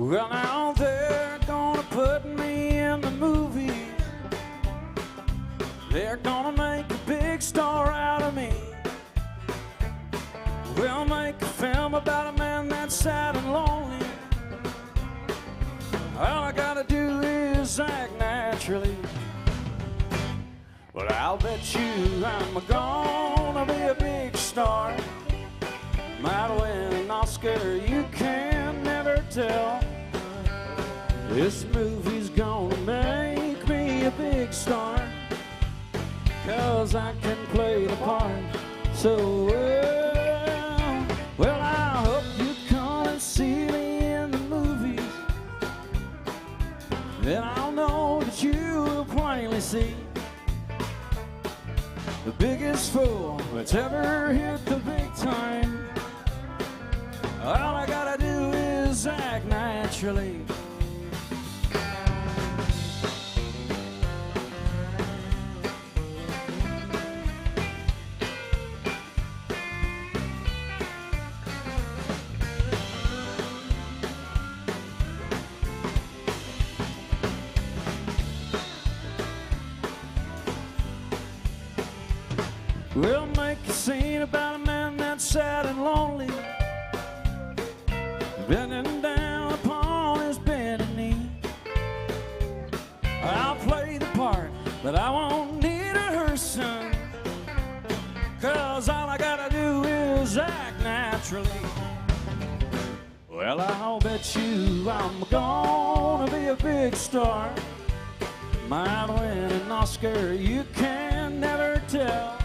Well, now they're gonna put me in the movie. They're gonna make a big star out of me. We'll make a film about a man that's sad and lonely. All I gotta do is act naturally. Well, I'll bet you I'm gonna be a big star. Might win an Oscar, you can never tell. This movie's gonna make me a big star, 'cause I can play the part so well. Well, I hope you come and see me in the movies. Then I'll know that you will plainly see the biggest fool that's ever hit the big time. All I gotta do is act naturally. We'll make a scene about a man that's sad and lonely, bending down upon his bended knee. I'll play the part, but I won't need a rehearsal, 'cause all I gotta do is act naturally. Well, I'll bet you I'm gonna be a big star. Might win an Oscar, you can never tell.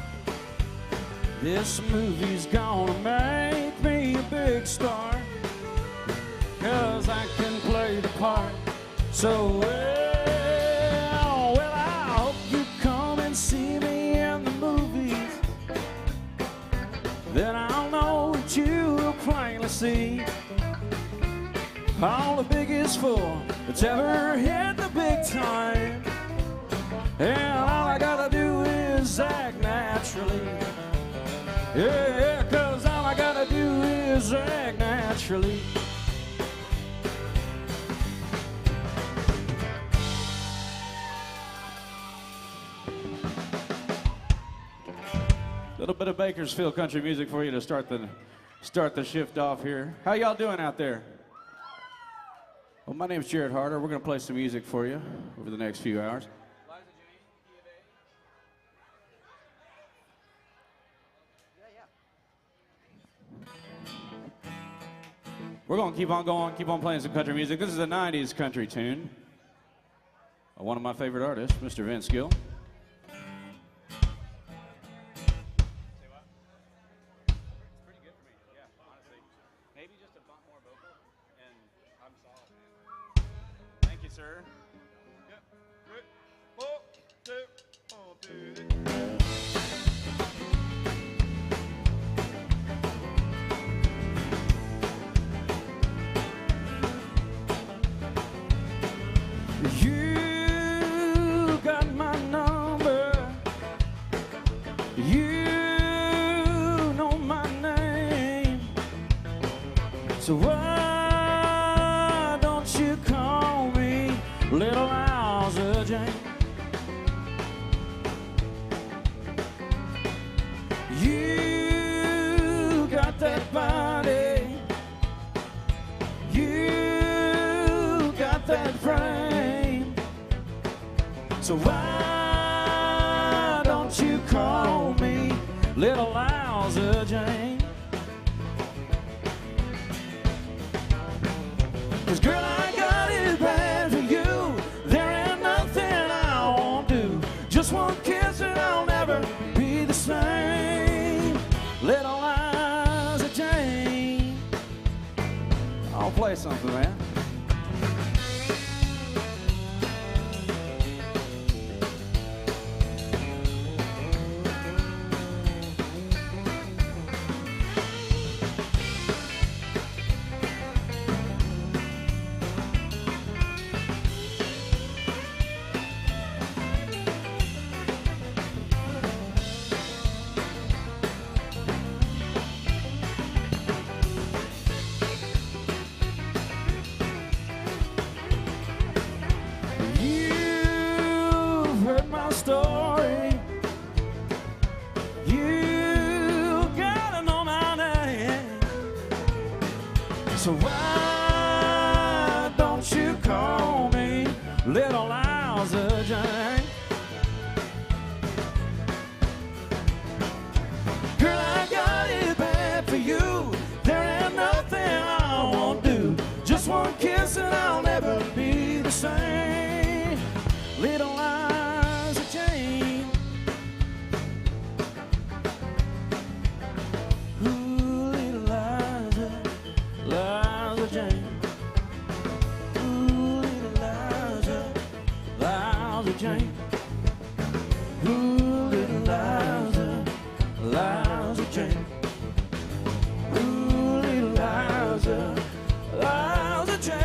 This movie's gonna make me a big star, 'cause I can play the part so well. Well, I hope you come and see me in the movies. Then I'll know that you will plainly see I'm the biggest fool that's ever hit the big time. And all I gotta do is act naturally. Yeah, 'cause all I gotta do is act naturally. A little bit of Bakersfield country music for you to start the shift off here. How y'all doing out there? Well, my name's Jared Harder. We're gonna play some music for you over the next few hours. We're going to keep on going, keep on playing some country music. This is a 90s country tune. One of my favorite artists, Mr. Vince Gill. Say what? It's pretty good for me, yeah, honestly. Maybe just a bump more vocal, and I'm solid, man. Thank you, sir. Yep. 1, 2, 1, 2, 3. You got my number, you know my name, so why don't you call me Little Owser Jane? You got that body, you got that frame, so why don't you call me Little Owser Jane? 'Cause girl, I got it bad for you. There ain't nothing I won't do. Just one kiss and I'll never be the same. Little Owser Jane. I'll play something, man. So why don't you call me Little Lousy Jane? Girl, I got it bad for you. There ain't nothing I won't do. Just one kiss and I'll never be the same. Little Lousy Jane. Ooh, little Lousy, Lousy Jane. Ooh, little Lousy, Lousy Jane. Ooh, little Lousy, Lousy Jane. Ooh, little Lousy, Lousy Jane.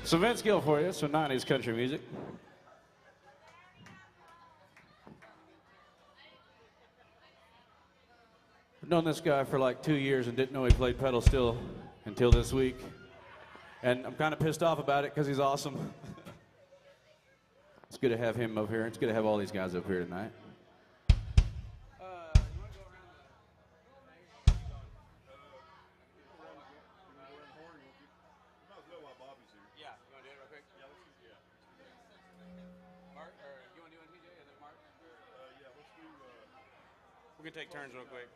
So Vince Gill for you, some 90s country music. I've known this guy for like 2 years and didn't know he played pedal steel until this week. And I'm kind of pissed off about it because he's awesome. It's good to have him up here. It's good to have all these guys up here tonight. We can take turns real quick.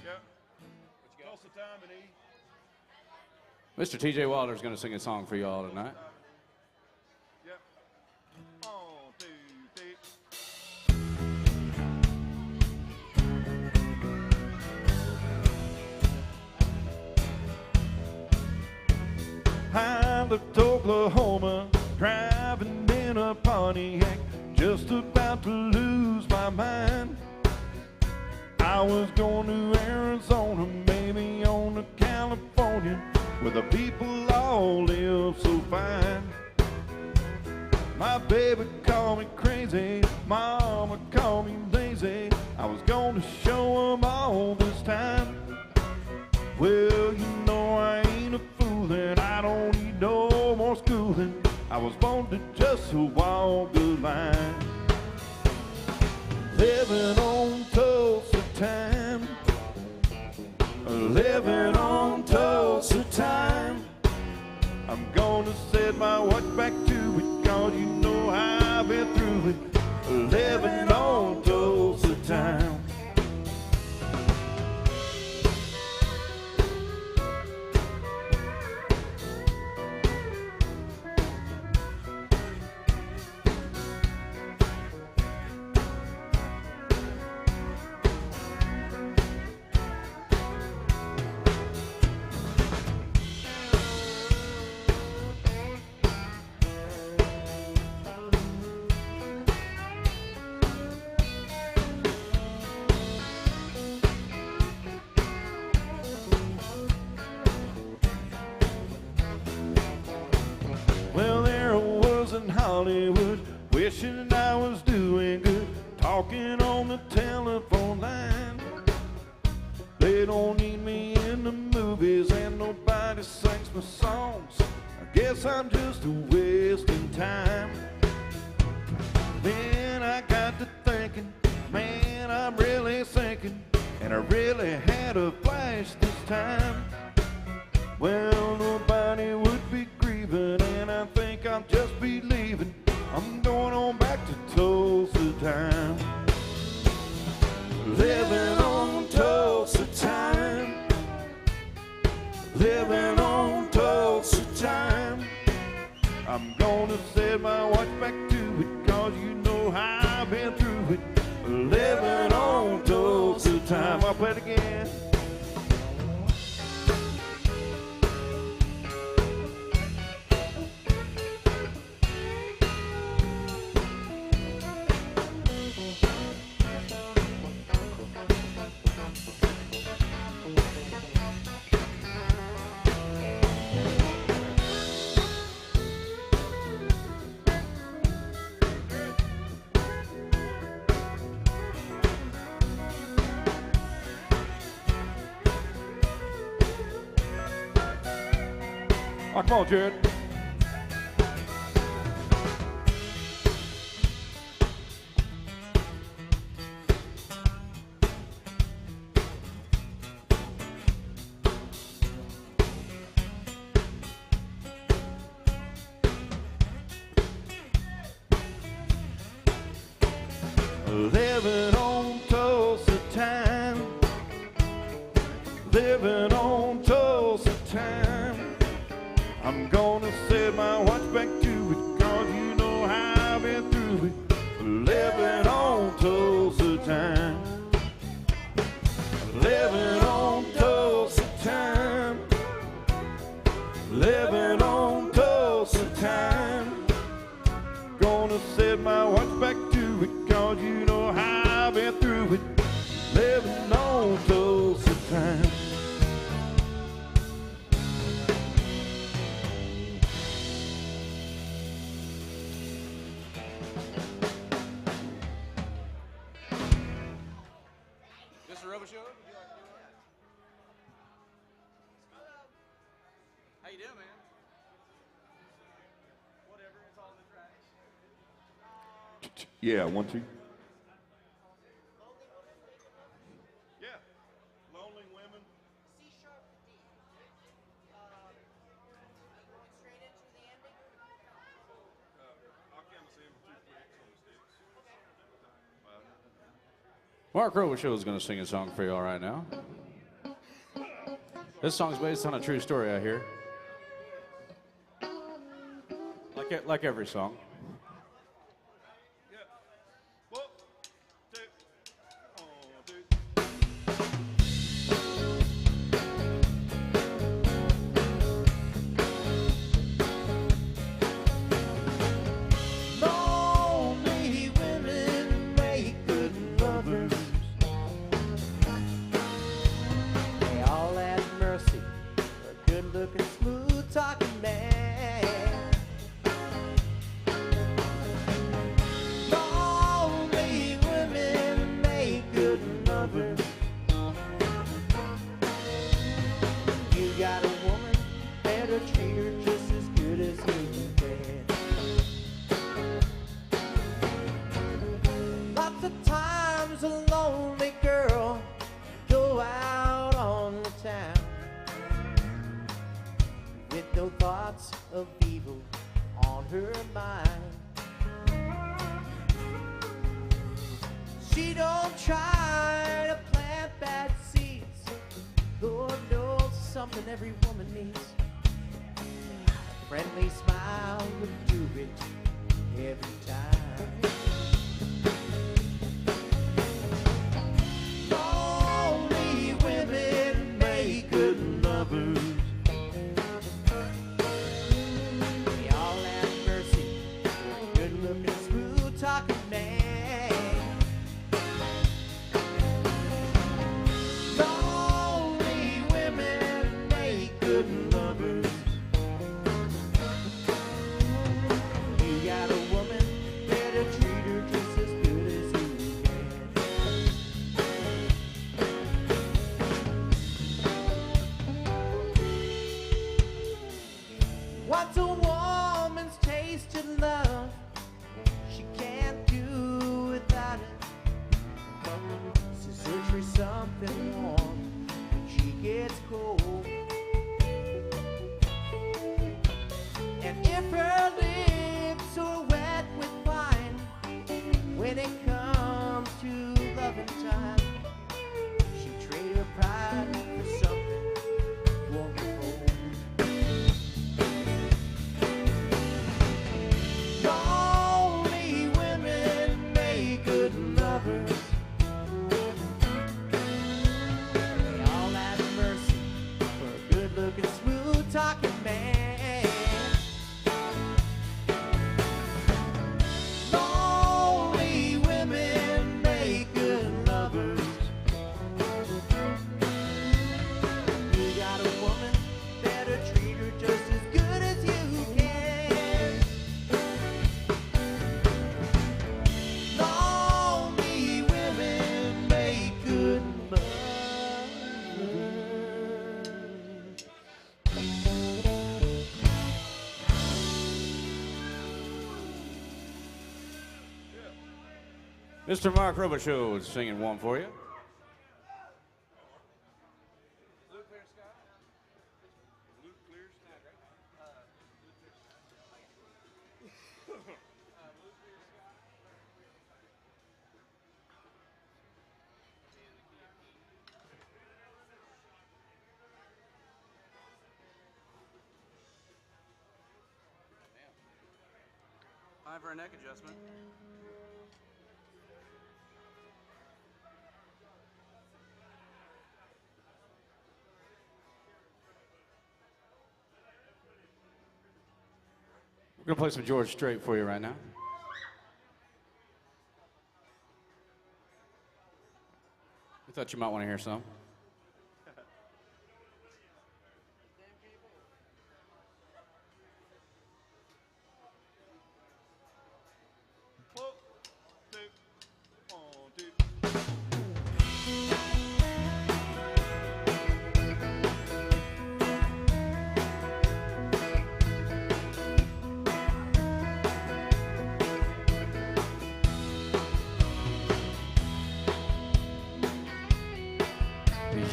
Yeah. Tulsa time and E. Mr. T.J. Wilder's going to sing a song for you all tonight. Yep. 1, 2, 3. I left Oklahoma, driving in a Pontiac, just about to lose my mind. I was going to Arizona, maybe on to California, where the people all live so fine. My baby called me crazy, mama called me lazy. I was going to show them all this time. Well, you know I ain't a fool and I don't need no more schooling. I was born to just walk the line. Living on Tulsa time. Living on Tulsa time. I'm gonna set my watch back to it, cause you know I've been through it. Living on Tulsa time. Well, there I was in Hollywood, wishing I was doing good, talking on the telephone line. They don't need me in the movies and nobody sings my songs. I guess I'm just wasting time. Then I got to thinking, man, I'm really sinking, and I really had a flash this time. Well, nobody would be grieving, and I think I'll just be leaving. I'm going on back to Tulsa time. Living on Tulsa time. Living on Tulsa time. I'm gonna set my watch back to it, cause you know Come on, Jared. Living on Tulsa time, living on Tulsa time. I'm gonna set my watch back to it, 'cause you know how I've been through it. Living on Tulsa time, living on Tulsa time, living on Tulsa time. Gonna set my watch back to it, 'cause you know how I've been through it. Living on Tulsa time. Mr. Robichaud, would you like to do that? How you doing, man? Whatever, it's all in the tracks. Yeah, 1, 2. Yeah, lonely women. C sharp to D. Going straight into the ending? I'll kind of see them 2 clicks on the sticks. Mark Robichaud is going to sing a song for you all right now. This song's based on a true story, I hear. Like every song. Yeah. 1, 2. 1, 2. Lonely women make good lovers. They all have mercy for a good-looking, smooth-talking man. Lonely women make good lovers. You got a woman, better treat her just as good as you can. Lots of times a lonely girl go out on the town with no thoughts of evil on her mind. She don't try to plant bad seeds. Lord knows something every woman needs. A friendly smile would do it every time. Lonely women make good lovers. They all have mercy for a good-looking, smooth-talking man. Lonely women make good lovers. You got a woman, better treat her just as good as you can. What's a woman's taste in love? She can't do without it. So search for something warm when she gets cold. And if her lips are wet with wine, when it comes to loving time, she trade her pride for something warm and cold. Lonely women make good lovers. They all have mercy Mr. Mark Robichaud is singing one for you. Blue clear sky. Blue clear sky, right? Blue clear sky. Time for a neck adjustment. We're going to play some George Strait for you right now. We thought you might want to hear some. One, two, one, two.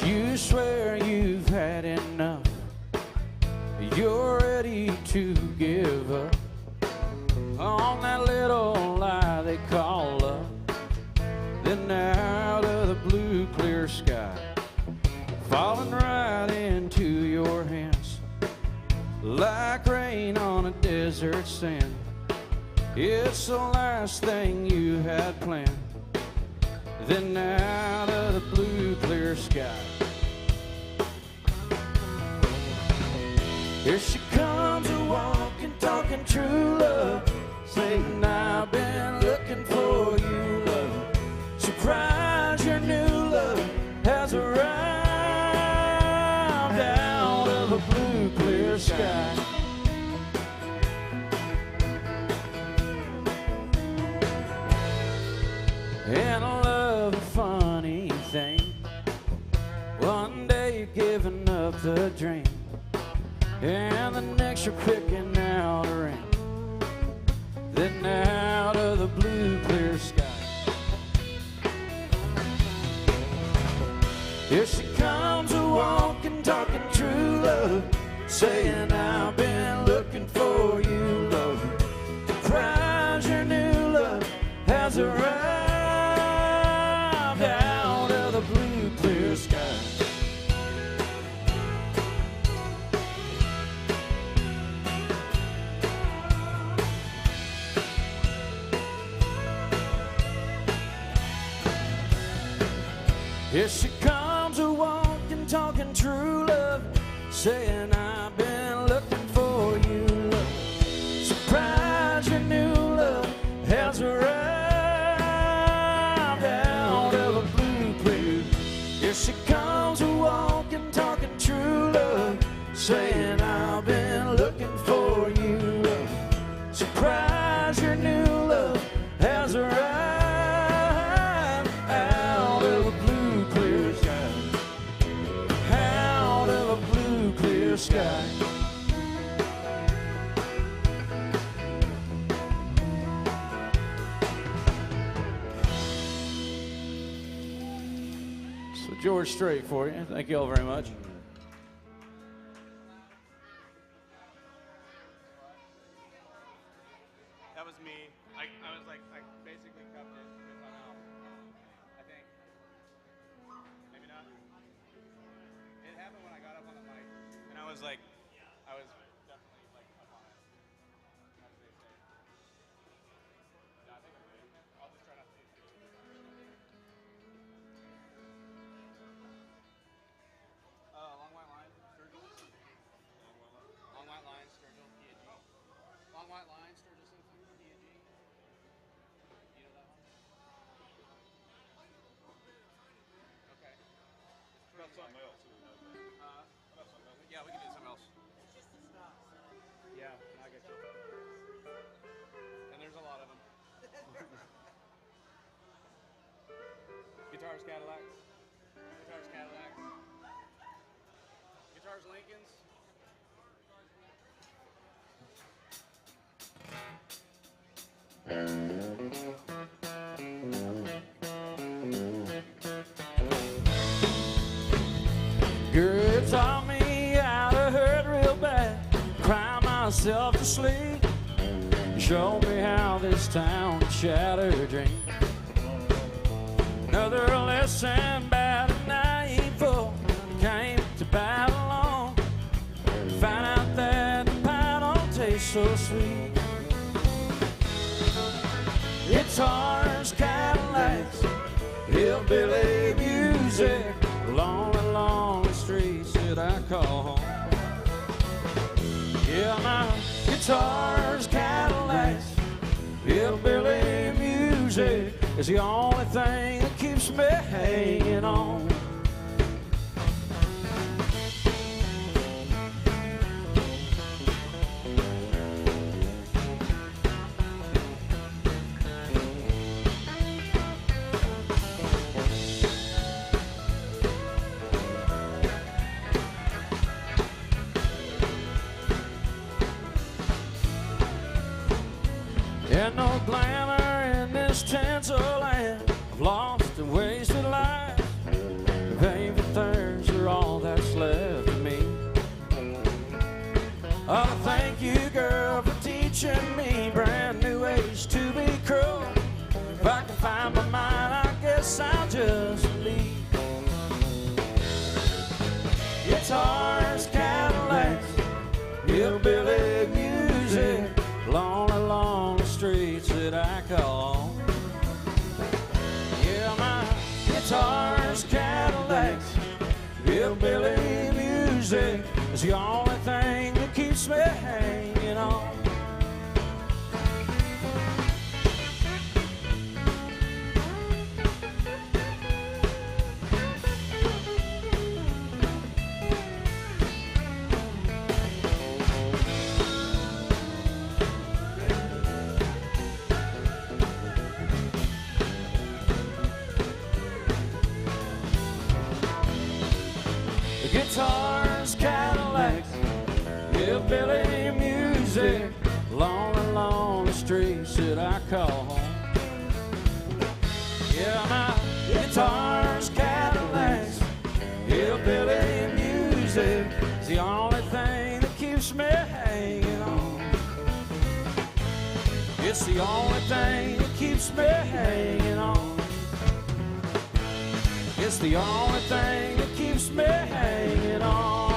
You swear you've had enough. You're ready to give up on that little lie they call love. Then out of the blue clear sky, falling right into your hands like rain on a desert sand. It's the last thing you had planned. Then out of the blue clear sky, here she comes a walking, talking true love, saying I've been looking for you, love. Surprise, your new love has arrived out of a blue clear sky. And I love a funny thing. One day you're giving up the dream, and the next you're picking out a ring. Then out of the blue clear sky, here she comes a walking, talking true love, saying I've been looking for you, love. Surprise, your new love has arrived out of the blue clear sky. Here she comes a walking, talking true love, saying I've been looking for you, love. Surprise, your new love has arrived out of a blue clear. Here she comes a walking, talking true love, saying I've been looking for you, love. Surprise, your new love has arrived out of a blue clear sky, out of a blue clear sky. So George Strait for you. Thank you all very much. That was me. I was like, I basically cupped it with my mouth. I think. Maybe not. It happened when I got up on the mic, and I was like, I was definitely like up on it. As they say. Yeah, I think I'm good. I'll just try not to do it. Long white line, Sturgill. Long white line, Sturgill, D-A-G. Long white line, Sturgill Symphony, D-A-G. You know that one? Okay. That's something else. Yeah, we can do something else. Yeah, I get you. And there's a lot of them. Guitars Cadillacs. Guitars Cadillacs. Guitars Lincolns. myself to sleep. You showed me how this town can shatter dreams. Another lesson bad and naive came to Babylon. Found out that the pie don't taste so sweet. Guitars, Cadillacs, hillbilly music, along the streets that I call home. Yeah, my guitars, Cadillacs, hillbilly music is the only thing that keeps me hanging on. And no glamour in this tinsel land of lost and wasted lives. Vain thirds are all that's left of me. Oh, thank you, girl, for teaching me brand new ways to be cruel. If I can find my mind, I guess I'll just leave. Guitars, Cadillacs, hillbilly music, along the streets that I call home. Yeah, my guitars, Cadillacs, hillbilly music is the only thing that keeps me hanging on. Guitars, Cadillacs, hillbilly music, along the streets that I call home. Yeah, my guitars, Cadillacs, hillbilly music is the only thing that keeps me hanging on. It's the only thing that keeps me hanging on. It's the only thing that keeps me hanging on.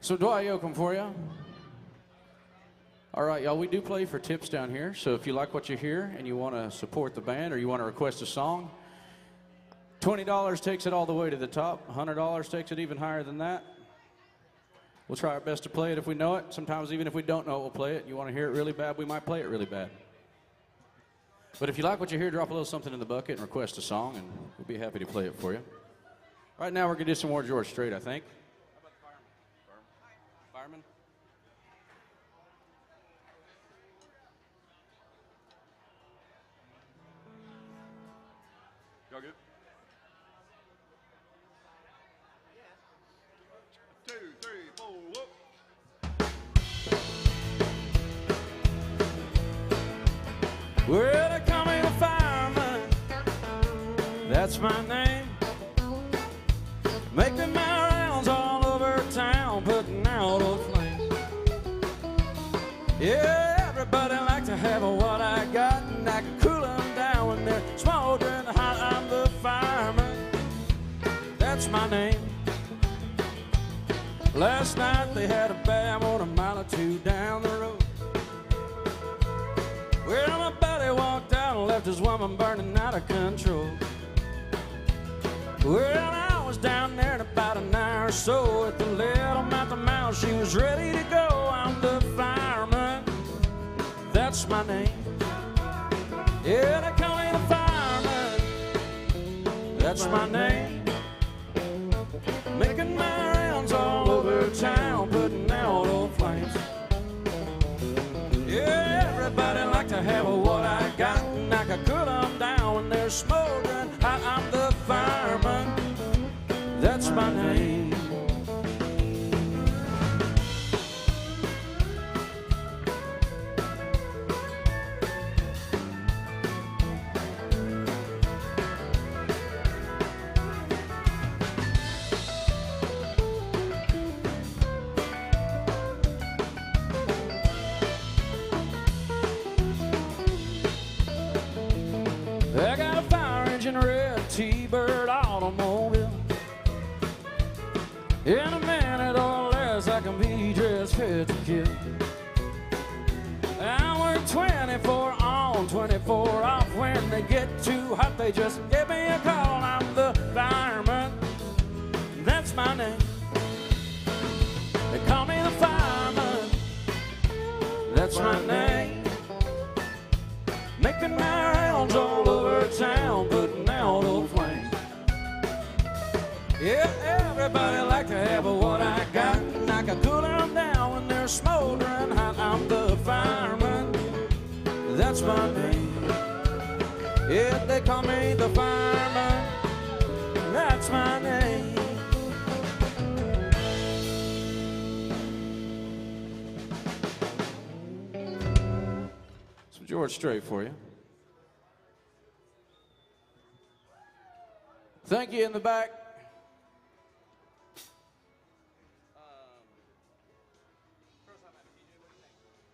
So Dwight Yoakam for you. All right, y'all, we do play for tips down here. So if you like what you hear and you want to support the band or you want to request a song, $20 takes it all the way to the top. $100 takes it even higher than that. We'll try our best to play it if we know it. Sometimes even if we don't know it, we'll play it. You want to hear it really bad, we might play it really bad. But if you like what you hear, drop a little something in the bucket and request a song, and we'll be happy to play it for you. Right now, we're going to do some more George Strait, I think. How about Fireman? Fireman? Y'all good? 2, 3, 4, whoop. Well, they call me a fireman, that's my name. Making my rounds all over town, putting out old flames. Yeah, everybody like to have what I got, and I can cool them down when they're smoldering hot. I'm the fireman, that's my name. Last night they had a bam on a mile or two down the road. Well, my buddy walked out and left his woman burning out of control. Well, I was down there in about an hour or so at the Little Mountain Mouse. She was ready to go. I'm the fireman, that's my name. Yeah, they call me the fireman, that's my name. Making my rounds all over town, putting out old flames. Yeah, everybody like to have what I got, and I can cool them down when they're smoldering hot. I'm the fireman, that's my name. red T-Bird automobile. In a minute or less, I can be just fit to kill. I work 24 on, 24 off. When they get too hot, they just give me a call. I'm the fireman, that's my name. They call me the fireman, that's my name. Making my rounds all over town, putting out those flames. Yeah, everybody like to have what I got, and I can cool them down when they're smoldering hot. I'm the fireman, that's my name. Yeah, they call me the fireman, that's my name. Some George Strait for you. Thank you in the back.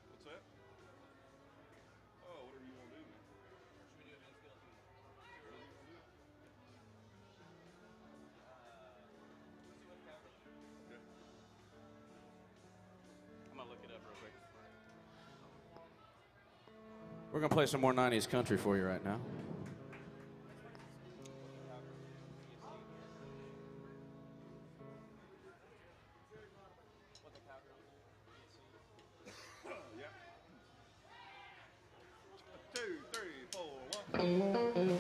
What's that? Oh, whatever you want to do. I'm gonna look it up real quick. We're gonna play some more 90s country for you right now. Yeah. 2, 3, 4, 1.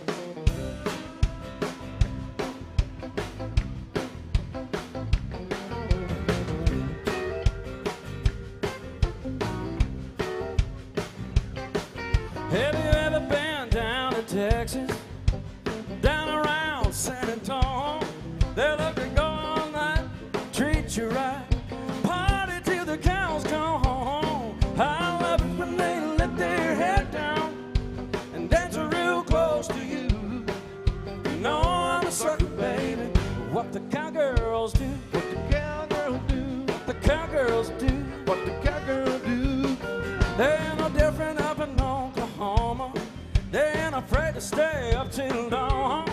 Have you ever been down to Texas? Down around San Antonio? They love to go all night, treat you right, party till the cows come home. I love it when they let their head down and dance real close to you. You know I'm a sucker, baby. What the cowgirls do, What the cowgirl do? what the cowgirls do. What the cowgirl do? They ain't no different up in Oklahoma. They ain't afraid to stay up till dawn.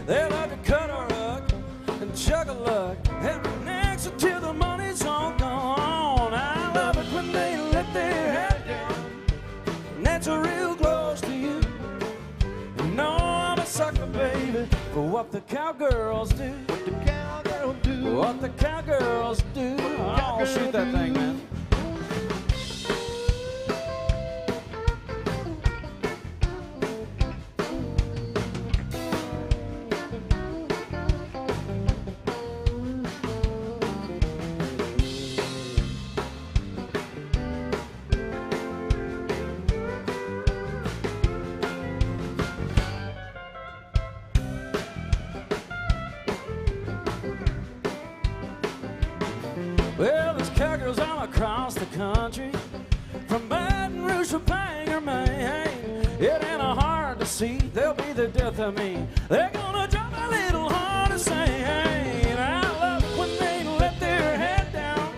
They love to cut a rug and chug a lug and next until the money's all gone. I love it when they let their head down and that's real close to you. You know I'm a sucker, baby, for what the cowgirls do. What the cowgirl do? What the cowgirls do. Oh, shoot that thing, man. Well, there's cowgirls all across the country, from Baton Rouge to Bangor, Maine. It ain't hard to see, they'll be the death of me. They're gonna drop a little hard and say, hey, and I love it when they let their head down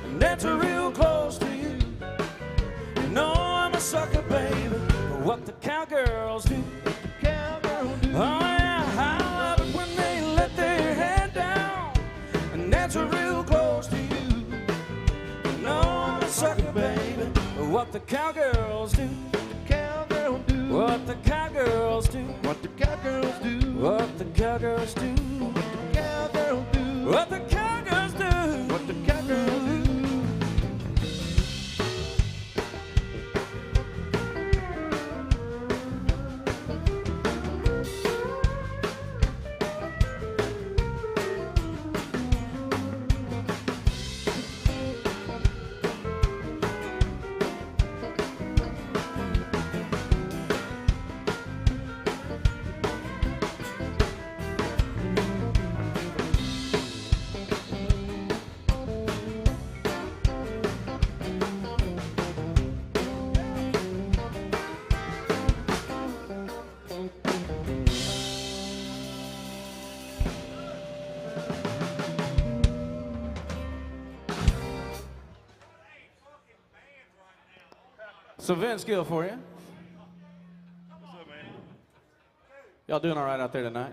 and dance real close to you. You know I'm a sucker, baby, for what the cowgirls do. What the cowgirl do? Oh yeah, I love it when they let their head down and dance real close to you. You know I'm a sucker, baby, what the cowgirls do. What the cowgirl do? What the cowgirls do. What the cowgirls do? What the cowgirls do. What the cowgirl do? What the cowgirls do. What the cowgirl do? So Vince Gill for you. What's up, man? Y'all doing all right out there tonight?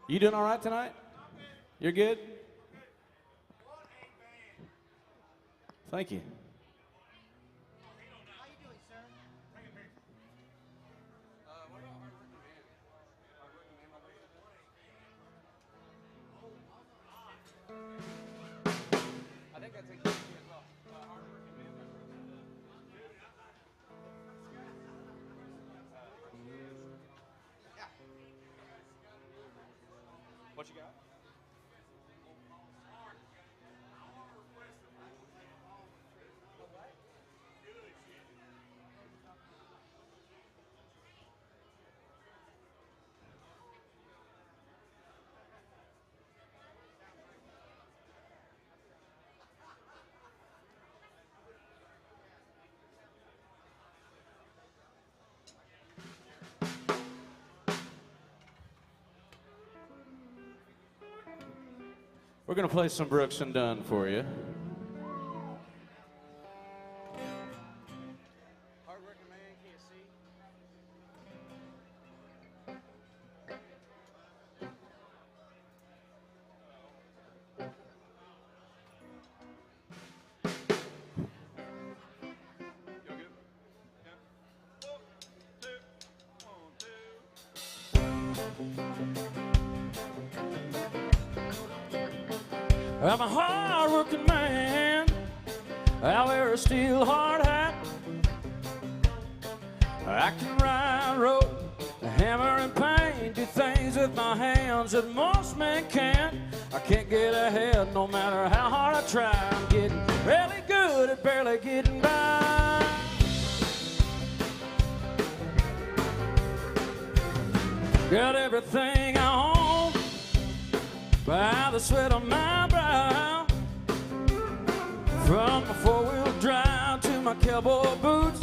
You doing all right tonight? You're good? Thank you. I think that's a key as well. Hardworking man. What you got? We're going to play some Brooks and Dunn for you. Hardworking man, can't see. Y'all good? Yeah. 1, 2, 1, 2. I'm a hard-working man. I wear a steel hard hat. I can ride, rope, hammer and paint, do things with my hands that most men can't. I can't get ahead no matter how hard I try. I'm getting really good at barely getting by. Got everything I own by the sweat of my brow. From my four-wheel drive to my cowboy boots,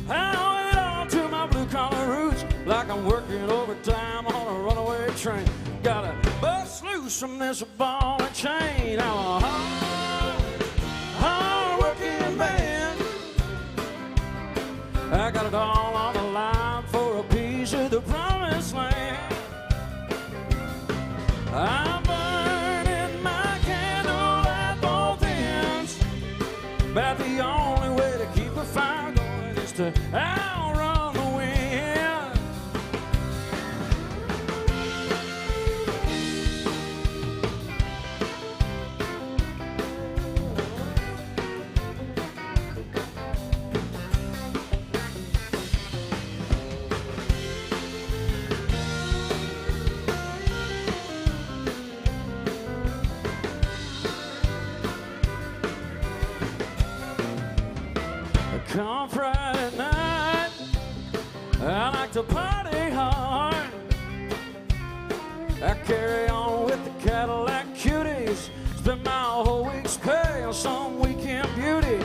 I owe it all to my blue-collar roots. Like I'm working overtime on a runaway train. Gotta bust loose from this ball and chain. I'm a hard-working man. I got it all on the line for a piece of the promised land. I'm burning my candle at both ends, but the only way to keep the fire going is to outrun the wind. Come Friday night, I like to party hard. I carry on with the Cadillac cuties, spend my whole week's pay on some weekend beauty.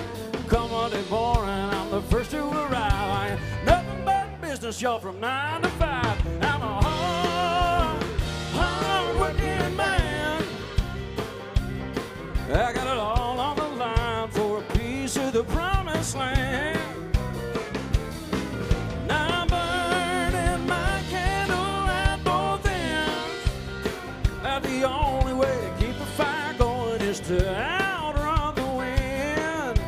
Come Monday morning, I'm the first to arrive. I ain't nothing but business, y'all, from 9 to 5. I'm a hard-working man. I got it all on the line for a piece of the promised land. Now I'm burning my candle at both ends. The only way to keep the fire going is to outrun the wind.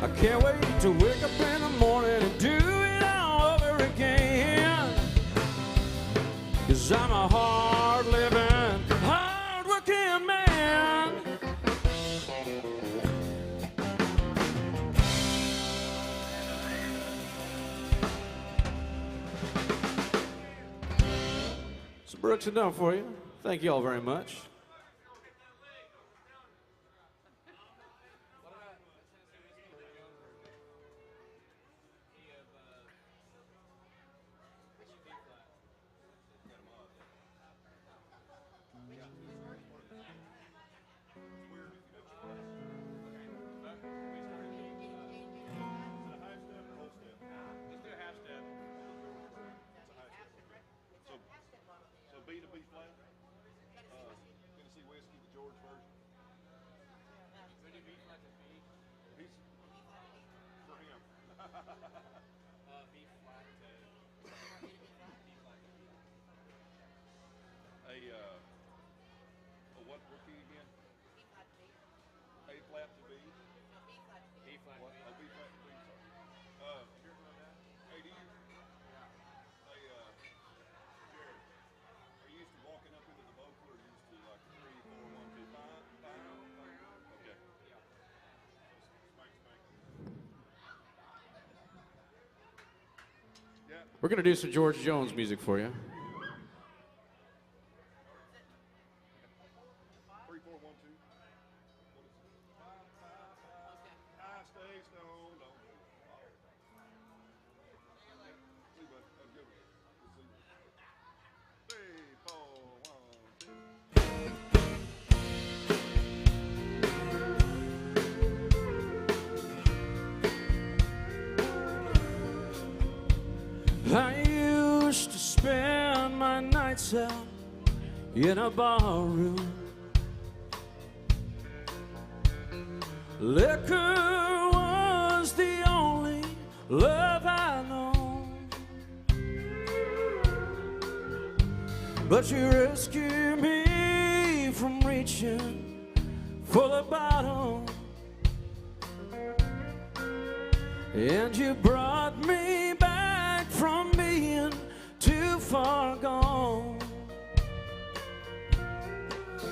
I can't wait to wake up in the morning and do it all over again. 'Cause I'm a hard-living, hard-working man. Some Brooks and Dunn for you. Thank you all very much. Let's do a half step. So B to B flat. Tennessee whiskey, the George version. When you beat like a B, He's for him. B flat to what key again? A flat to B. B flat. What? Oh, B flat to B. Sorry. Hey, do you? Hey, Jared, are you used to walking up into the vocal, or used to like 3, 4, 1, 2, 5, 5? Okay. Yeah. Spank, spank. Yeah. We're going to do some George Jones music for you. 3, 4, 1, 2. What is it? 5, 5, 5. I stay stoned. Don't. See, bud. That's good. Let's see. 3, 4, 1, 2. I used to spend my nights out in a barroom. Liquor was the only love I know. But you rescued me from reaching for the bottom, and you brought me back from being too far gone.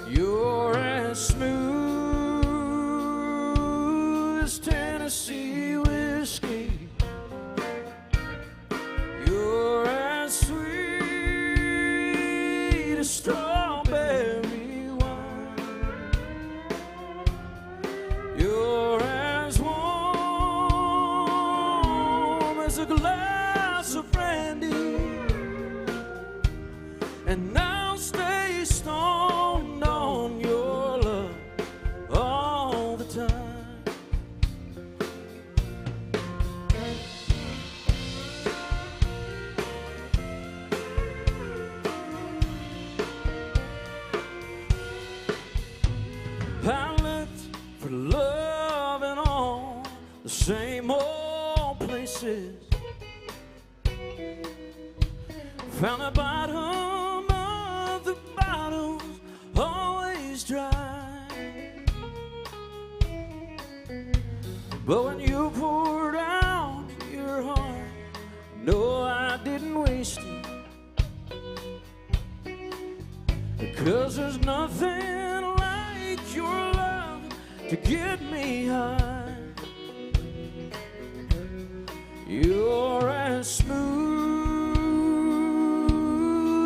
You're as smooth as Tennessee whiskey. You're as sweet as strawberry wine. You're as warm as a glass of brandy, and I'll stay stoned on your love all the time. I looked for love in all the same old places. Found the bottom of the bottles always dry. But when you poured out your heart, no, I didn't waste it. Because there's nothing like your love to get me high. You're as smooth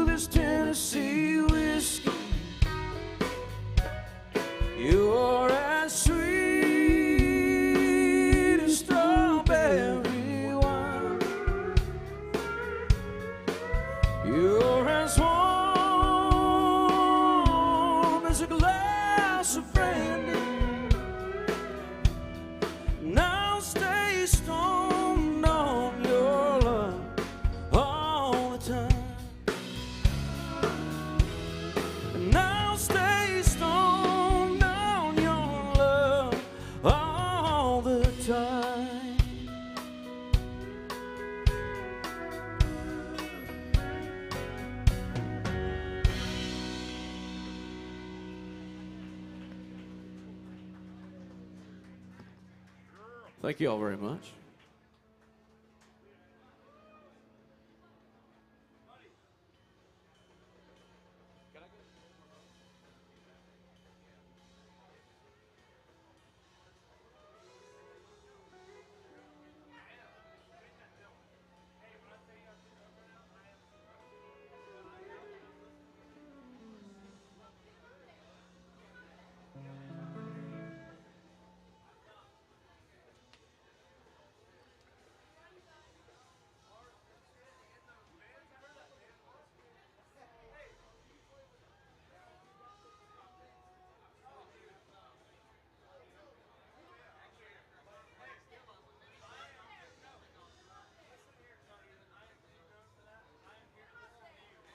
as Tennessee whiskey. You're as sweet as strawberry wine. You're as warm as a glass of brandy. Now stay stoned on your love all the time. Now stay stoned on your love all the time. Thank you all very much.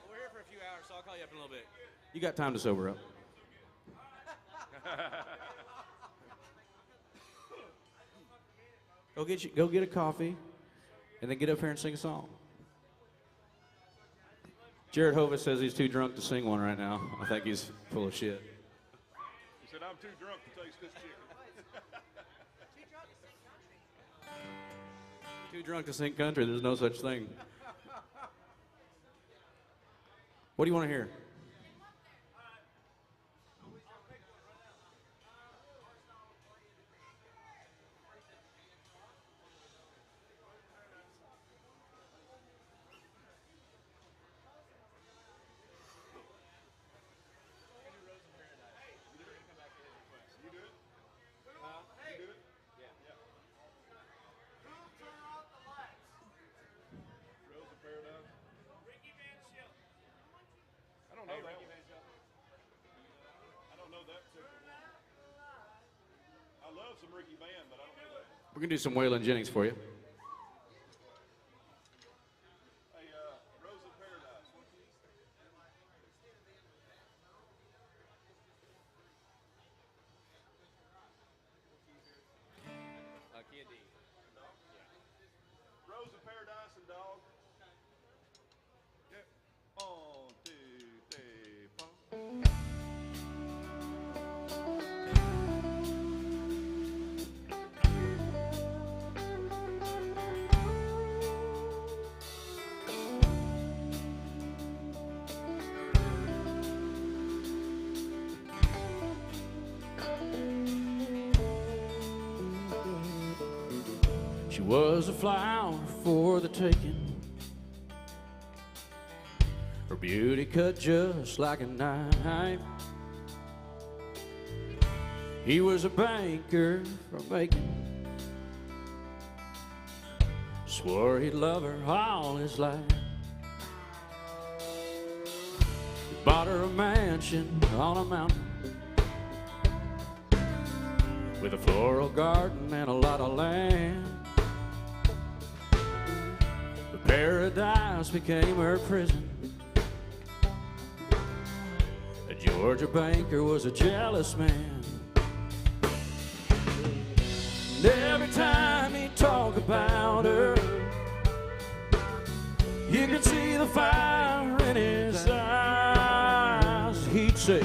We're here for a few hours, so I'll call you up in a little bit. You got time to sober up. Go get a coffee, and then get up here and sing a song. Jared Hovis says he's too drunk to sing one right now. I think he's full of shit. I'm too drunk to taste this chicken. Too drunk to sing country. There's no such thing. What do you want to hear? I love some Ricky Band, but I don't know that. We're going to do some Waylon Jennings for you. Hey, Rose of Paradise. Candy. Rose of Paradise and Dog. Yeah. 1, 2, 3, 4. She was a flower for the taking. Her beauty cut just like a knife. He was a banker from Macon. Swore he'd love her all his life. He bought her a mansion on a mountain with a floral garden and a lot of land. But paradise became her prison. The Georgia banker was a jealous man. And every time he'd talk about her, you could see the fire in his eyes. He'd say,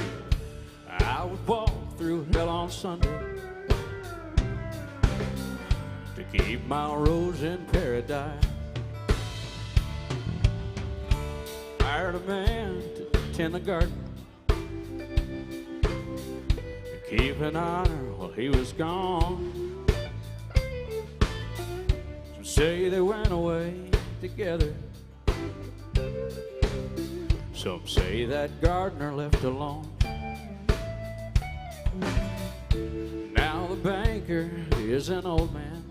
I would walk through hell on Sunday to keep my rose in paradise. Hired a man to tend the garden, to keep an eye on her while he was gone. Some say they went away together. Some say that gardener left alone. Now the banker is an old man.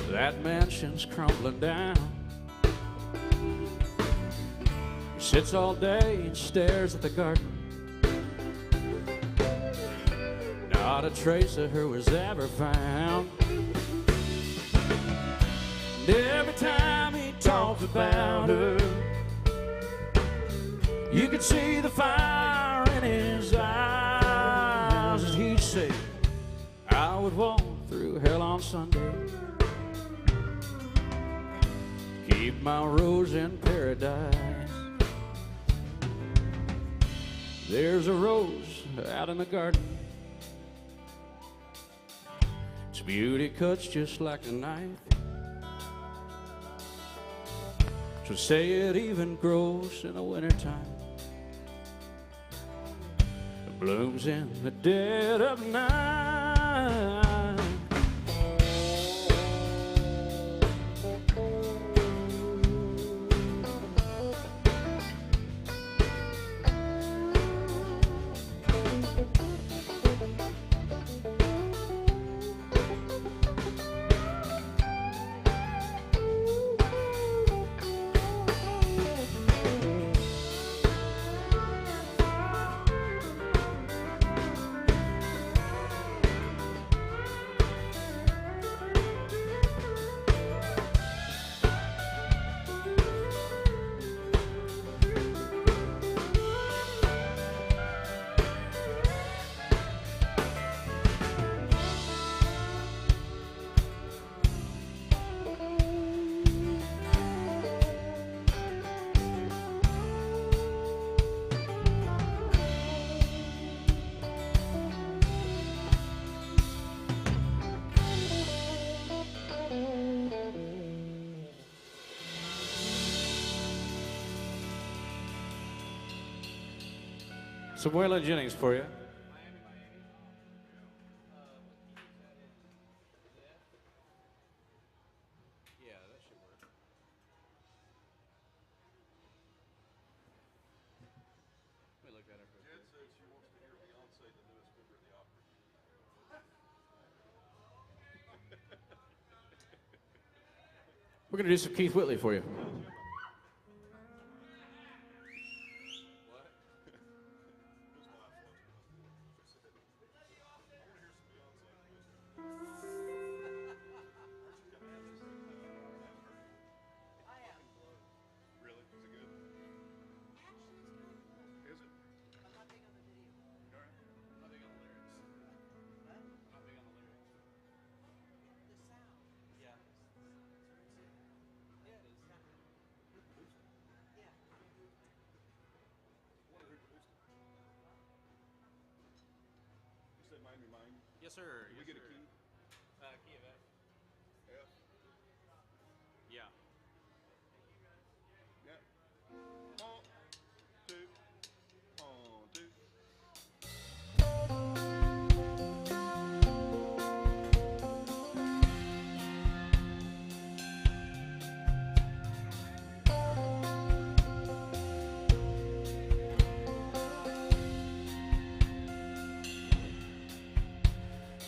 That mansion's crumbling down. He sits all day and stares at the garden. Not a trace of her was ever found. And every time he talked about her, you could see the fire in his eyes. And he'd say, I would walk through hell on Sunday, keep my rose in paradise. There's a rose out in the garden. Its beauty cuts just like a knife. So say it even grows in the wintertime. It blooms in the dead of night. Some Waylon Jennings for you. Yeah, that should work. Let me look that up real quick. Jen says she wants to hear Beyonce, the newest member of the opera. We're going to do some Keith Whitley for you. Really? Is it good? Is it? I'm not big on the video. You alright? I'm not big on the lyrics. What? I'm not big on the lyrics. The sound. Yeah. Yeah, it is. Yeah. Wonder who produced it. You said Miami, Miami. Yes, sir. Did we get a key? Key of F. F. Yeah. Yeah. 1, 2. 1, 2.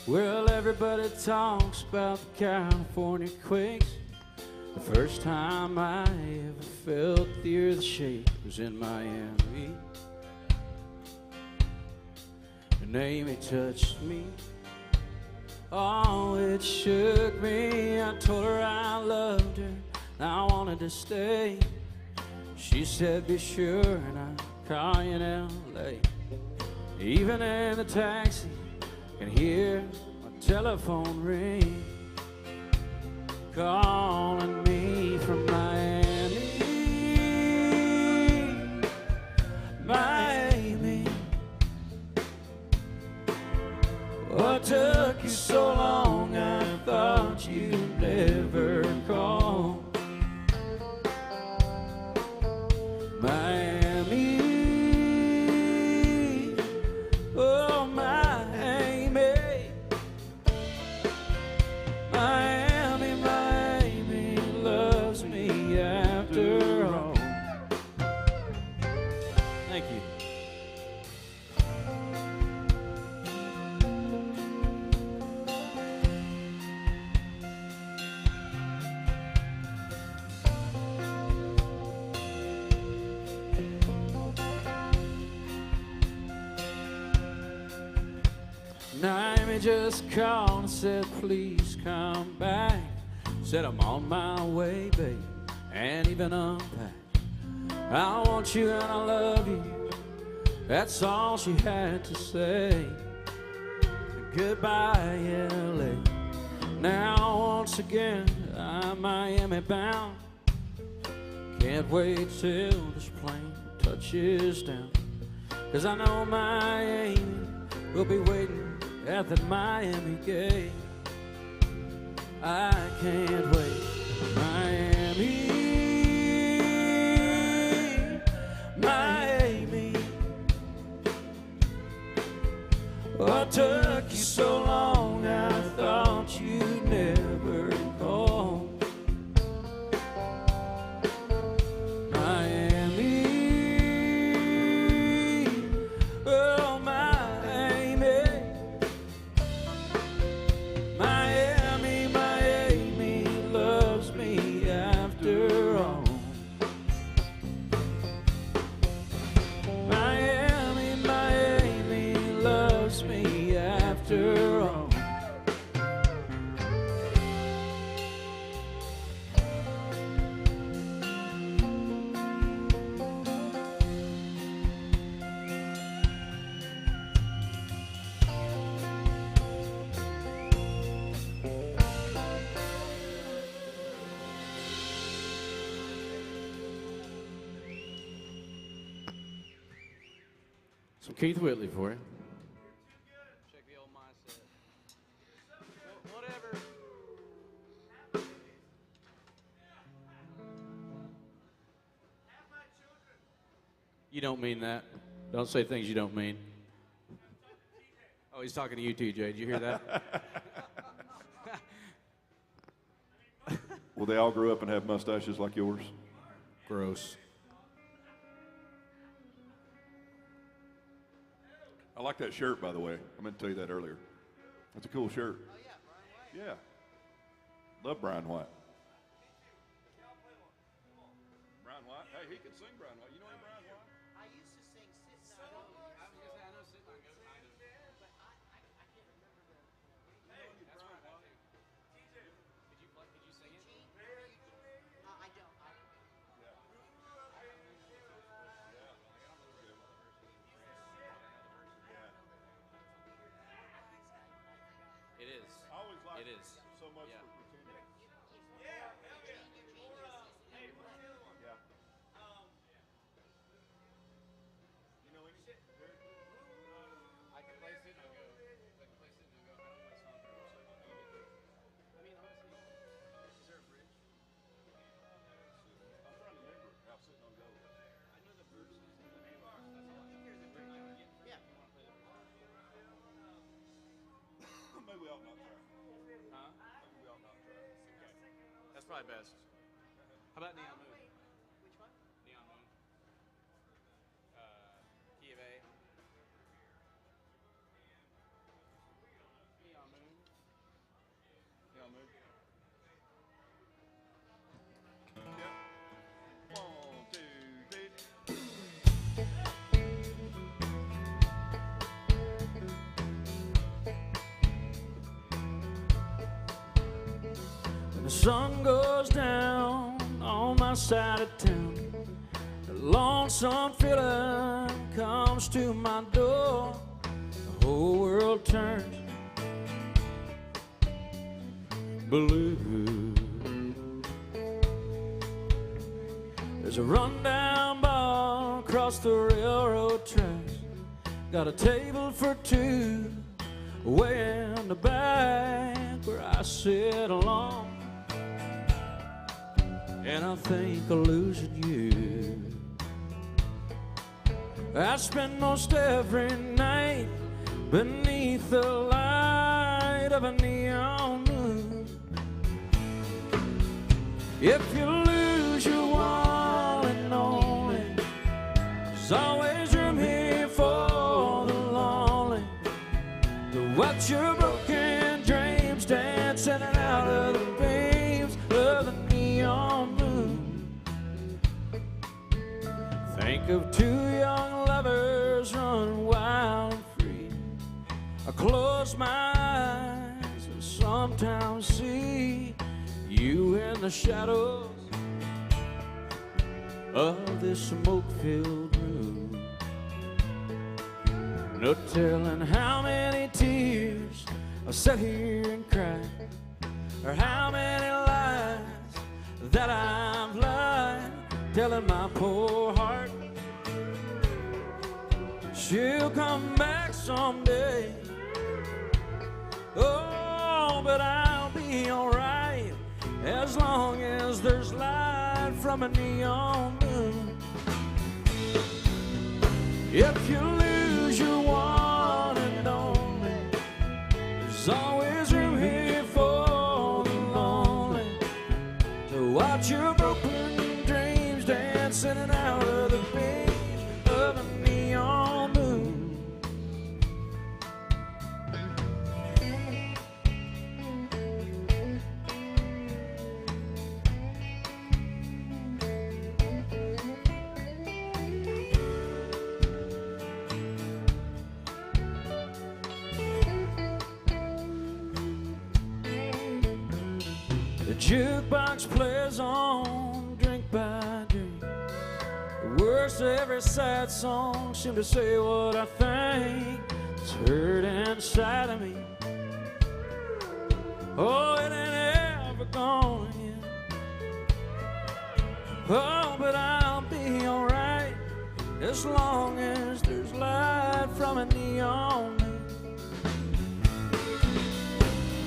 Well, everybody talks about the California quakes. The first time I ever felt the earth shake was in Miami. And Amy touched me. Oh, it shook me. I told her I loved her and I wanted to stay. She said, be sure, and I'll call you in L.A. Even in the taxi, I can hear my telephone ring, calling me from Miami. Miami, what took you so long? I thought you'd never call. Miami, oh Miami, Miami, Miami loves me after all. Thank you. Naomi just called and said, please come back. Said, I'm on my way, babe, and even unpacked. I want you and I love you. That's all she had to say. Goodbye, L.A. Now once again, I'm Miami bound. Can't wait till this plane touches down. 'Cause I know Miami will be waiting at the Miami gate. I can't wait. Miami, Miami, what took you so long? I thought you'd never call. Miami, oh Miami, Miami, Miami loves me after all. Miami, Miami loves me after all. Some Keith Whitley for you. Check the old mindset. Whatever. You don't mean that. Don't say things you don't mean. Oh, he's talking to you too, Jay. Did you hear that? Will they all grow up and have mustaches like yours? Gross. I like that shirt, by the way. I meant to tell you that earlier. That's a cool shirt. Oh, yeah, Brian White. Yeah. Love Brian White. Brian White? Hey, he can sing Brian White. You know him, Brian White? I used to sing Sitting on Goat. I was gonna say I know Sitting on Goat kind of. But I can't remember the. That's Brian White too. Could you sing it? I don't. It is. I always like It is. so much Yeah. for pretending. Yeah. You know any? I can play Sitting on Goat. I can play Sitting on Goat. I don't play songs very much. I mean, honestly, is there a bridge? I'm trying to remember how Sitting on Goat. I know the verses and the name of it. That's all. I think there's a bridge. Yeah. You want to play the bridge? Maybe we ought not try. Huh? Maybe we ought not try. Okay. That's probably best. How about Neon Moon? Which one? Neon Moon. Key of A. Neon Moon. Yeah, move. Yep. 1, 2, 3. When the sun goes down on my side of town, the lonesome feeling comes to my door. The whole world turns blue. There's a rundown bar across the railroad tracks. Got a table for two way in the back where I sit alone. And I think of losing you. I spend most every night beneath the light of a neon moon. If you lose your one and only, there's always room here for the lonely to watch your broken dreams dancing out of the beams of the neon moon. Think of two young lovers running wild and free. I close my eyes and sometimes see you in the shadows of this smoke-filled room. No telling how many tears I sat here and cried, or how many lies that I've lied, telling my poor heart she'll come back someday. Oh, but I'll be alright as long as there's light from a neon moon. If you lose your one and only, there's always room here for the lonely to watch your broken dreams dancing out of the beams of a neon moon. The jukebox plays on drink by drink. The words to every sad song seem to say what I think. It's hurt inside of me. Oh, it ain't ever gone yet. Oh, but I'll be alright as long as there's light from a neon moon.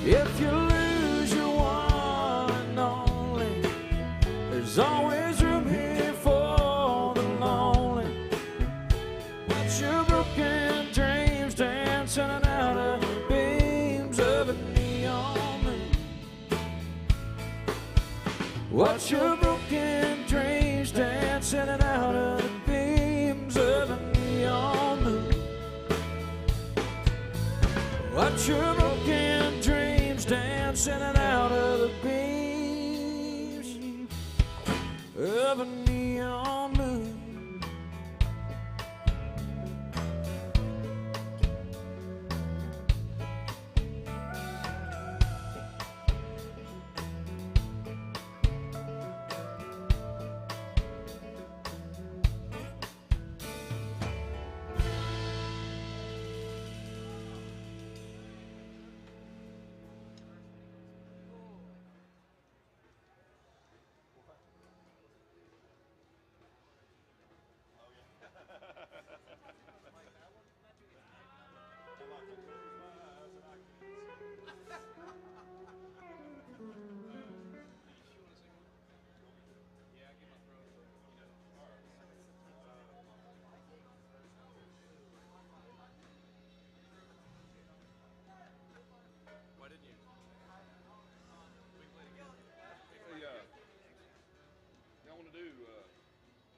If you lose your one and only, there's always room here for the lonely. Watch Watch your broken dreams dancing out of the beams of a neon moon. Watch your broken dreams dancing out of the beams of a neon moon.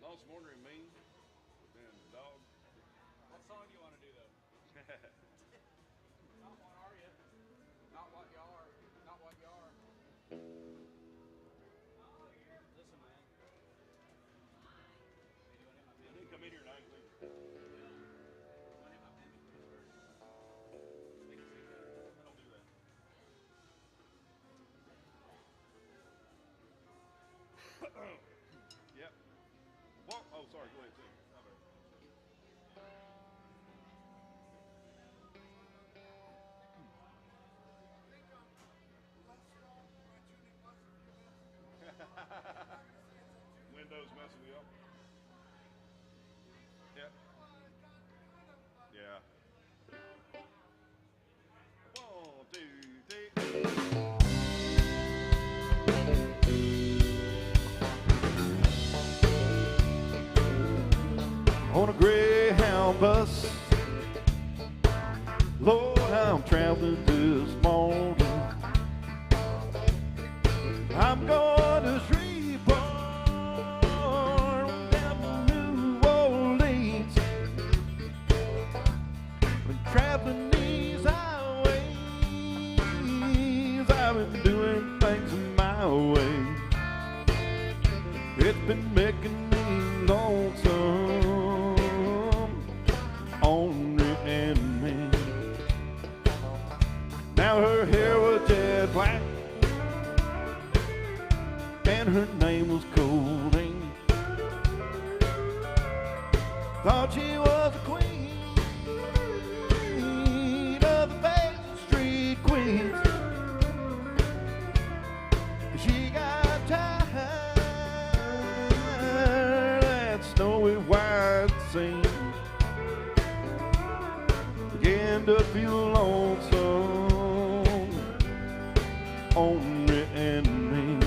Lost Wandering Mean, and Dog. What song do you want to do, though? Not what are you? Not what you are. Not what you are. Listen, man. I didn't come in here and I ain't leaving. Don't do that. Yep. Well, oh, sorry. Go ahead, sing. Windows messing me up. Yep. Yeah. 1, 2, 3. On a Greyhound bus, Lord, I'm traveling this morning. I'm going to Shreveport, down to New Orleans. Been traveling these highways, I've been doing things my way. It's been making me lonesome, only and me. Now her hair was jet black, and her name was Colding. Thought she was a queen of the Basin Street Queens. She got tired that snowy white scene, began to feel lonesome, only and me.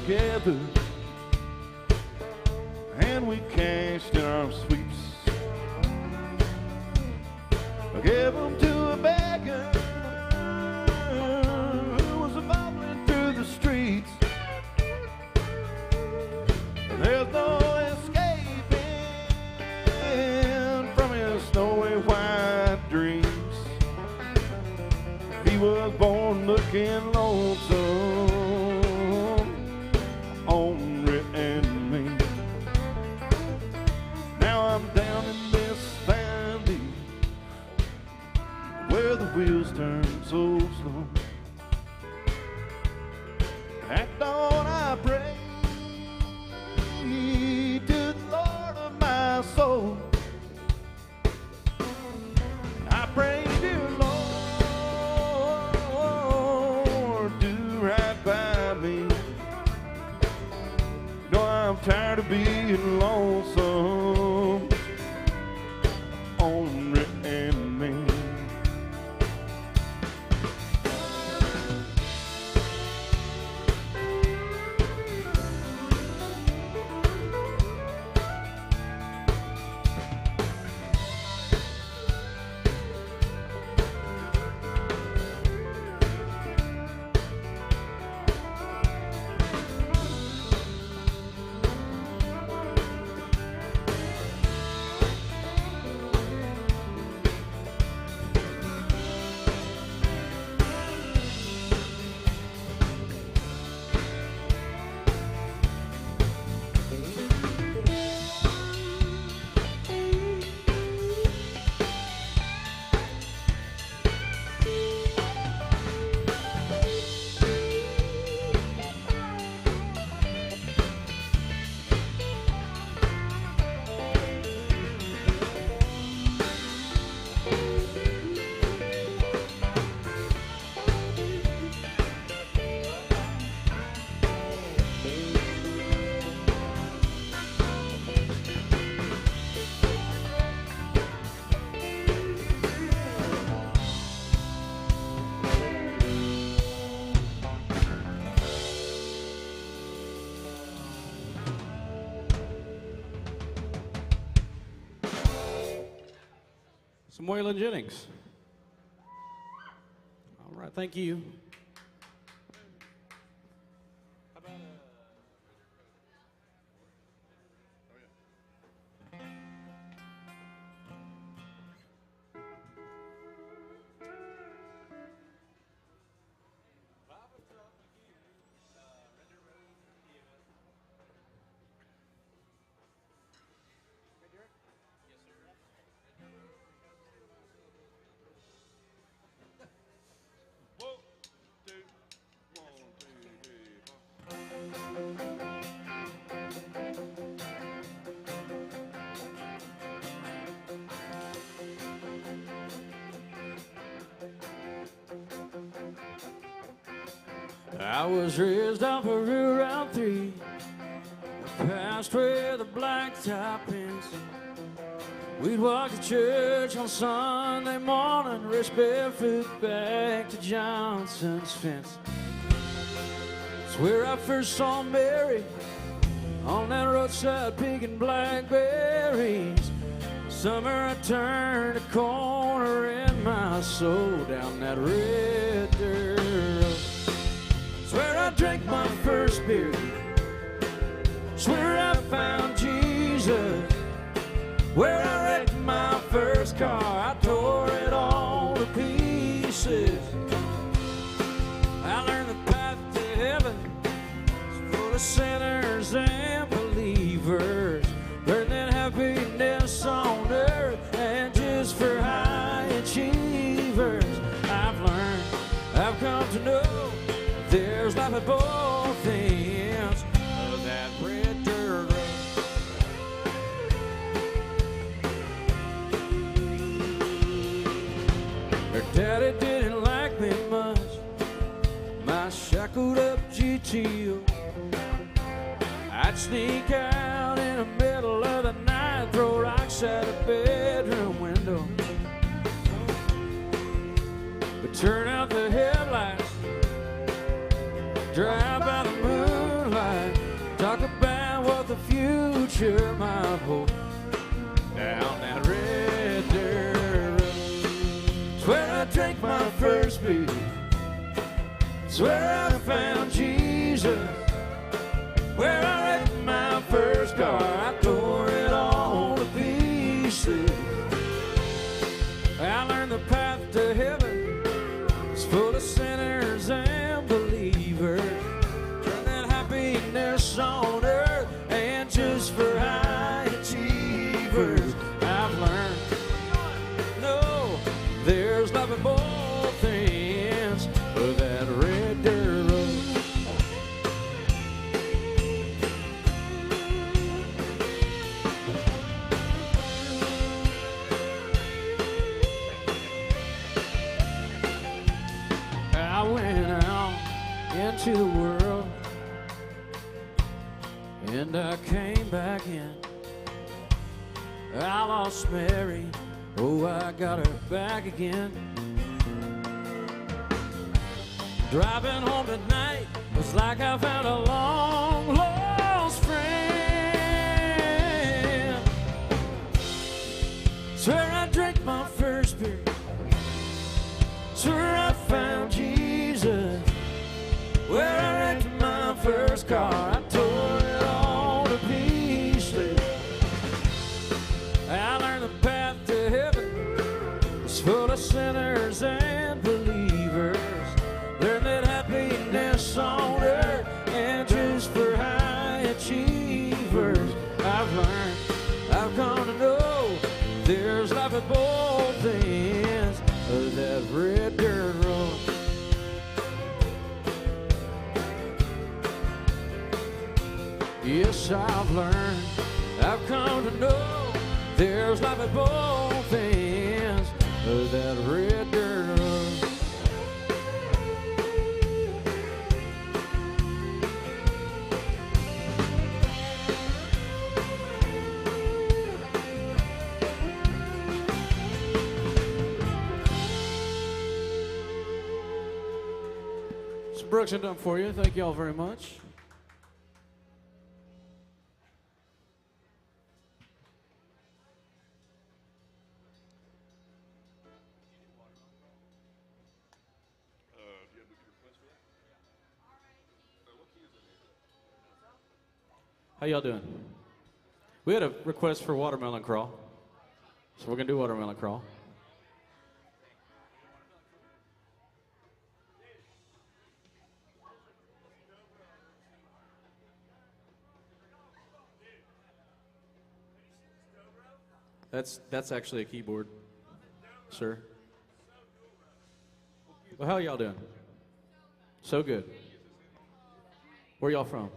Together, and we cashed in our sweeps. I gave them to a beggar who was bubbling through the streets. lonesome, ornery and mean. Some Waylon Jennings. All right, thank you. I was raised on Peru Route 3, past where the blacktop ends. We'd walk to church on Sunday morning, race barefoot back to Johnson's fence. It's where I first saw Mary, on that roadside picking blackberries. Summer I turned a corner in my soul down that red dirt road. Swear I drank my first beer, swear I found Jesus. Where I wrecked my first car, I tore it all to pieces. I learned the path to heaven is full of sinners and believers. Learned that happiness on earth and just for high achievers. I've come to know there's life at both ends of that red dirt road. Her daddy didn't like me much, my shackled up GTO. I'd sneak out in the middle of the night, throw rocks at a bedroom window, but turn out the headlights, drive by the moonlight, talk about what the future might hold down that red dirt road. Swear I drank my first beer, swear I found Jesus. Where I wrecked my first car, I tore it all to pieces. I learned the path to heaven is full of sinners and believers. Turn that happiness on earth and just for high achievers. I've learned, no, there's love at both ends of that red dirt road. I went out into the world and I came back in. I lost Mary, oh, I got her back again. Driving home tonight was like I found a long lost friend. Swear I drank my first beer, swear I found Jesus. Where I wrecked my first car, I tore it all to pieces. I learned the path to heaven is full of sinners and believers. Learned that happiness on earth and just for high achievers. I've learned, I've come to know there's life at both ends of that red dirt road. Yes, I've learned, I've come to know there's life at both ends of that red dirt road. So Brooks and done for you. Thank you all very much. How y'all doing? We had a request for Watermelon Crawl, so we're gonna do Watermelon Crawl. That's actually a keyboard, sir. Well, how y'all doing? So good. Where y'all from?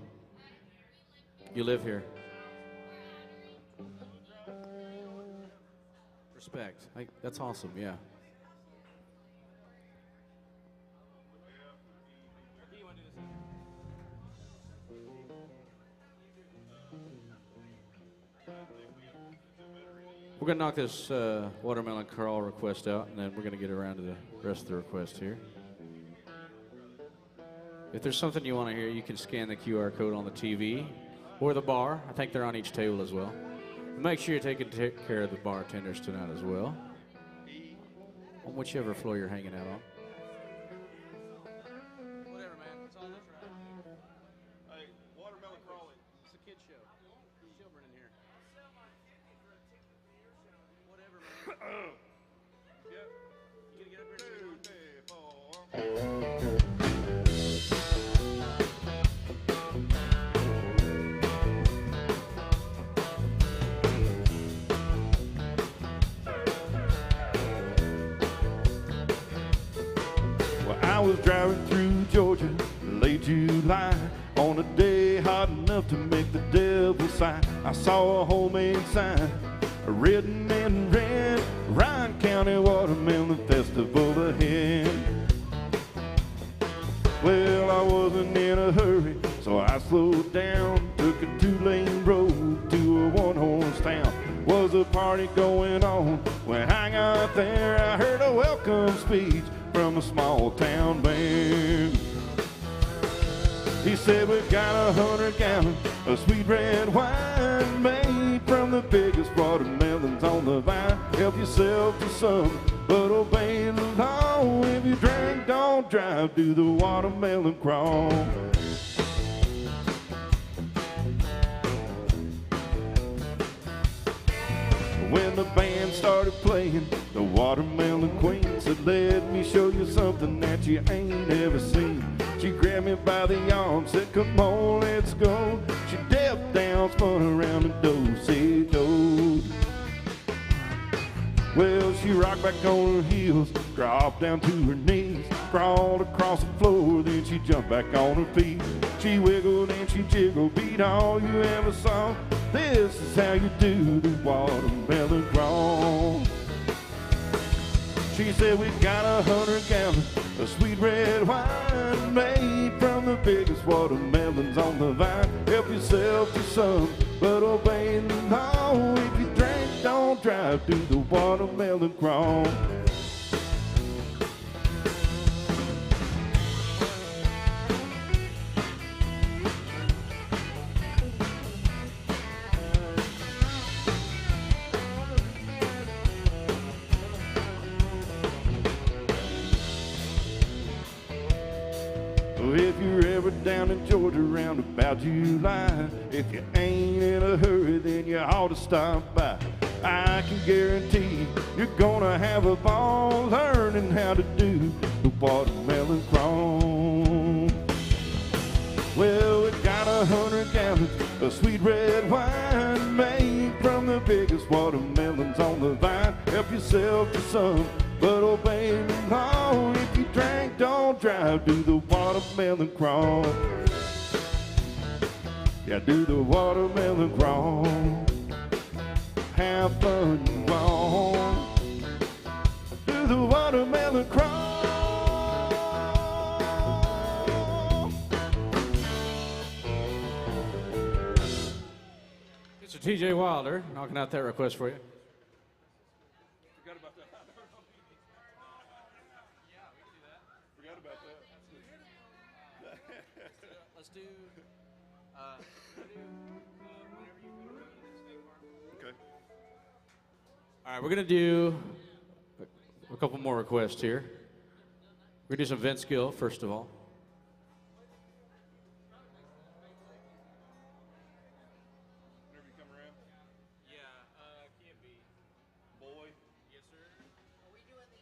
You live here. Respect. That's awesome, yeah. We're going to knock this Watermelon Crawl request out, and then we're going to get around to the rest of the request here. If there's something you want to hear, you can scan the QR code on the TV or the bar. I think they're on each table as well. Make sure you're taking care of the bartenders tonight as well, on whichever floor you're hanging out on. Whatever, man. It's all that's right. Hey, Watermelon Crawling. It's a kid show. Children in here. Whatever, man. Yep. You gonna get up here and do one? I was driving through Georgia late July on a day hot enough to make the devil sigh. I saw a homemade sign written in red, Ryan County Watermelon Festival ahead. Well, I wasn't in a hurry, so I slowed down, took a two-lane road to a one-horse town. Was a party going on when I got there? I heard a welcome speech from a small town band. He said, we've got 100 gallons of sweet red wine made from the biggest watermelons on the vine. Help yourself to some, but obey the law. If you drink, don't drive, do the watermelon crawl. When the band started playing, the Watermelon Queen said, let me show you something that you ain't ever seen. She grabbed me by the arm, said, come on, let's go. She stepped down, spun around and do-si-do. Well, she rocked back on her heels, dropped down to her knees, crawled across the floor, then she jumped back on her feet. She wiggled and she jiggled, beat all you ever saw. This is how you do the watermelon crawl. She said, we got 100 gallons of sweet red wine made from the biggest watermelons on the vine. Help yourself to some, but obey the law. If you drink, don't drive, do the watermelon crawl. If you're ever down in Georgia around about July, if you ain't in a hurry, then you ought to stop by. I can guarantee you're gonna have a ball learning how to do the watermelon crawl. Well, we got 100 gallons of sweet red wine made from the biggest watermelons on the vine. Help yourself to some, but obey the law. If you drink, don't drive, do the watermelon crawl. Yeah, do the watermelon crawl. Have fun, you want. Do the watermelon crawl. It's a TJ Wilder knocking out that request for you. Forgot about that. Forgot about that. Let's do. Okay. All right, we're gonna do a couple more requests here. We're gonna do some Vince Gill first of all. Whenever you come around. Yeah, can't be. Boy. Yes, sir. Are we doing the,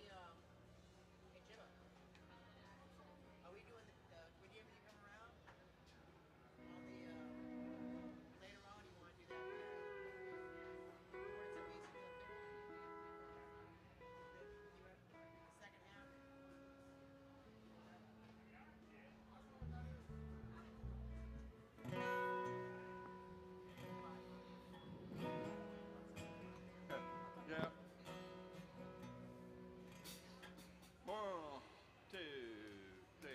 hey Jimbo, are we doing the, would you ever come around? On the, later on, you want to do that, words of easy up there? The second half? Yeah. 1, 2, 3.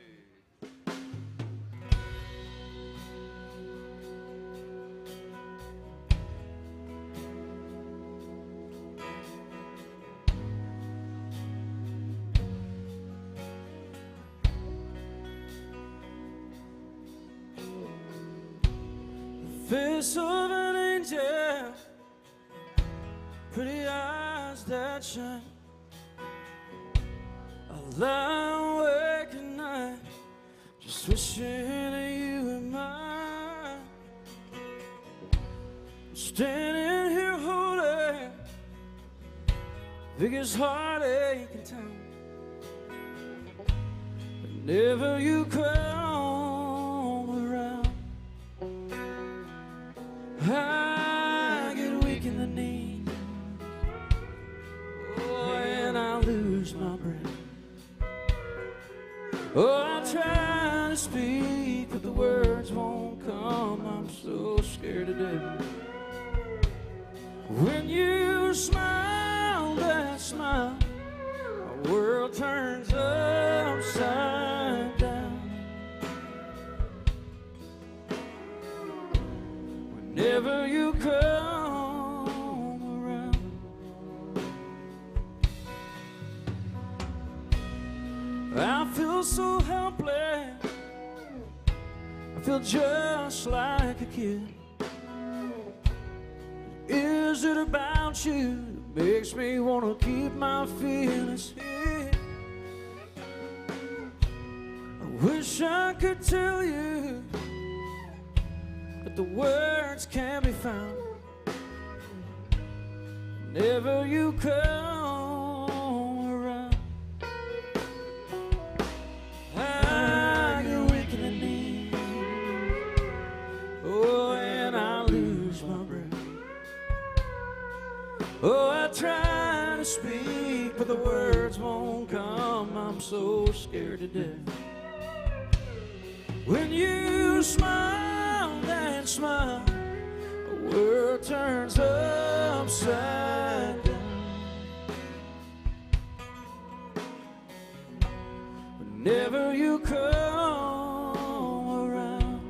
Face of an angel, pretty eyes that shine. I lie awake at night, just wishing that you were mine. I'm standing here holding biggest heartache in town. Whenever you come around, I get weak in the knees, oh, and I lose my breath. Oh, I try to speak, but the words won't come. I'm so scared to death. When you smile that smile, my world turns upside down. Whenever you come around, I feel so helpless. I feel just like a kid. Is it about you that makes me want to keep my feelings hid? I wish I could tell you, but the words can't be found. Whenever you come around, I get weak in the knees, oh, and I lose my breath. Oh, I try to speak, but the words won't come. I'm so scared to death. When you smile that smile, the world turns upside down. Whenever you come around,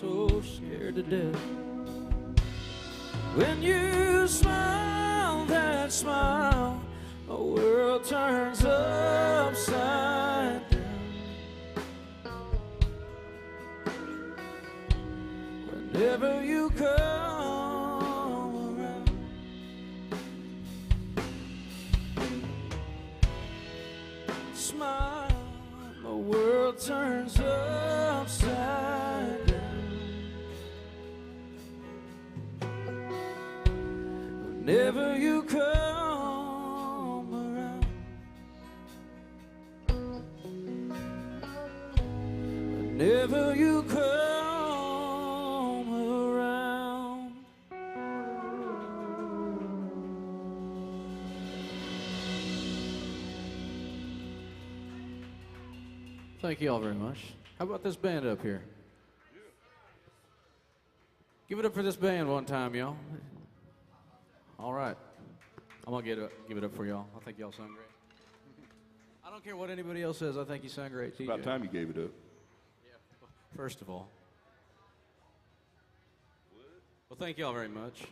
so scared to death. When you smile that smile, the world turns upside down. Whenever you come around, smile, the world turns upside down. Whenever you come around, whenever you come around. Thank you all very much. How about this band up here? Give it up for this band one time, y'all. All right. I'm going to give it up for y'all. I think y'all sung great. I don't care what anybody else says. I think you sang great, TJ. About time you gave it up. First of all. Well, thank y'all very much.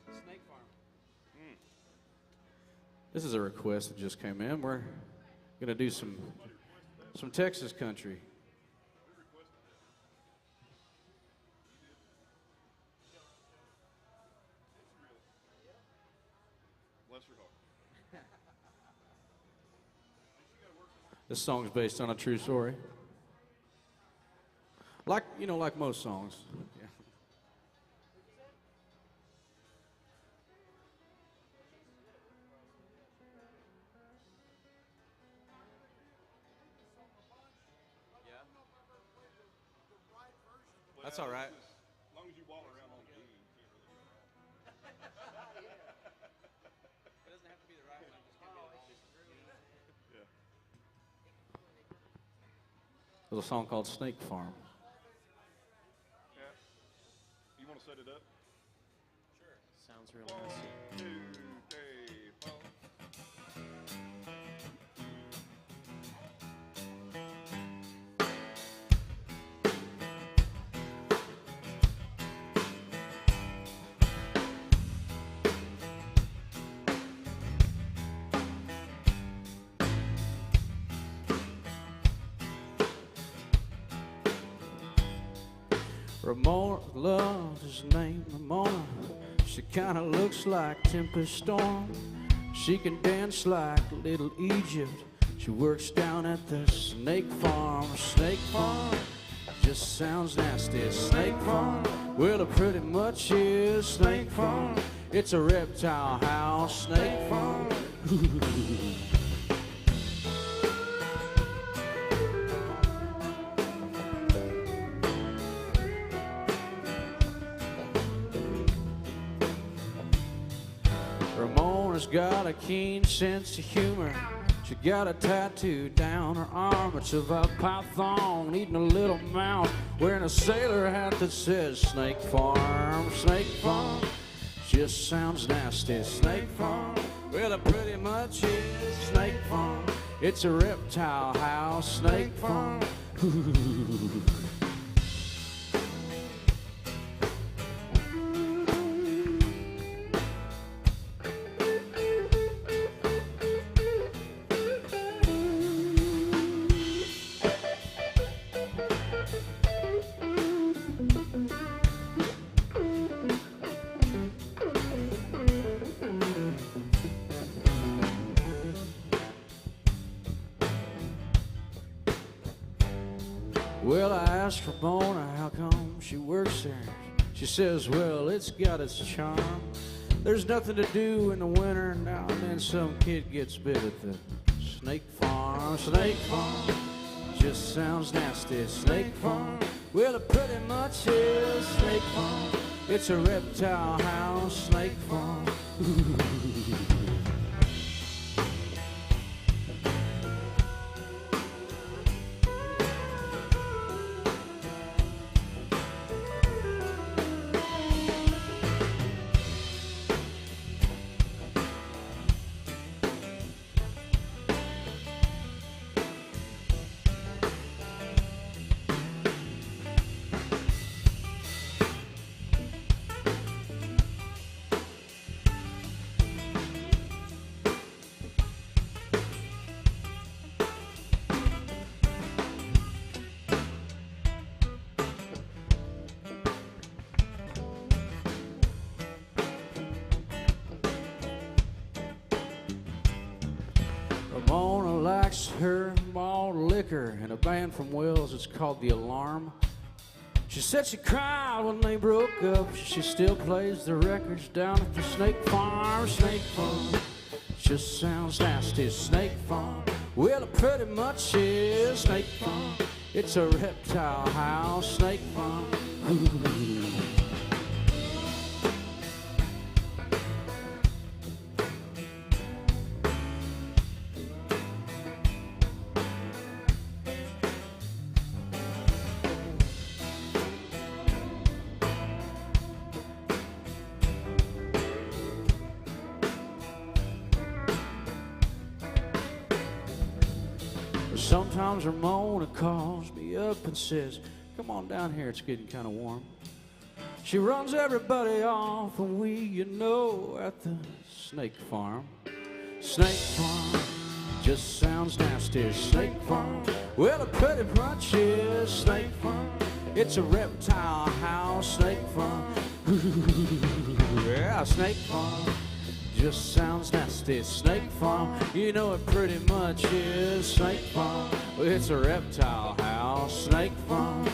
Snake Farm. This is a request that just came in. We're going to do some Texas country. This song's based on a true story. Like most songs. Yeah. That's all right. As long as you walk around on the beat, you can't really. It doesn't have to be the right one. Just give me a There's a song called Snake Farm. Yeah. You want to set it up? Sounds real nice. 1, 2, 3, 4. Ramona loves his name, Ramona. She kinda looks like Tempest Storm. She can dance like Little Egypt. She works down at the Snake Farm. Snake Farm just sounds nasty. Snake Farm, well, it pretty much is Snake Farm. It's a reptile house, Snake Farm. Ramona's got a keen sense of humor. She got a tattoo down her arm. It's of a python eating a little mouse, wearing a sailor hat that says Snake Farm. Snake Farm just sounds nasty. Snake Farm, well, it pretty much is Snake Farm. It's a reptile house, Snake Farm. Well, I asked Ramona how come she works there. She says, well, it's got its charm. There's nothing to do in the winter. Now and then some kid gets bit at the Snake Farm. Snake Farm just sounds nasty. Snake Farm, well, it pretty much is Snake Farm. It's a reptile house, Snake Farm. likes her malt liquor and a band from Wells. It's called The Alarm. She said she cried when they broke up. She still plays the records down at the Snake Farm. Snake Farm just sounds nasty. Snake Farm, well, it pretty much is. Snake Farm, it's a reptile house. Snake Farm. Sometimes Ramona calls me up and says, come on down here, it's getting kind of warm. She runs everybody off and we, you know, at the Snake Farm. Snake Farm just sounds nasty. Snake Farm, well, it pretty much is. Snake Farm, it's a reptile house. Snake Farm, yeah, Snake Farm just sounds nasty. Snake Farm, you know it pretty much is. Snake Farm, it's a reptile house. Snake Farm.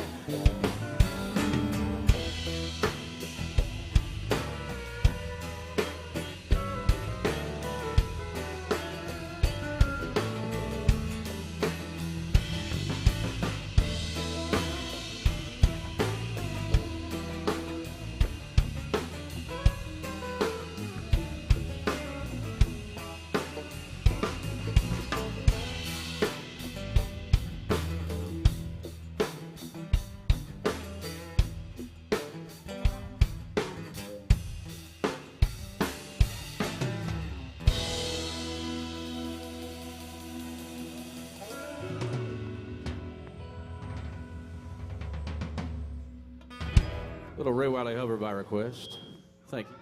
Little Ray Wiley Hubbard by request. Thank you.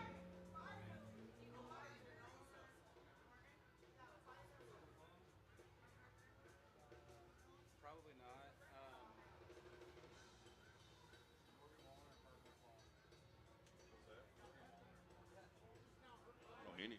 Probably not. Any.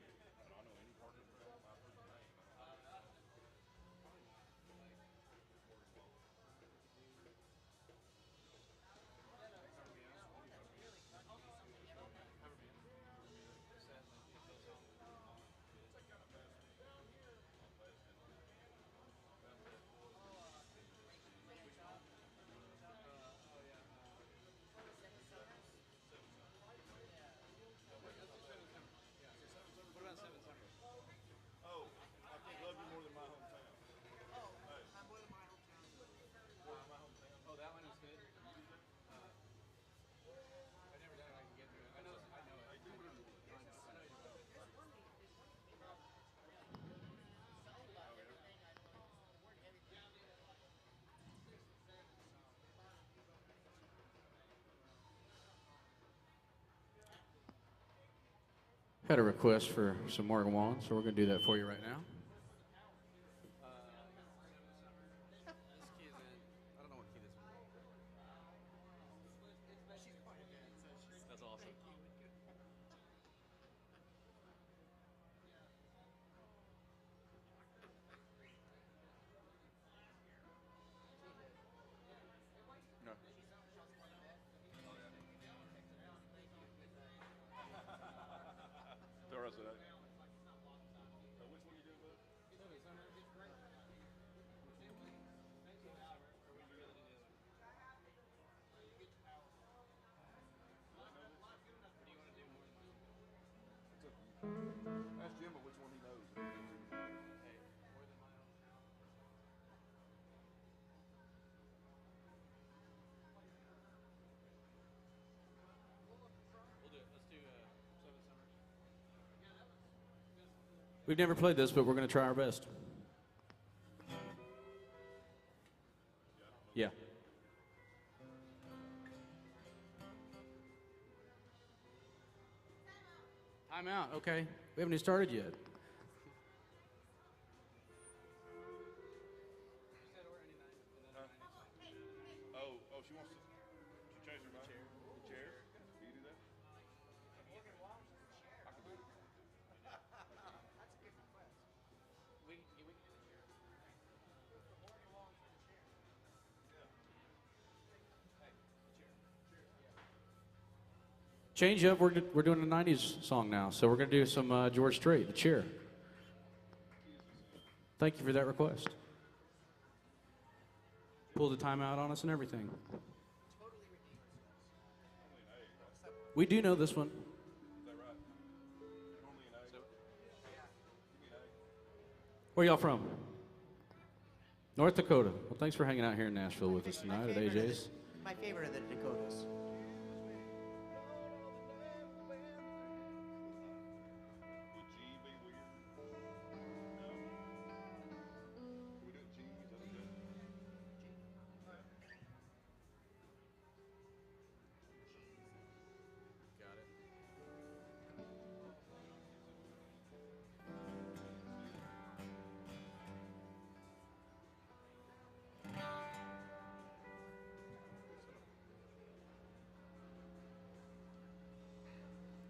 Had a request for some Morgan Wallen, so we're going to do that for you right now. That's awesome. The rest of that. Ask Jimbo which one he knows. We've never played this, but we're going to try our best. Yeah. Time out. Okay. We haven't even started yet. Oh, she wants to. She changed her mind. The chair? Do you do that? I can do it. Change up. We're doing a 90s song now, so we're going to do some George Strait, The Chair. Thank you for that request. Pulled the time out on us and everything. We do know this one. Where y'all from? North Dakota. Well, thanks for hanging out here in Nashville with us tonight at AJ's. My favorite of the Dakotas.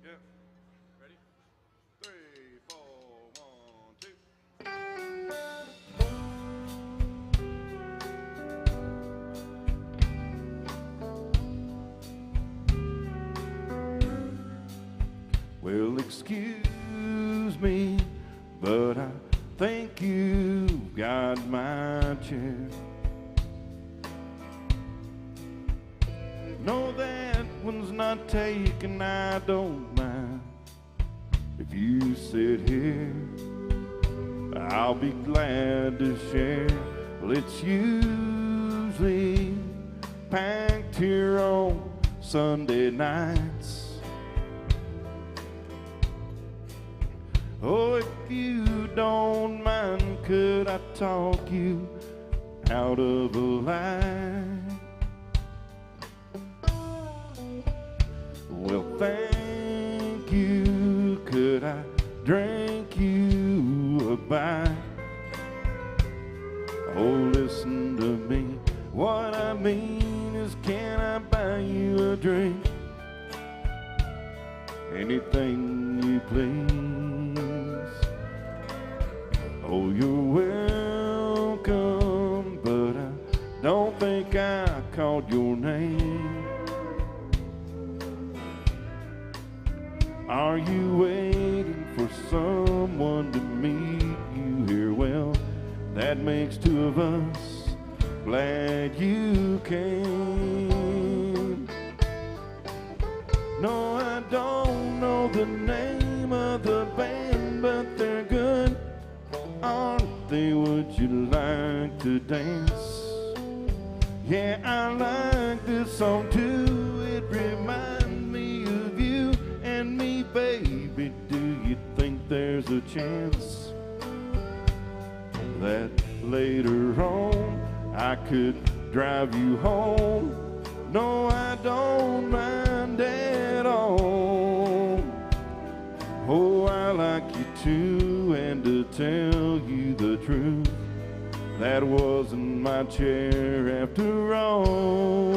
Yep. Ready? 3, 4, 1, 2. Well, excuse me, but I think you've got my chair. No, that one's not taken, I don't mind. If you sit here, I'll be glad to share. Well, it's usually packed here on Sunday nights. Oh, if you don't mind, could I talk you out of a lie? Well, thank you. Could I drink you a bite? Oh, listen to me. What I mean is, can I buy you a drink? Anything you please. Oh, you're welcome, but I don't think I called your name. Are you waiting for someone to meet you here? Well, that makes two of us. Glad you came. No, I don't know the name of the band, but they're good, aren't they? Would you like to dance? Yeah, I like this song too. It reminds me of you and me, baby. Do you think there's a chance that later on I could drive you home? No, I don't mind at all. Oh, I like you too, and to tell you the truth, that wasn't my chair after all.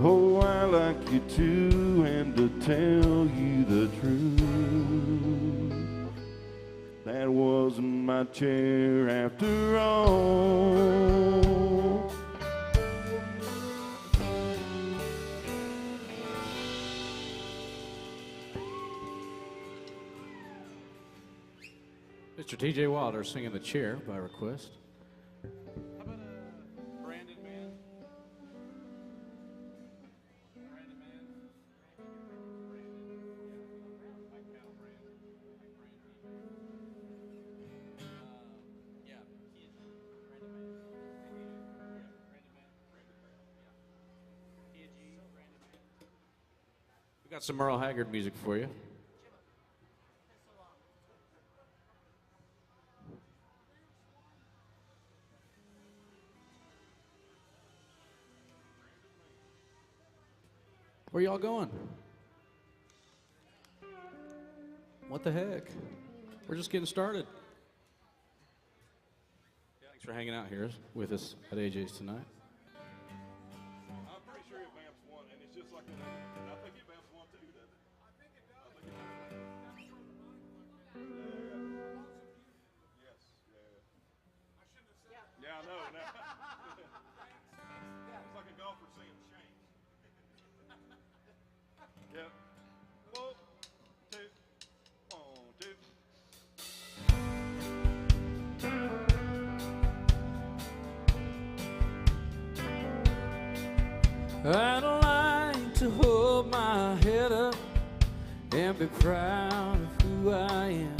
Oh, I like you too, and to tell you the truth, that wasn't my chair after all. Mr. T.J. Wilder singing The Chair by request. How about Brandon Mann? Brandon Mann? Mike Cal Brandon. Yeah, he is. Brandon Mann. Brandon Mann. Brandon Mann. We got some Merle Haggard music for you. Where y'all going? What the heck? We're just getting started. Thanks for hanging out here with us at AJ's tonight. I'm pretty sure Advance won, and it's just like I think Advance won too, doesn't it? I think it does. Yes, yeah. I shouldn't have said that. Yeah, I know. It's like a golfer saying shame. I'd like to hold my head up and be proud of who I am,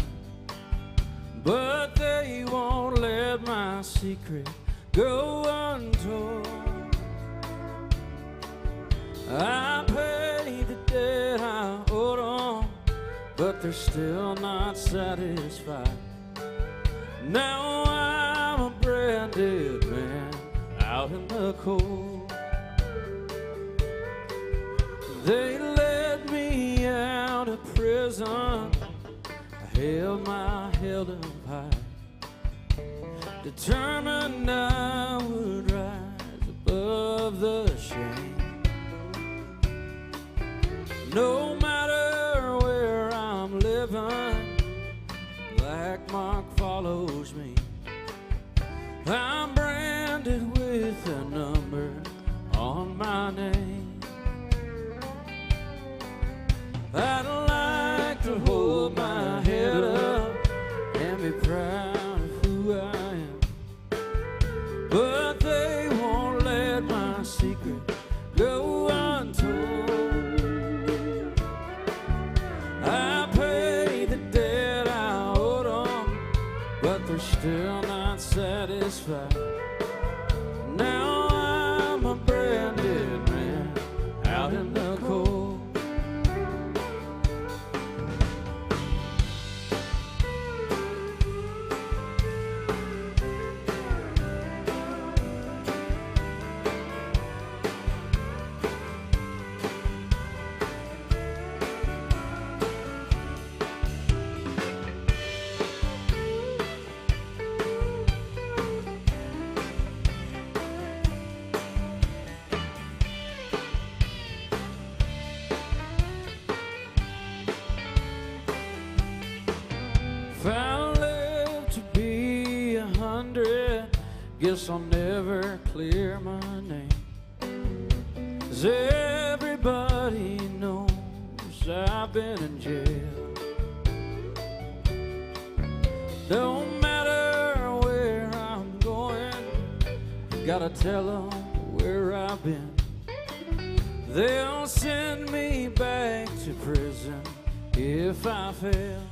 but they won't let my secret go untold. I paid the debt I owed them, but they're still not satisfied. Now I'm a branded man out in the cold. They let me out of prison, I held my head up high, determined I would rise above the shame. No matter where I'm living, black mark follows me. I'm branded with a number on my name. I'd like to hold my head up and be proud of who I am, but they won't let my secret go untold. I pay the debt I owed them, but they're still not satisfied. Now I'm a branded man out in the cold. If I live to be 100, guess I'll never clear my name. 'Cause everybody knows I've been in jail. Don't matter where I'm going, gotta tell them where I've been. They'll send me back to prison if I fail.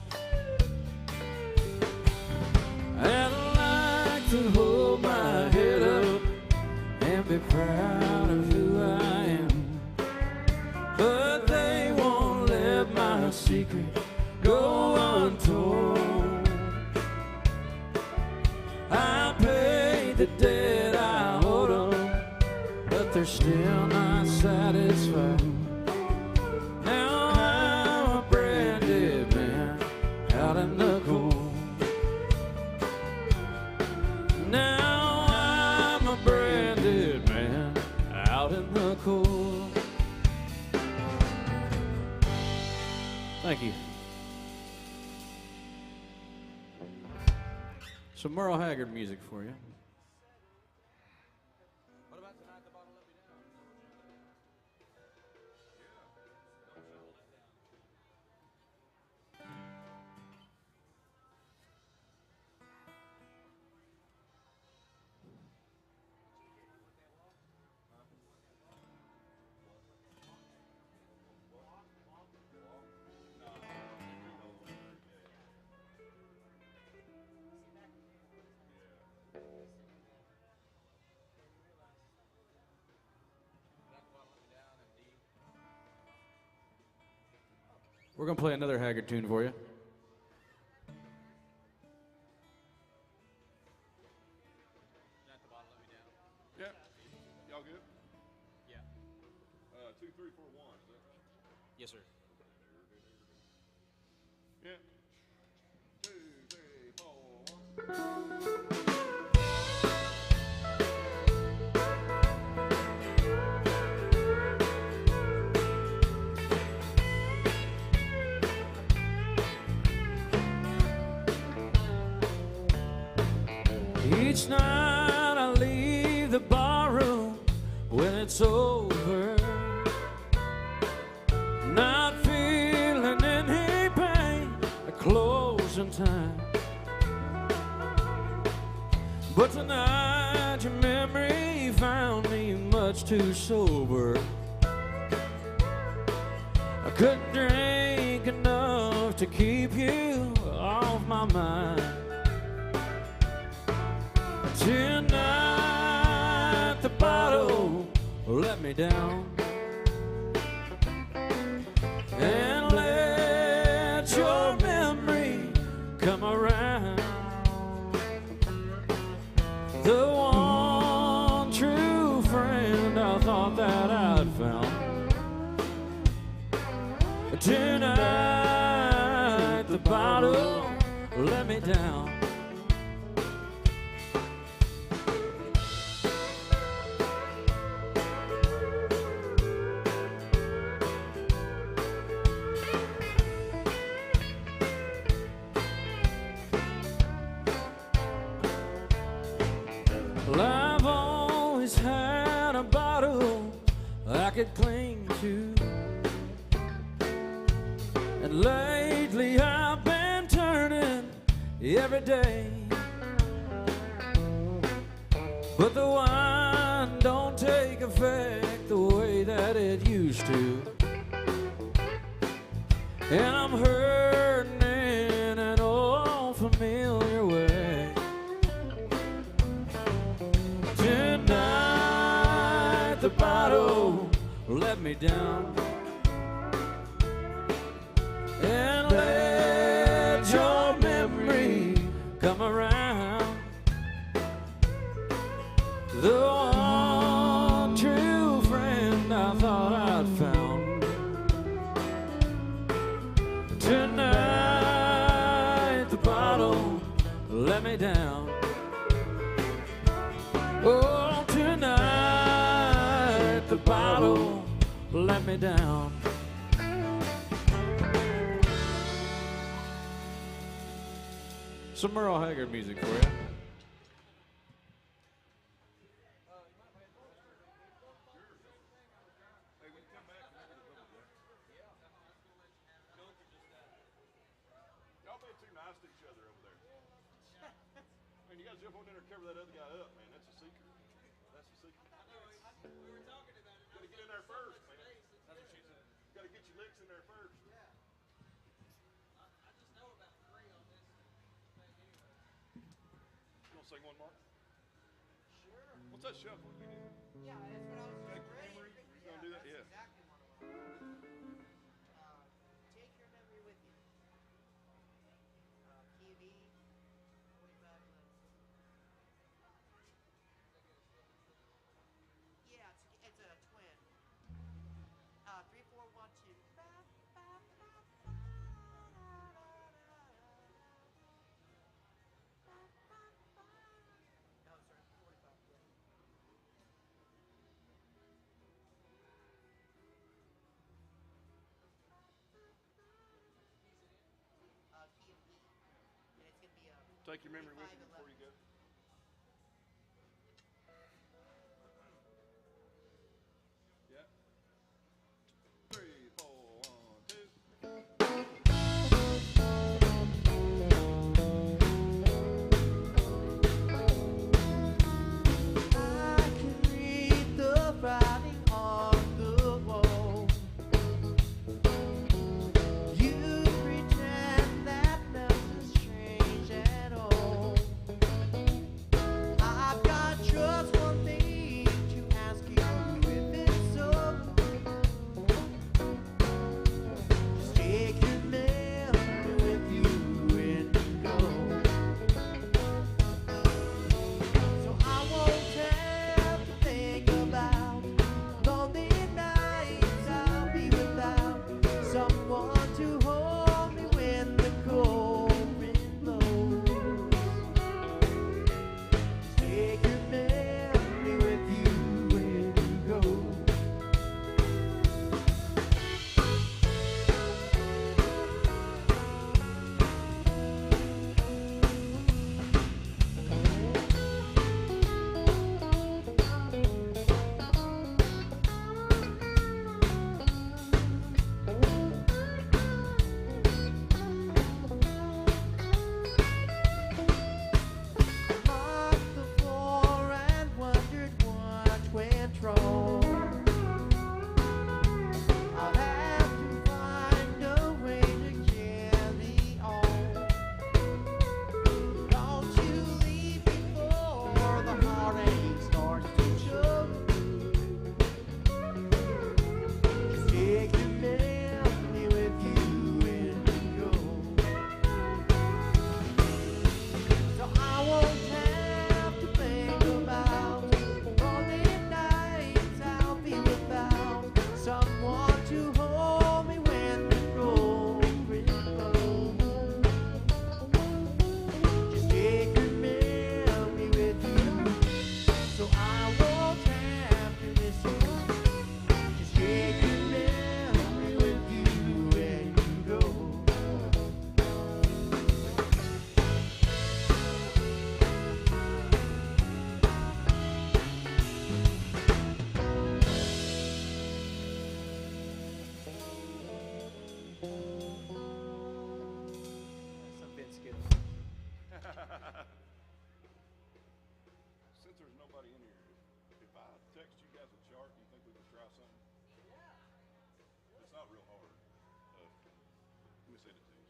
I'd like to hold my head up and be proud of who I am, but they won't let my secret go untold. I paid the debt I owed them, but they're still not satisfied. Now I'm a branded man out in the cold. Now I'm a branded man out in the cold. Thank you. Some Merle Haggard music for you. What about tonight the bottle let me down? We're going to play another Haggard tune for you. Yeah. Y'all good? Yeah. 2, 3, 4, 1. Is that right? Yes, sir. Yeah. 2, 3, 4, 1. Each night I leave the barroom when it's over, not feeling any pain at closing time. But tonight your memory found me much much too sober. I couldn't drink enough to keep you off my mind. Tonight the bottle let me down, and let your memory come around. The one true friend I thought that I'd found. Tonight the bottle let me down. Well, I've always had a bottle I could cling to, and lately I've been turning every day. But the wine don't take effect the way that it used to, and I'm hurting in an old familiar way. Tonight the bottle let me down, and let your memory come around. The one true friend I thought I'd found. Tonight the bottle let me down. Oh, tonight the bottle let me down. Some Merle Haggard music for you. Y'all being too nice to each other over there. Man, you guys jump on in there and cover that other guy up, man. That's a secret. That's a secret. We were talking about it. Gotta get in there first, man. That's what she said. Gotta get your licks in there first. Yeah. I just know about 3 on this thing anyway. You wanna sing one more? Sure. What's that shuffle you do? Yeah, that's what I was Take getting your ready. memory? You gonna do that? Yeah. Exactly what I want. Take your memory with you. Key of E, 45 left. Yeah, it's a twin. 3, 4, 1, 2. No, sorry, 45. Yeah. Key of E. And it's gonna be a. Take your memory with you 45, before you go. Yeah. 3, 4, 1, 2. I can read the writing on the wall. You pretend that nothing's changed at all. not real hard. Let me send it to you.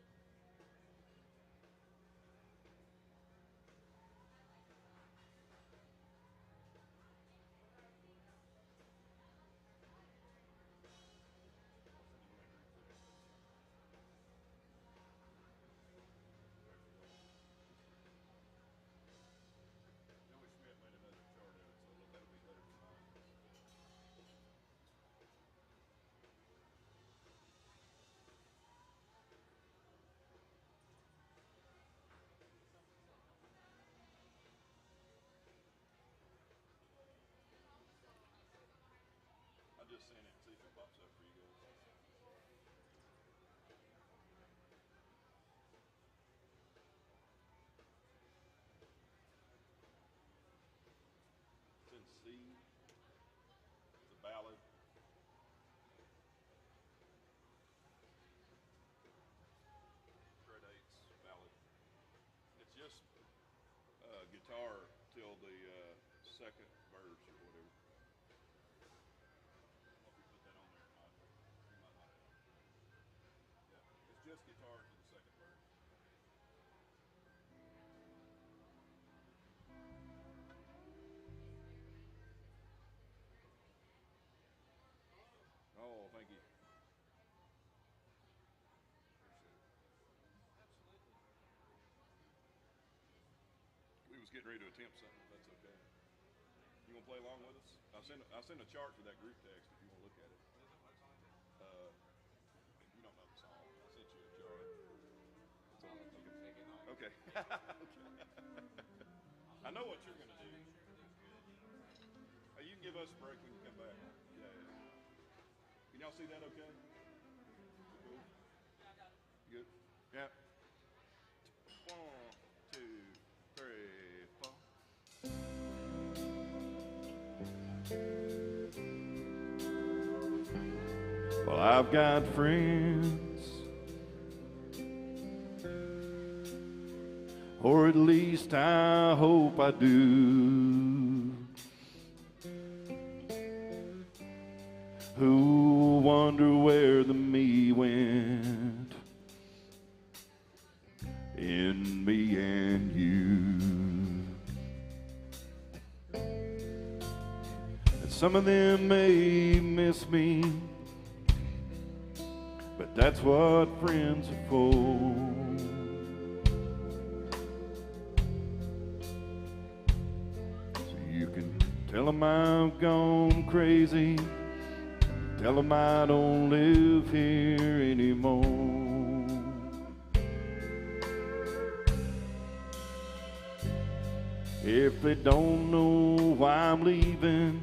Joey Schmidt made another chart of it, so that'll be better than mine. I just sent it, see if it pops up for you guys. It's in C. It's a ballad. Fred Eights ballad. It's just guitar till the second verse or whatever. I don't know if we put that on there or not. We might not have. Yeah, it's just guitar to the second verse. Oh, thank you. Appreciate it. We was getting ready to attempt something, if that's okay. You gonna play along with us? I'll send a chart to that group text if you wanna look at it. You don't know the song. I sent you a chart. Okay. I know what you're gonna do. Hey, you can give us a break when you come back. Yeah. Can y'all see that okay? Cool. Good? Yeah. 1, 2, 3, 4. Well, I've got friends, or at least I hope I do, who wonder where the me went in me and you. And some of them may miss me, but that's what friends are for. So you can tell them I've gone crazy, tell them I don't live here anymore. If they don't know why I'm leaving,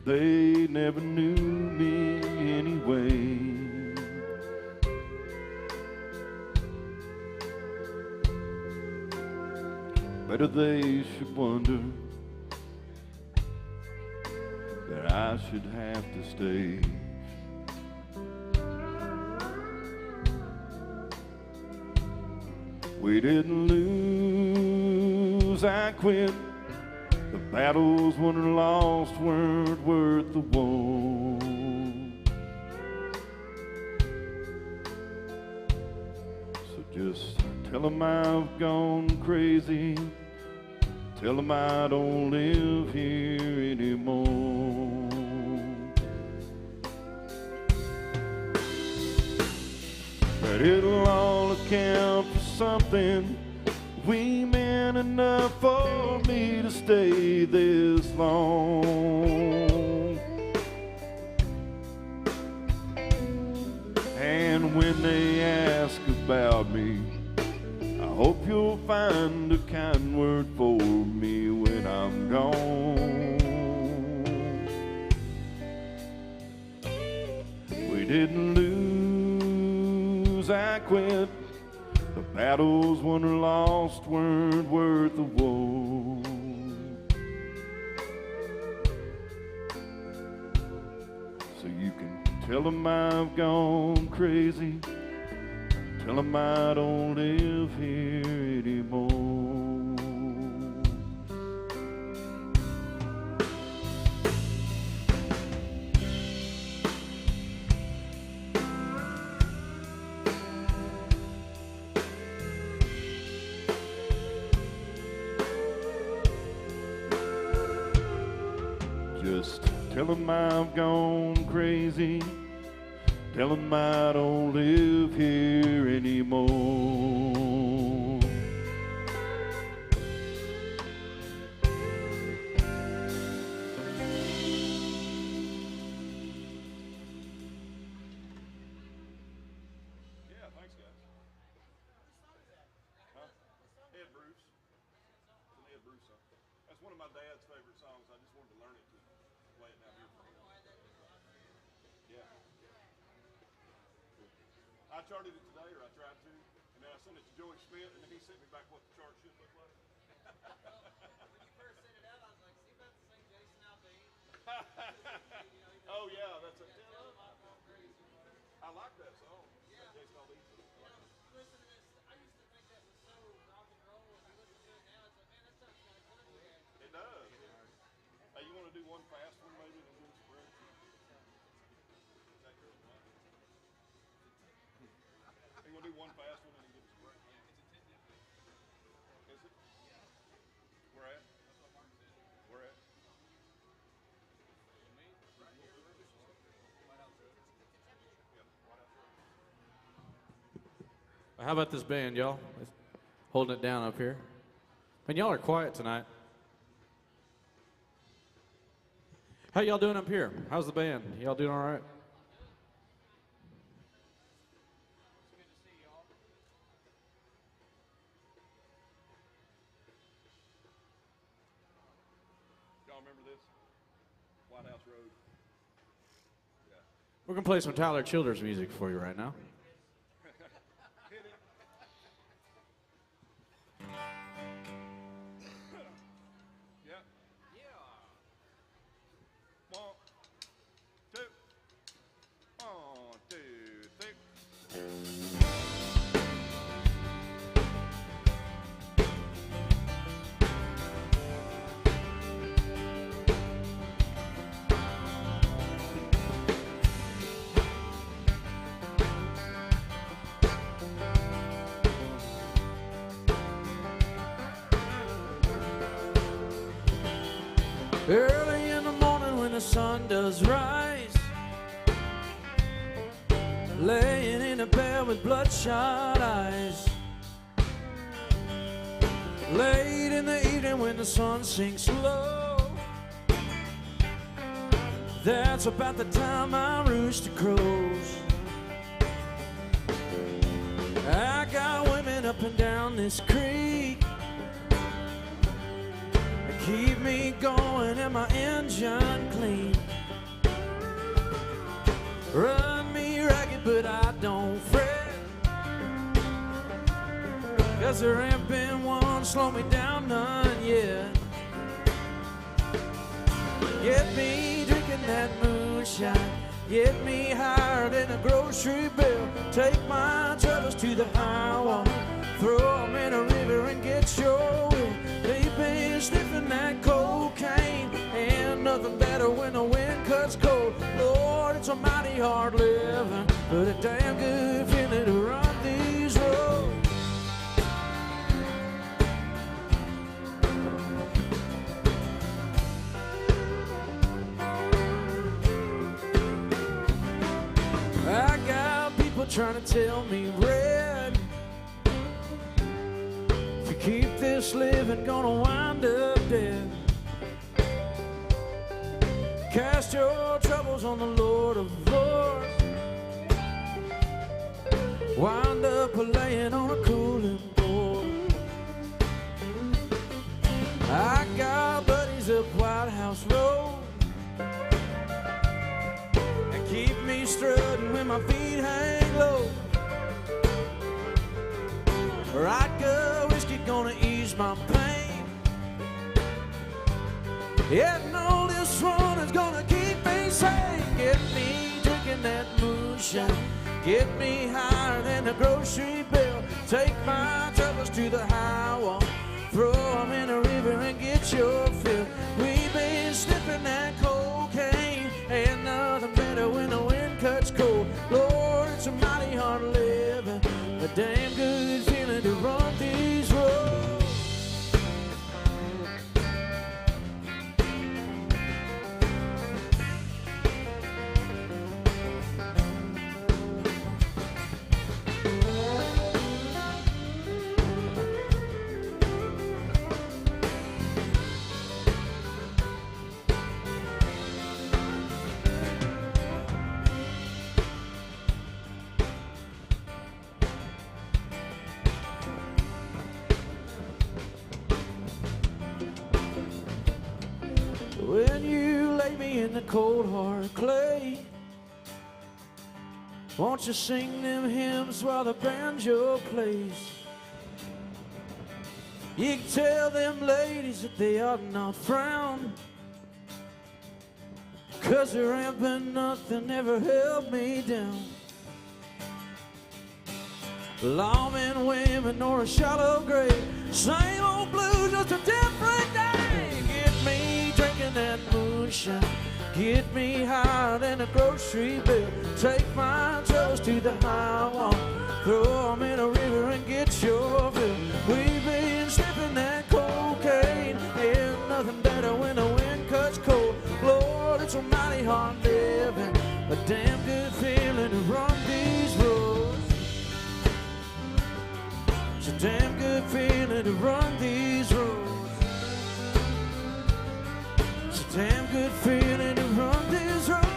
they never knew me anyway. Better they should wonder that I should have to stay. We didn't lose, I quit. The battles won or lost weren't worth the war. So just tell them I've gone crazy, tell them I don't live here anymore. But it'll all account for something. We meant enough for me to stay this long. And when they ask about me, I hope you'll find a kind word for me when I'm gone. We didn't lose, I quit. The battles won or lost weren't worth the war. So you can tell them I've gone crazy, tell them I don't live here anymore. Just tell them I've gone crazy. Tell them I don't live here anymore. Yeah, thanks, guys. Huh? Ed Bruce. It's an Ed Bruce song. That's one of my dad's favorite songs. I just wanted to learn it to play it down here for him. Yeah. I charted it today, or I tried to, and then I sent it to Joey Schmidt, and then he sent me back what the chart should look like. Oh yeah, that's a. I like that song. Yeah. Jason Aldean. It does. Hey, you want to do one fast one maybe and then do some break? Is that good? You want to do one fast one and then give us a break? Is it? Where at? Where at? How about this band, y'all? Holding it down up here. Man, y'all are quiet tonight. How y'all doing up here? How's the band? Y'all doing all right? Y'all remember this? White House Road. Yeah. We're going to play some Tyler Childers music for you right now. Early in the morning when the sun does rise, laying in a bed with bloodshot eyes. Late in the evening when the sun sinks low, that's about the time my rooster crows. I got women up and down this creek, keep me going and my engine clean. Run me ragged, but I don't fret, 'cause there ain't been one slow me down, none yet. Get me drinking that moonshine, get me higher than a grocery bill. Take my troubles to the highway, throw them in a river and get your will. They've been sniffing that cocaine, and nothing better when the wind cuts cold. Lord, it's a mighty hard living, but a damn good feeling to run these roads. I got people trying to tell me red, if you keep this living, gonna wind up dead. Cast your troubles on the Lord of Lords, wind up laying on a cooling board. I got buddies up White House Road, and keep me strutting when my feet hang low. Vodka whiskey gonna ease my pain. Yeah, no, this one is gonna keep me sane. Get me drinking that moonshine, get me higher than a grocery bill. Take my troubles to the highway, throw them in a river and get your fill. We've been sniffing that cocaine, ain't nothing better when the wind cuts cold. Lord, it's a mighty hard living, a damn good feeling to run these roads. when you lay me in the cold hard clay. Won't you sing them hymns while the banjo plays? You can tell them ladies that they ought not frown, 'cause there ain't been nothing ever held me down. Lawmen, women, or a shallow grave, same old blues, just a different day. Get me drinking that moonshine, get me higher than a grocery bill. Take my troubles to the high wall, throw them in a river and get your fill. We've been sniffing that cocaine, ain't nothing better when the wind cuts cold. Lord, it's a mighty hard living, a damn good feeling to run these roads. It's a damn good feeling to run these roads. It's a damn good feeling to run these roads.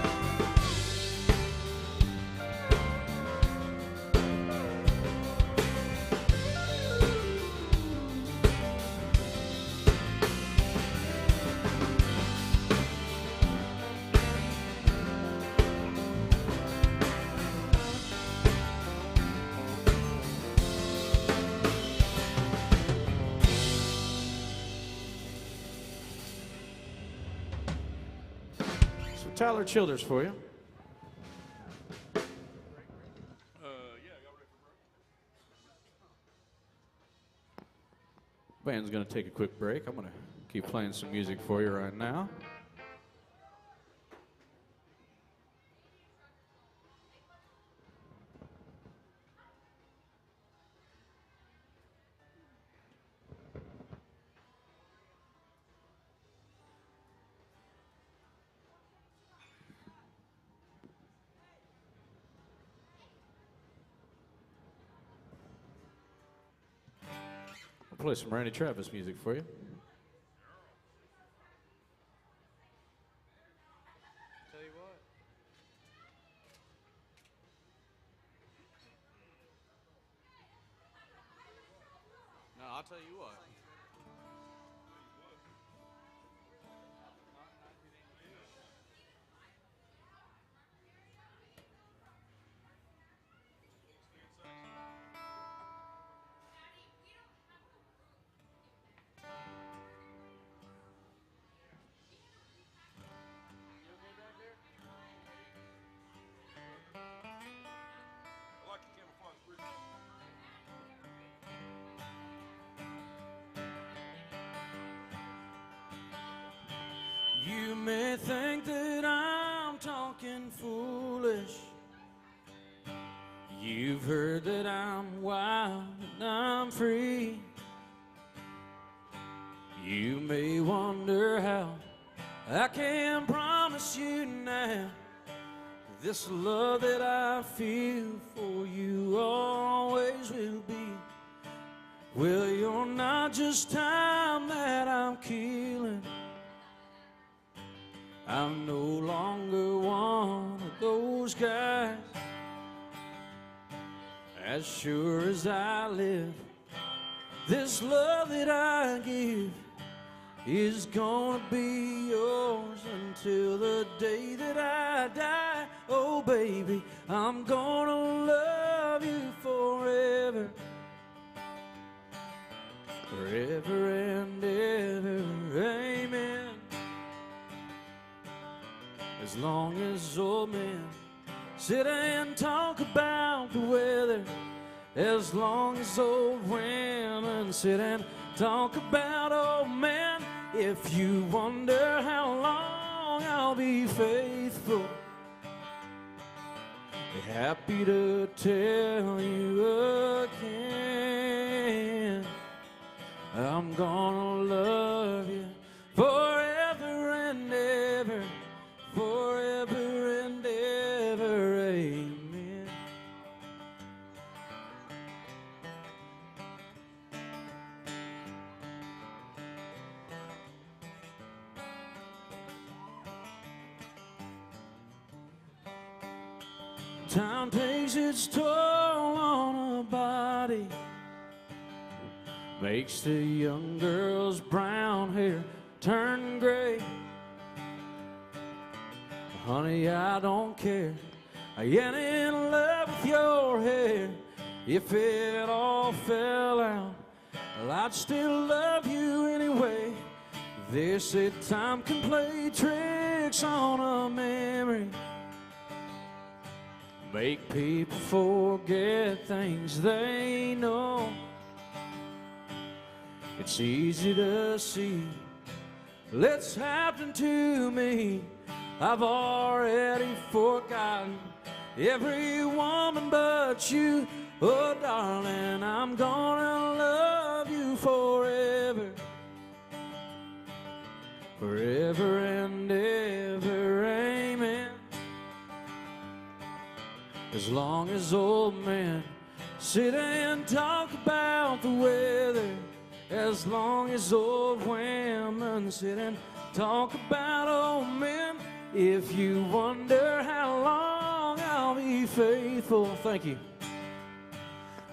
Tyler Childers for you. Yeah, y'all ready for break? Band's going to take a quick break. I'm going to keep playing some music for you right now. I'll play some Randy Travis music for you. Tell you what. No, I'll tell you what. I like your camouflage boots. You may think that I'm talking foolish. You've heard that I'm wild and I'm free. You may wonder how I can promise you now this love that I feel for you always will be. Well, you're not just time that I'm killing. I'm no longer one of those guys. As sure as I live, this love that I give is gonna be yours until the day that I die. Oh baby, I'm gonna love you forever, forever and ever, amen. As long as old men sit and talk about the weather, as long as old women sit and talk about old men. If you wonder how long I'll be faithful, happy to tell you again, I'm gonna love you forever and ever, forever and ever, amen. Time takes its toll on a body, makes the young girl's brown hair turn gray. Honey, I don't care. I ain't in love with your hair. If it all fell out, well, I'd still love you anyway. They say time can play tricks on a memory, make people forget things they know. It's easy to see it's happened to me. I've already forgotten every woman but you. Oh, darling, I'm gonna love you forever, forever and ever, amen. As long as old men sit and talk about the weather, as long as old women sit and talk about old men, if you wonder how long I'll be faithful, thank you.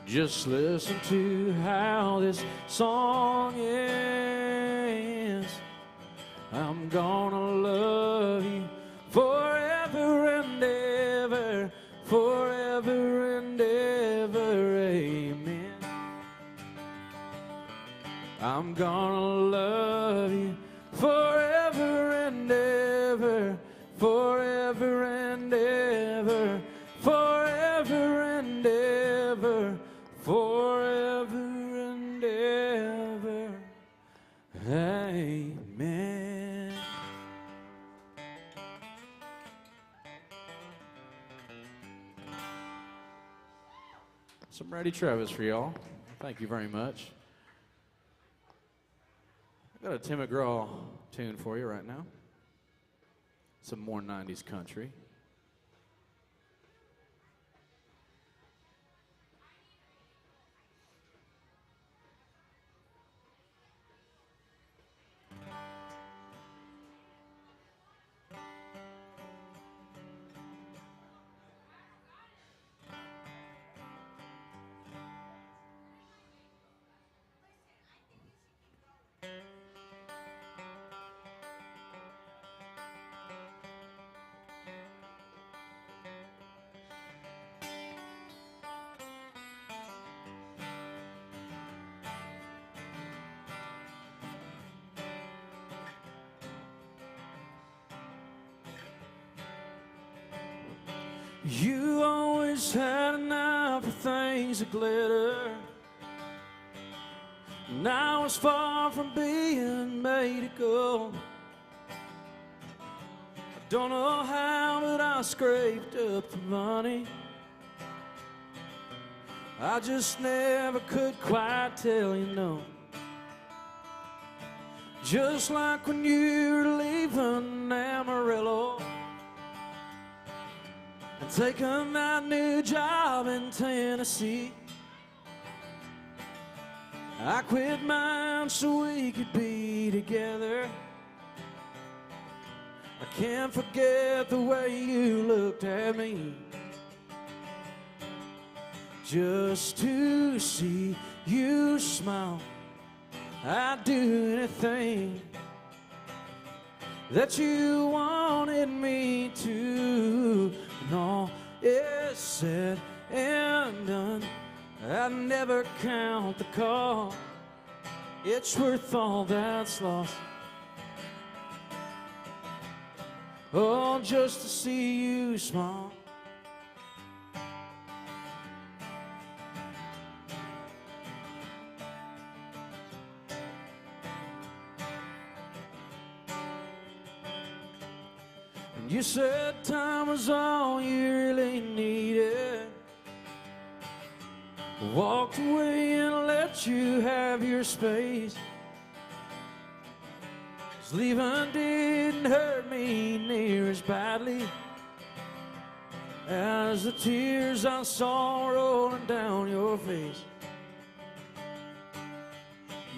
Just listen to how this song ends. I'm gonna love you forever and ever, forever and ever, amen. I'm gonna love you forever and ever, forever and ever, forever and ever, forever and ever, amen. Some Brady Travis for y'all. Thank you very much. I've got a Tim McGraw tune for you right now. Some more 90s country. You always had an eye for things that glitter, and I was far from being made to go. I don't know how, but I scraped up the money. I just never could quite tell you no. Just like when you were leaving Amarillo and taking that new job in Tennessee, I quit mine so we could be together. I can't forget the way you looked at me. Just to see you smile, I'd do anything that you wanted me to. And all is said and done, I'd never count the cost. It's worth all that's lost. Oh, just to see you smile. And you said time was all you really needed. Walked away and let you have your space. 'Cause leaving didn't hurt me near as badly as the tears I saw rolling down your face.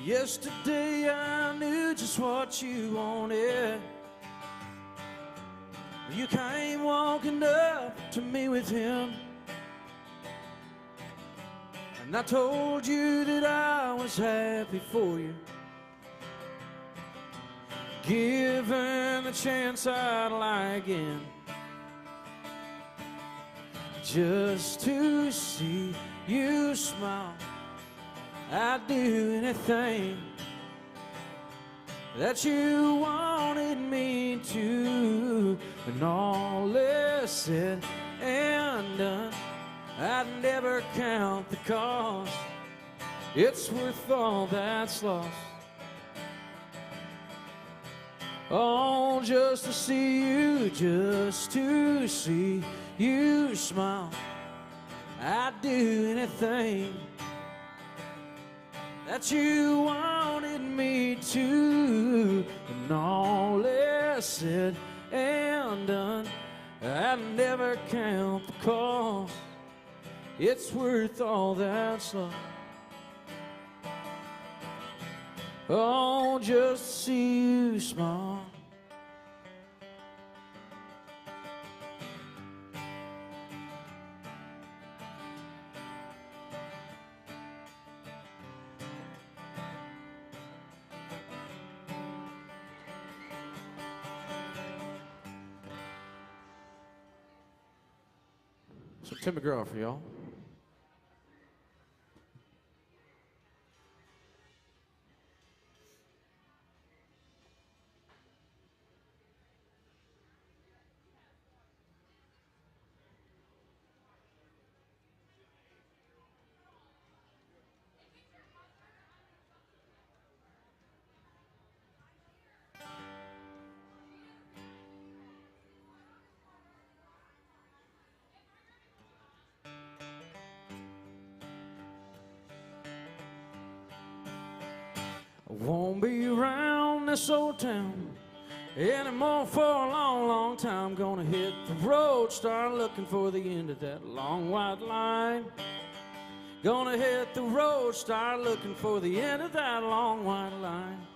Yesterday I knew just what you wanted. You came walking up to me with him, and I told you that I was happy for you. Given the chance I'd lie again, just to see you smile. I'd do anything that you wanted me to. When all is said and done, I'd never count the cost. It's worth all that's lost. Oh, just to see you smile. I'd do anything that you wanted me to. When all is said and done, I'd never count the cost. It's worth all that's lost. Oh, just to see you smile. So Tim McGraw for y'all. I won't be around this old town anymore for a long, long time. Gonna hit the road, start looking for the end of that long white line. Gonna hit the road, start looking for the end of that long white line.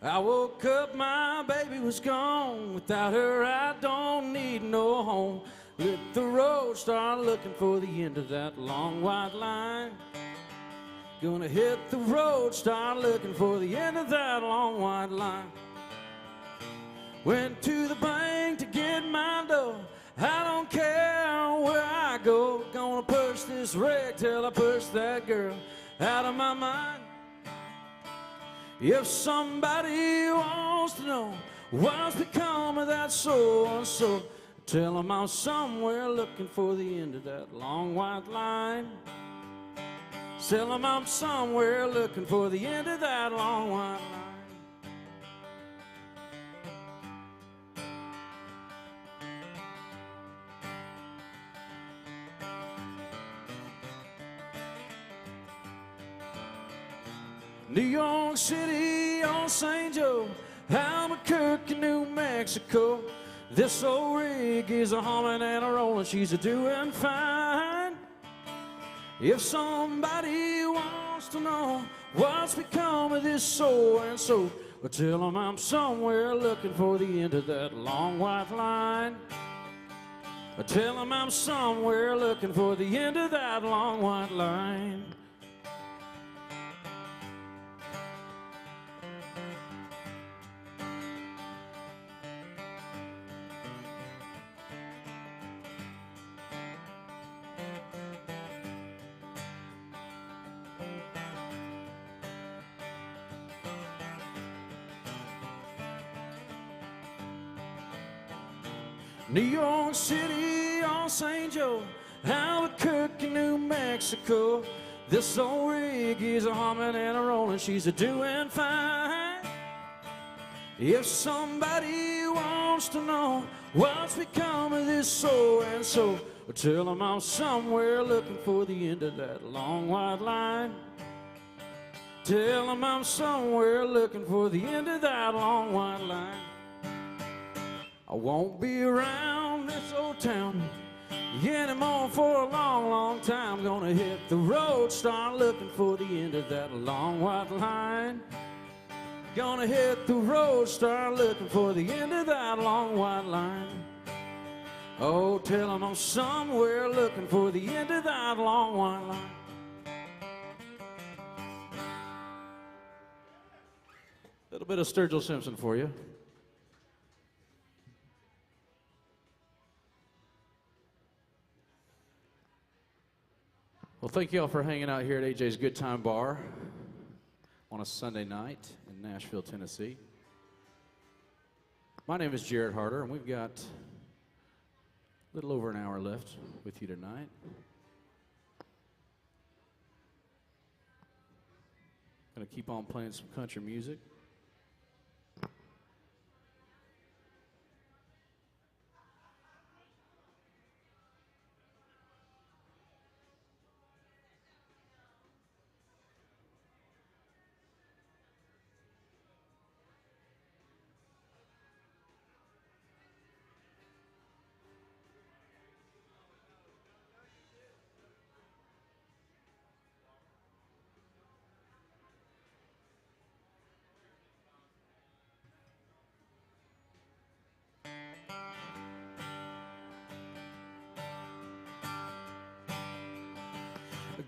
I woke up, my baby was gone. Without her, I don't need no home. Hit the road, start looking for the end of that long white line. Gonna hit the road, start looking for the end of that long white line. Went to the bank to get my dough. I don't care where I go. Gonna push this wreck till I push that girl out of my mind. If somebody wants to know what's become of that so-and-so, tell them I'm somewhere looking for the end of that long white line. Tell them I'm somewhere looking for the end of that long white line. New York City on St. Joe, Albuquerque, New Mexico. This old rig is a humming and a rolling, she's a doing fine. If somebody wants to know what's become of this so-and-so, well, tell them I'm somewhere looking for the end of that long white line. Tell them I'm somewhere looking for the end of that long white line. New York City on St. Joe, Albuquerque, New Mexico. This old rig is a humming and a rolling, she's a doing fine. If somebody wants to know what's become of this so-and-so, well, tell them I'm somewhere looking for the end of that long white line. Tell them I'm somewhere looking for the end of that long white line. I won't be around this old town anymore for a long, long time. Gonna hit the road, start looking for the end of that long white line. Gonna hit the road, start looking for the end of that long white line. Oh, tell them I'm somewhere looking for the end of that long white line. A little bit of Sturgill Simpson for you. Well, thank you all for hanging out here at AJ's Good Time Bar on a Sunday night in Nashville, Tennessee. My name is Jared Harder, and we've got a little over an hour left with you tonight. Gonna keep on playing some country music.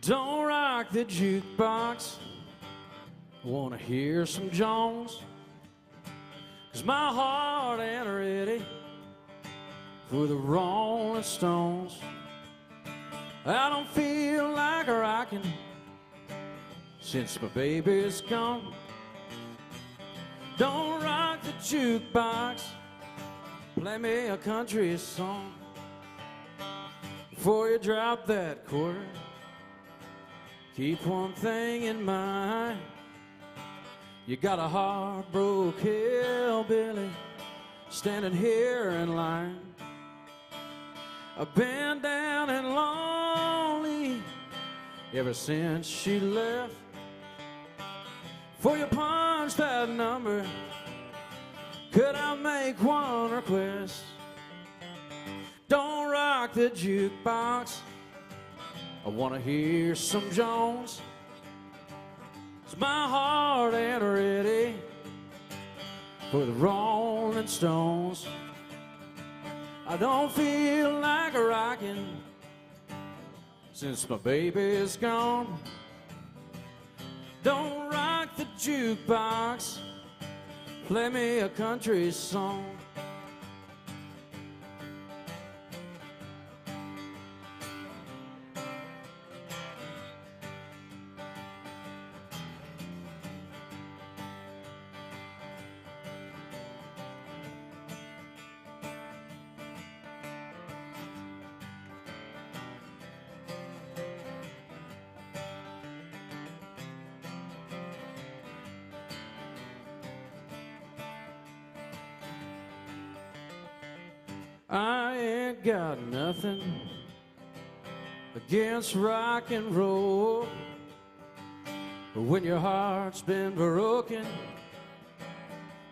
Don't rock the jukebox, I wanna hear some Jones, 'cause my heart ain't ready for the Rolling Stones. I don't feel like rocking since my baby's gone. Don't rock the jukebox, play me a country song. Before you drop that quarter, keep one thing in mind. You got a heartbroken hillbilly standing here in line. I've been down and lonely ever since she left. Before you punch that number, could I make one request? Don't rock the jukebox, I wanna hear some Jones, 'cause my heart ain't ready for the Rolling Stones. I don't feel like rocking since my baby's gone. Don't rock the jukebox, play me a country song. I ain't got nothing against rock and roll, but when your heart's been broken,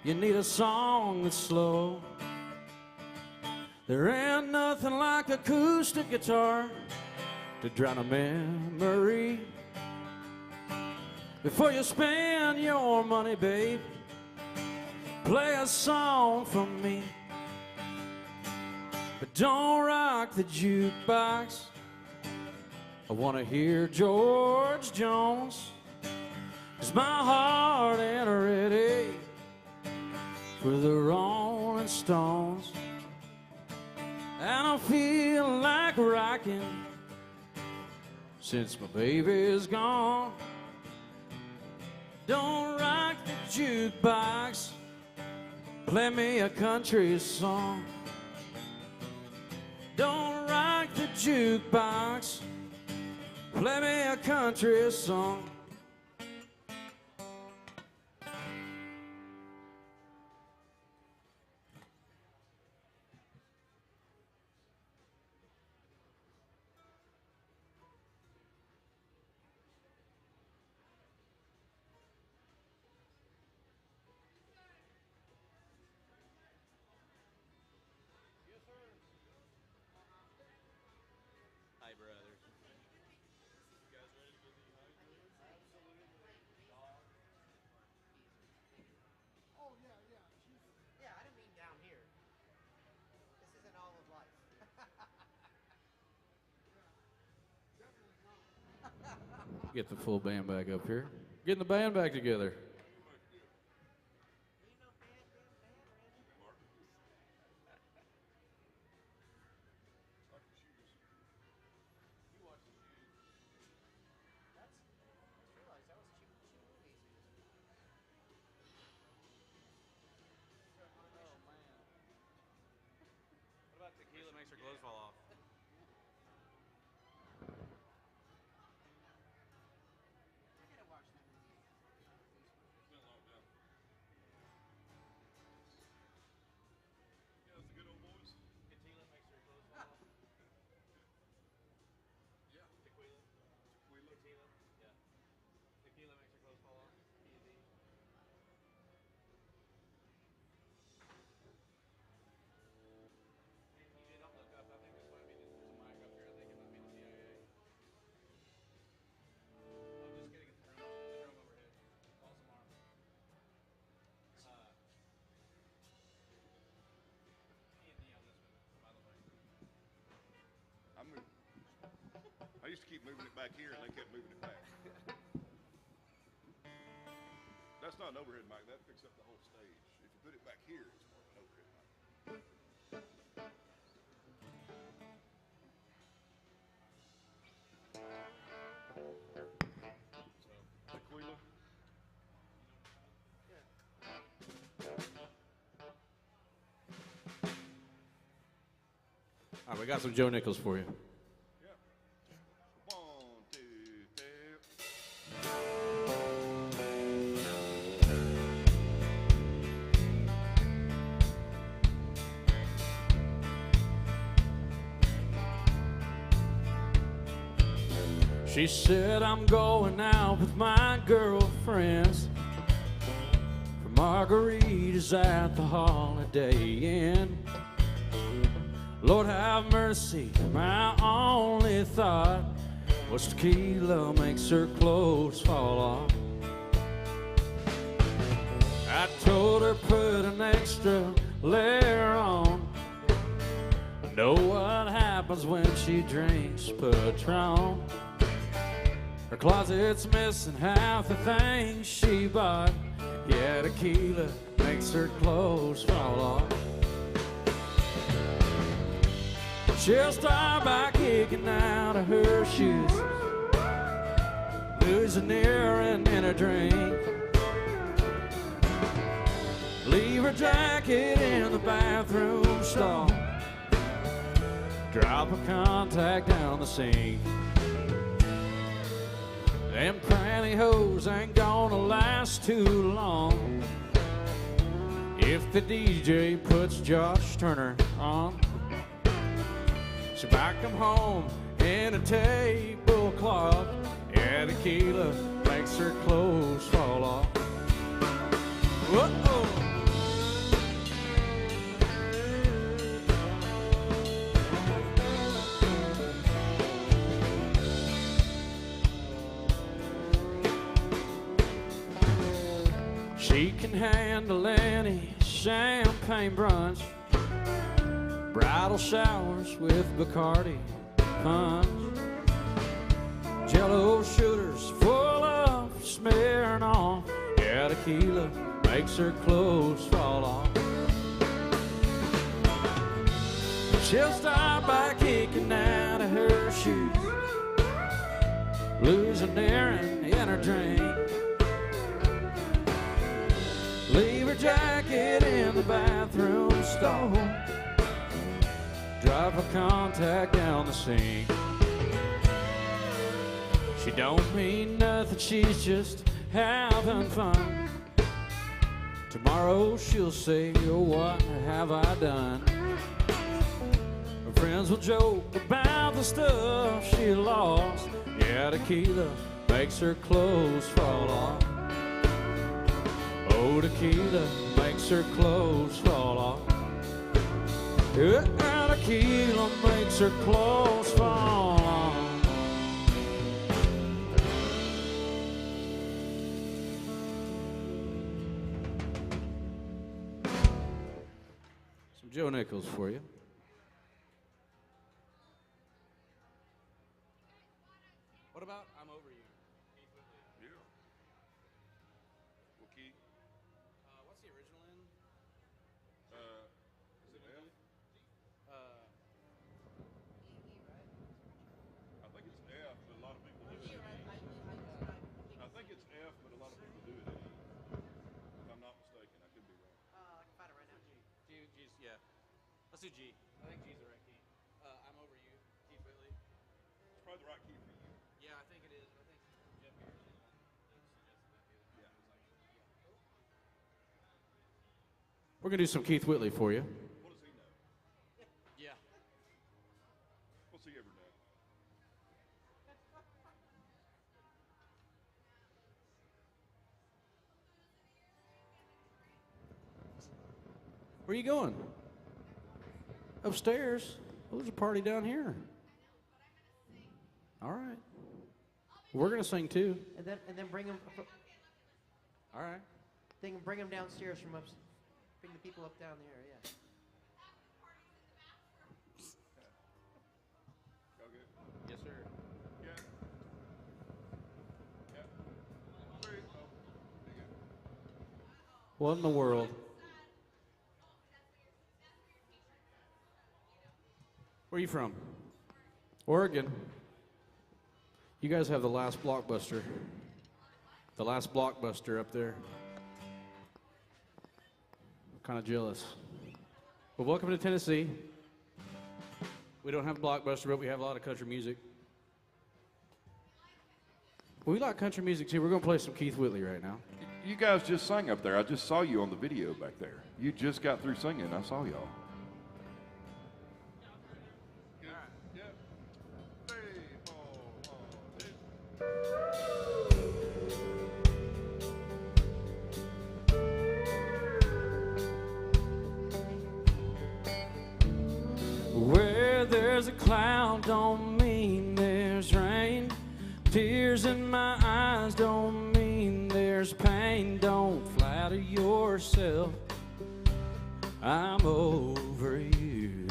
you need a song that's slow. There ain't nothing like acoustic guitar to drown a memory. Before you spend your money, babe, play a song from me. But don't rock the jukebox, I wanna hear George Jones, 'cause my heart ain't ready for the Rolling Stones. I don't feel like rocking since my baby's gone. Don't rock the jukebox, play me a country song. Don't rock the jukebox, play me a country song. Hi, brothers. Yeah, I didn't mean down here. This isn't all of life. Get the full band back up here. Getting the band back together. moving it back here, and they kept moving it back. That's not an overhead mic. That picks up the whole stage. If you put it back here, it's more of an overhead mic. Aquila. All right, we got some Joe Nichols for you. Yeah. 1, 2, 3. She said, I'm going out with my girlfriends for margaritas at the Holiday Inn. Lord have mercy, my only thought was tequila makes her clothes fall off. I told her put an extra layer on. I know what happens when she drinks Patron. Her closet's missing half the things she bought. Yeah, tequila makes her clothes fall off. She'll start by kicking out of her shoes, losing earring in her drink, leave her jacket in the bathroom stall, drop a contact down the sink. Them pantyhose ain't gonna last too long if the DJ puts Josh Turner on. So back them home in a tablecloth, and tequila makes her clothes fall off. Whoa! She can handle any champagne brunch, bridal showers with Bacardi punch, Jello shooters full of smearing off. Yeah, tequila makes her clothes fall off. She'll start by kicking out of her shoes, losing earring in her drink, leave her jacket in the bathroom stall, drop a contact down the sink. She don't mean nothing, she's just having fun. Tomorrow she'll say, oh, what have I done? Her friends will joke about the stuff she lost. Yeah, tequila makes her clothes fall off. Oh, tequila makes her clothes fall off. Yeah, tequila makes her clothes fall off. Some Joe Nichols for you. What about I'm Over You? Yeah. Well, Keith, What's the original in? is it F? I think it's F, but a lot of people do it in E. I think it's F, but a lot of people do it in E. If I'm not mistaken, I could be wrong. I can find it right now. G's, yeah. Let's do G. I think G's the right key. I'm Over You, Keith Whitley. It's probably the right key for you. Yeah, I think it is. I think Jeff Garrison suggested that the other night. Yeah. We're going to do some Keith Whitley for you. What does he know? Yeah. What's he ever done? Where are you going? Upstairs. Well, there's a party down here. All right. We're going to sing too. And then bring them. All right. Bring them downstairs from up. Bring the people up down there. Yeah. Y'all good? Yes, sir. Yeah. What in the world? Where are you from? Oregon. You guys have the last Blockbuster. The last Blockbuster up there. Kind of jealous. Well, welcome to Tennessee. We don't have Blockbuster, but we have a lot of country music. We like country music too. We're going to play some Keith Whitley right now. You guys just sang up there. I just saw you on the video back there. You just got through singing. I saw y'all. Where there's a cloud don't mean there's rain. Tears in my eyes don't mean there's pain. Don't flatter yourself, I'm over you.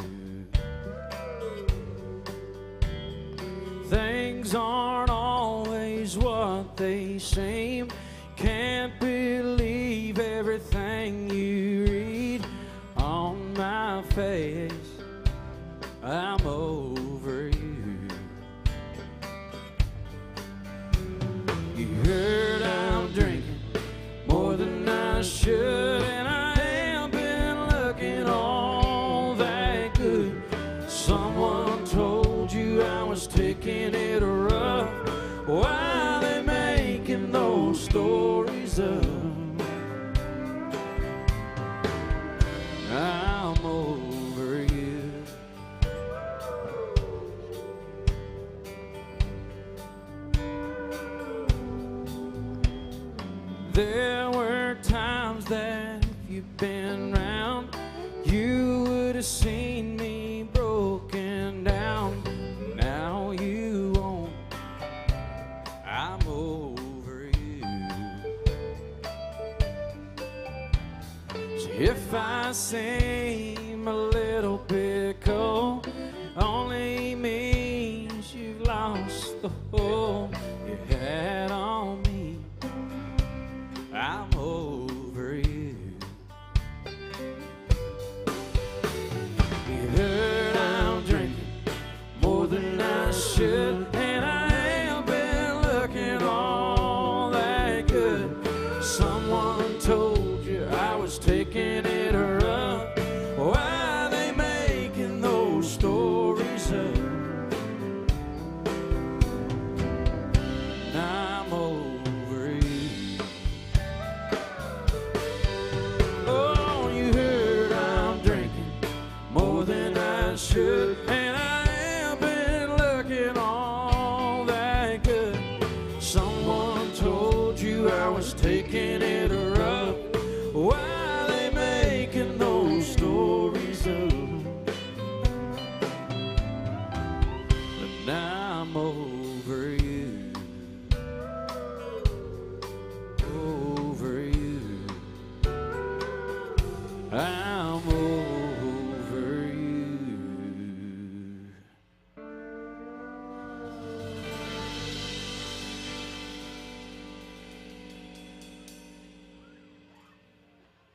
Things aren't always what they seem. Can't believe everything you read on my face, I'm over you. You heard I'm drinking more than I should, and I have been looking all that good. Someone told you I was taking it rough. Why they making those stories up? I'm over you. There were times that if you've been round, you would have seen me broken down. Now you won't, I'm over you. So if I seem a little bit cold, only means you've lost the hold you had on me. I'm over you. You heard I'm drinking more than I should, and I have been looking all that good. Someone told you I was taking it rough. Why they making those stories up? I'm over you. Oh, you heard I'm drinking more than I should, and I have been looking all that good. Someone told you I was taking it rough. Why they making those stories up? And I'm over you. Over you. I'm over you.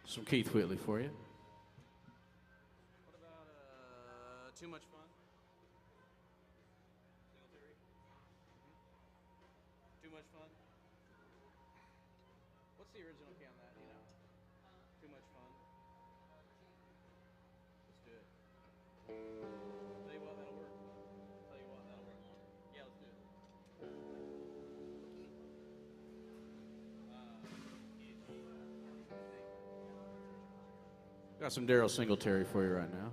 Some Keith Whitley for you. What about Too Much Fun? Singletary? Too Much Fun? What's the original key on that, you know? Too Much Fun? Let's do it. Tell you what, that'll work. Tell you what, that'll work. Yeah, let's do it. Got some Daryl Singletary for you right now.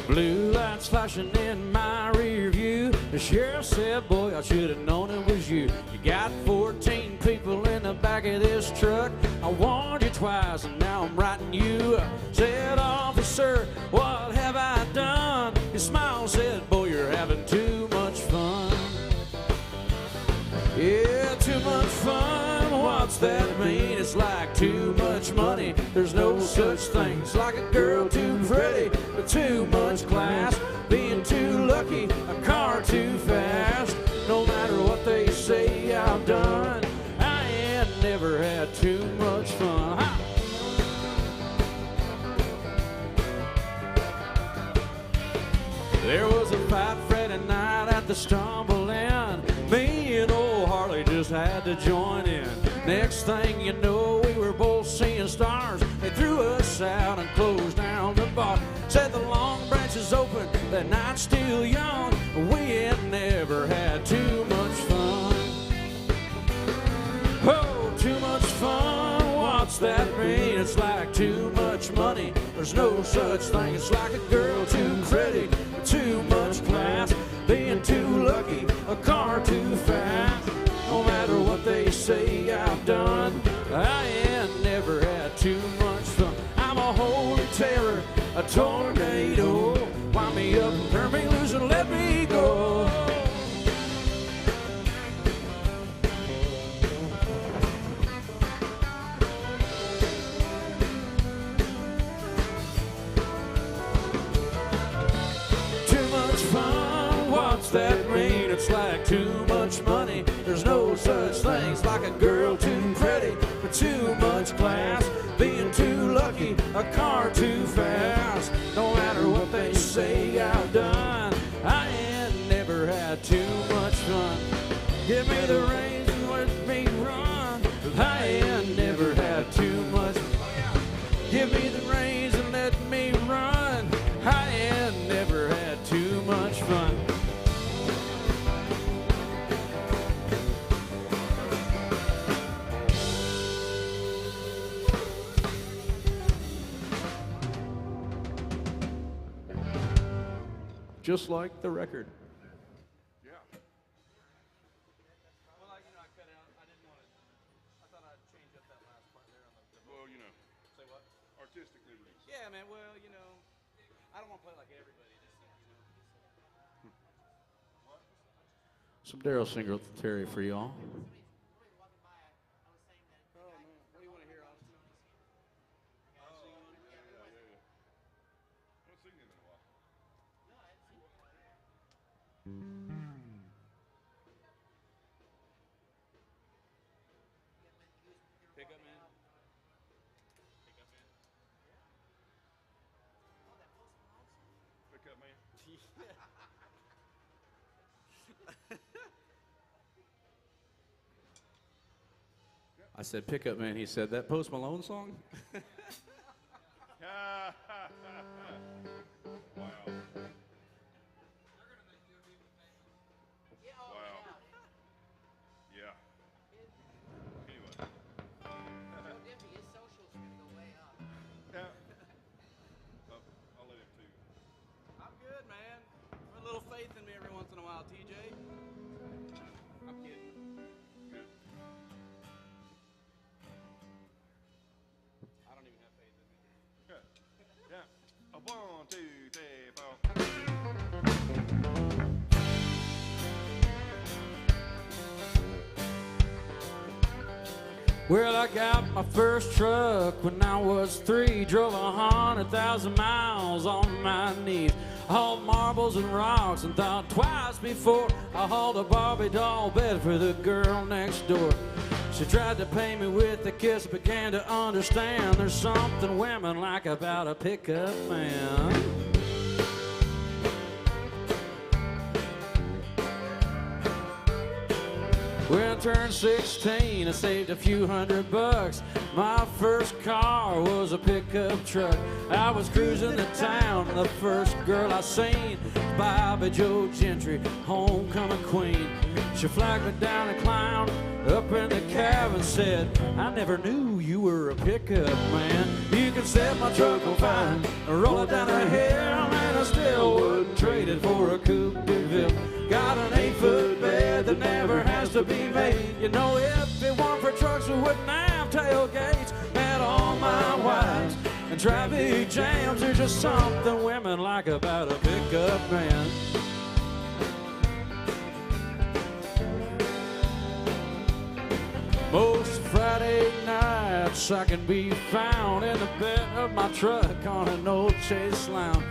Blue lights flashing in my rear view. The sheriff said, boy, I should have known it was you. You got 14 people in the back of this truck. I warned you twice, and now I'm writing you. Said, officer, what have I done? He smiled, said, boy, you're having too much fun. Yeah, too much fun, what's that mean? It's like too much money, there's no such thing. It's like a girl too pretty, but too much class. Being too lucky, a car too fast. No matter what they say I've done, I ain't never had too much fun. Ha! There was a fight Friday night at the Stumble Inn. Me and old Harley just had to join in. Next thing you know, we were both seeing stars. They threw us out and closed down the bar. Said the Long Branch is open, that night's still young. We ain't never had too much fun. Oh, too much fun, what's that mean? It's like too much money, there's no such thing. It's like a girl too pretty, too much class. Being too lucky, a car too fast. No matter what they say I've done, I ain't never had too much fun. I'm a holy terror, a tornado. Wind me up and turn me loose and let me go. Too much fun, what's that mean? It's like too much money, there's no such thing. It's like a girl too pretty, but too much class. Being too lucky, a car too fast. No matter what they say I've done, I ain't never had too much fun. Give me the reins and let me run. I ain't never had too much fun. Give me the reins and let me run. I ain't never had too much fun. Just like the record. Yeah. Well, I cut it out. I didn't want to. I thought I'd change up that last part there on the. Well, you know, Say what? artistic liberties. Yeah, man. Well, I don't want to play like everybody. Some Daryl Singletary for y'all. Oh man, what do you want to hear, Austin? I haven't seen him in a while. Pickup man. Pick up, man. I said pickup man, he said that Post Malone song? Wow. Wow. Yeah. Anyway. Yeah. I'll let him too. I'm good, man. Put a little faith in me every once in a while, TJ. I'm kidding. Good. I don't even have faith in me. Good. Yeah. 1, 2, 3, 4. Well, I got my first truck when I was 3. Drove 100,000 miles on my knees. Hauled marbles and rocks and thought twice before I hauled a Barbie doll bed for the girl next door. She tried to pay me with a kiss, began to understand there's something women like about a pickup man. When I turned 16, I saved a few $100. My first car was a pickup truck. I was cruising the town, and the first girl I seen, Bobby Joe Gentry, homecoming queen. She flagged me down and climbed up in the cab and said, I never knew you were a pickup man. You can set my truck on fire and roll it down the hill, and I still wouldn't trade it for a Coupe de Ville. Got an 8-foot bed that never has to be made. You know, if it weren't for trucks, we wouldn't have tailgates. Had all my wives. And traffic jams are just something women like about a pickup man. Most Friday nights I can be found in the bed of my truck on an old Chase Lounge,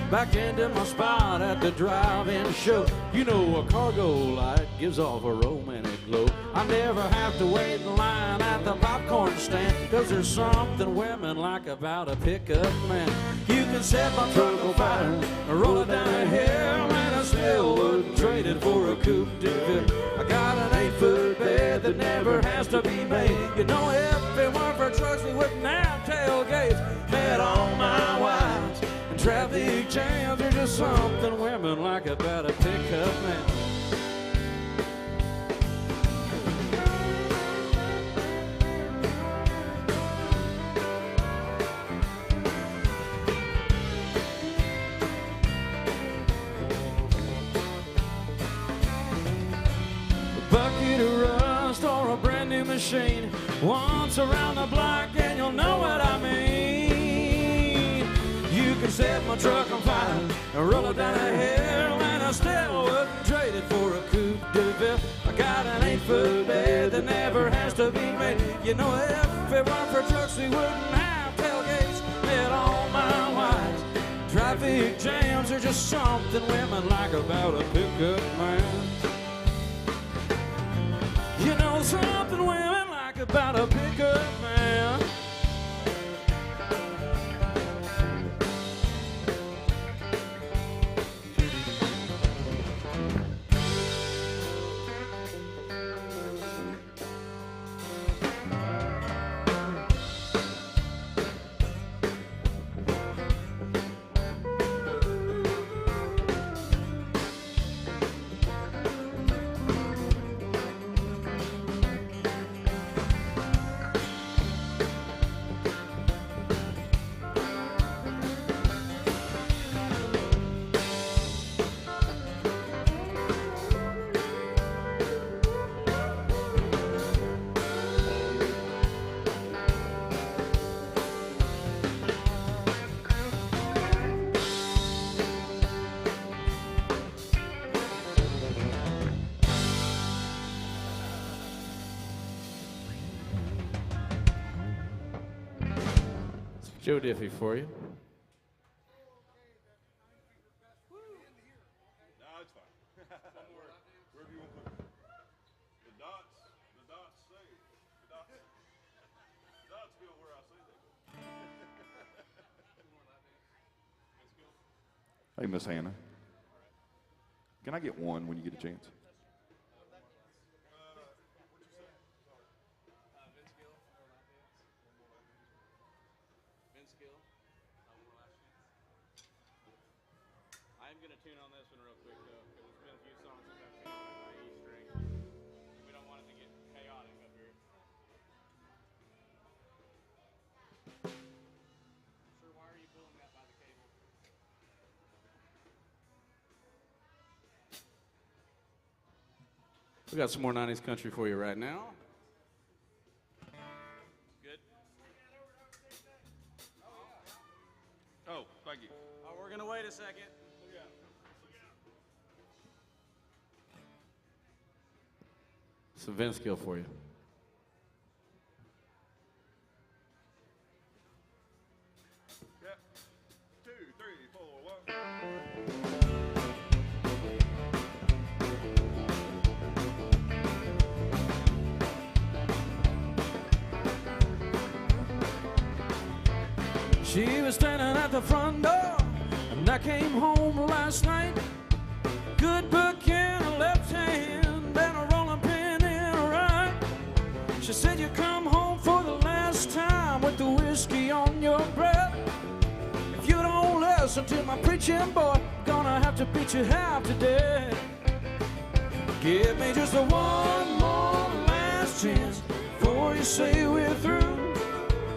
back into my spot at the drive-in show. You know, a cargo light gives off a romantic glow. I never have to wait in line at the popcorn stand, 'cause there's something women like about a pickup man. You can set my truck on fire and roll it down a hill, and I still wouldn't trade it for a coupe de ville. I got an 8-foot bed that never has to be made. You know, if it weren't for trucks, we wouldn't have tailgates. Met all my wives, and traffic jams are just something women like about a pickup man. Bucket of rust or a brand new machine, once around the block and you'll know what I mean. You can set my truck on fire and roll it down a hill, and I still wouldn't trade it for a coupe de ville. I got an 8-foot bed that never has to be made. You know, if it weren't for trucks, we wouldn't have tailgates. Met all my wives. Traffic jams are just something women like about a pickup man. You know, something women like about a pickup man. Joe Diffie for you. No, it's fine. Wherever you want to put it. The dots say, the dots go where I say they go. Hey, Miss Hannah. Can I get one when you get a chance? I'm gonna tune on this one real quick though, because it's been a few songs since I've tuned on my E string. We don't want it to get chaotic up here. Sir, why are you pulling that by the cable? We got some more 90s country for you right now. Good. Oh, thank you. Oh, we're gonna wait a second. Some Vince Gill for you. Yeah. 2, 3, 4, 1. She was standing at the front door, and I came home last night. Good book in her left hand and a rolling pin in her right. She said, you come home for the last time with the whiskey on your breath. If you don't listen to my preaching, boy, I'm gonna have to beat you half to death. Give me just a one more last chance before you say we're through.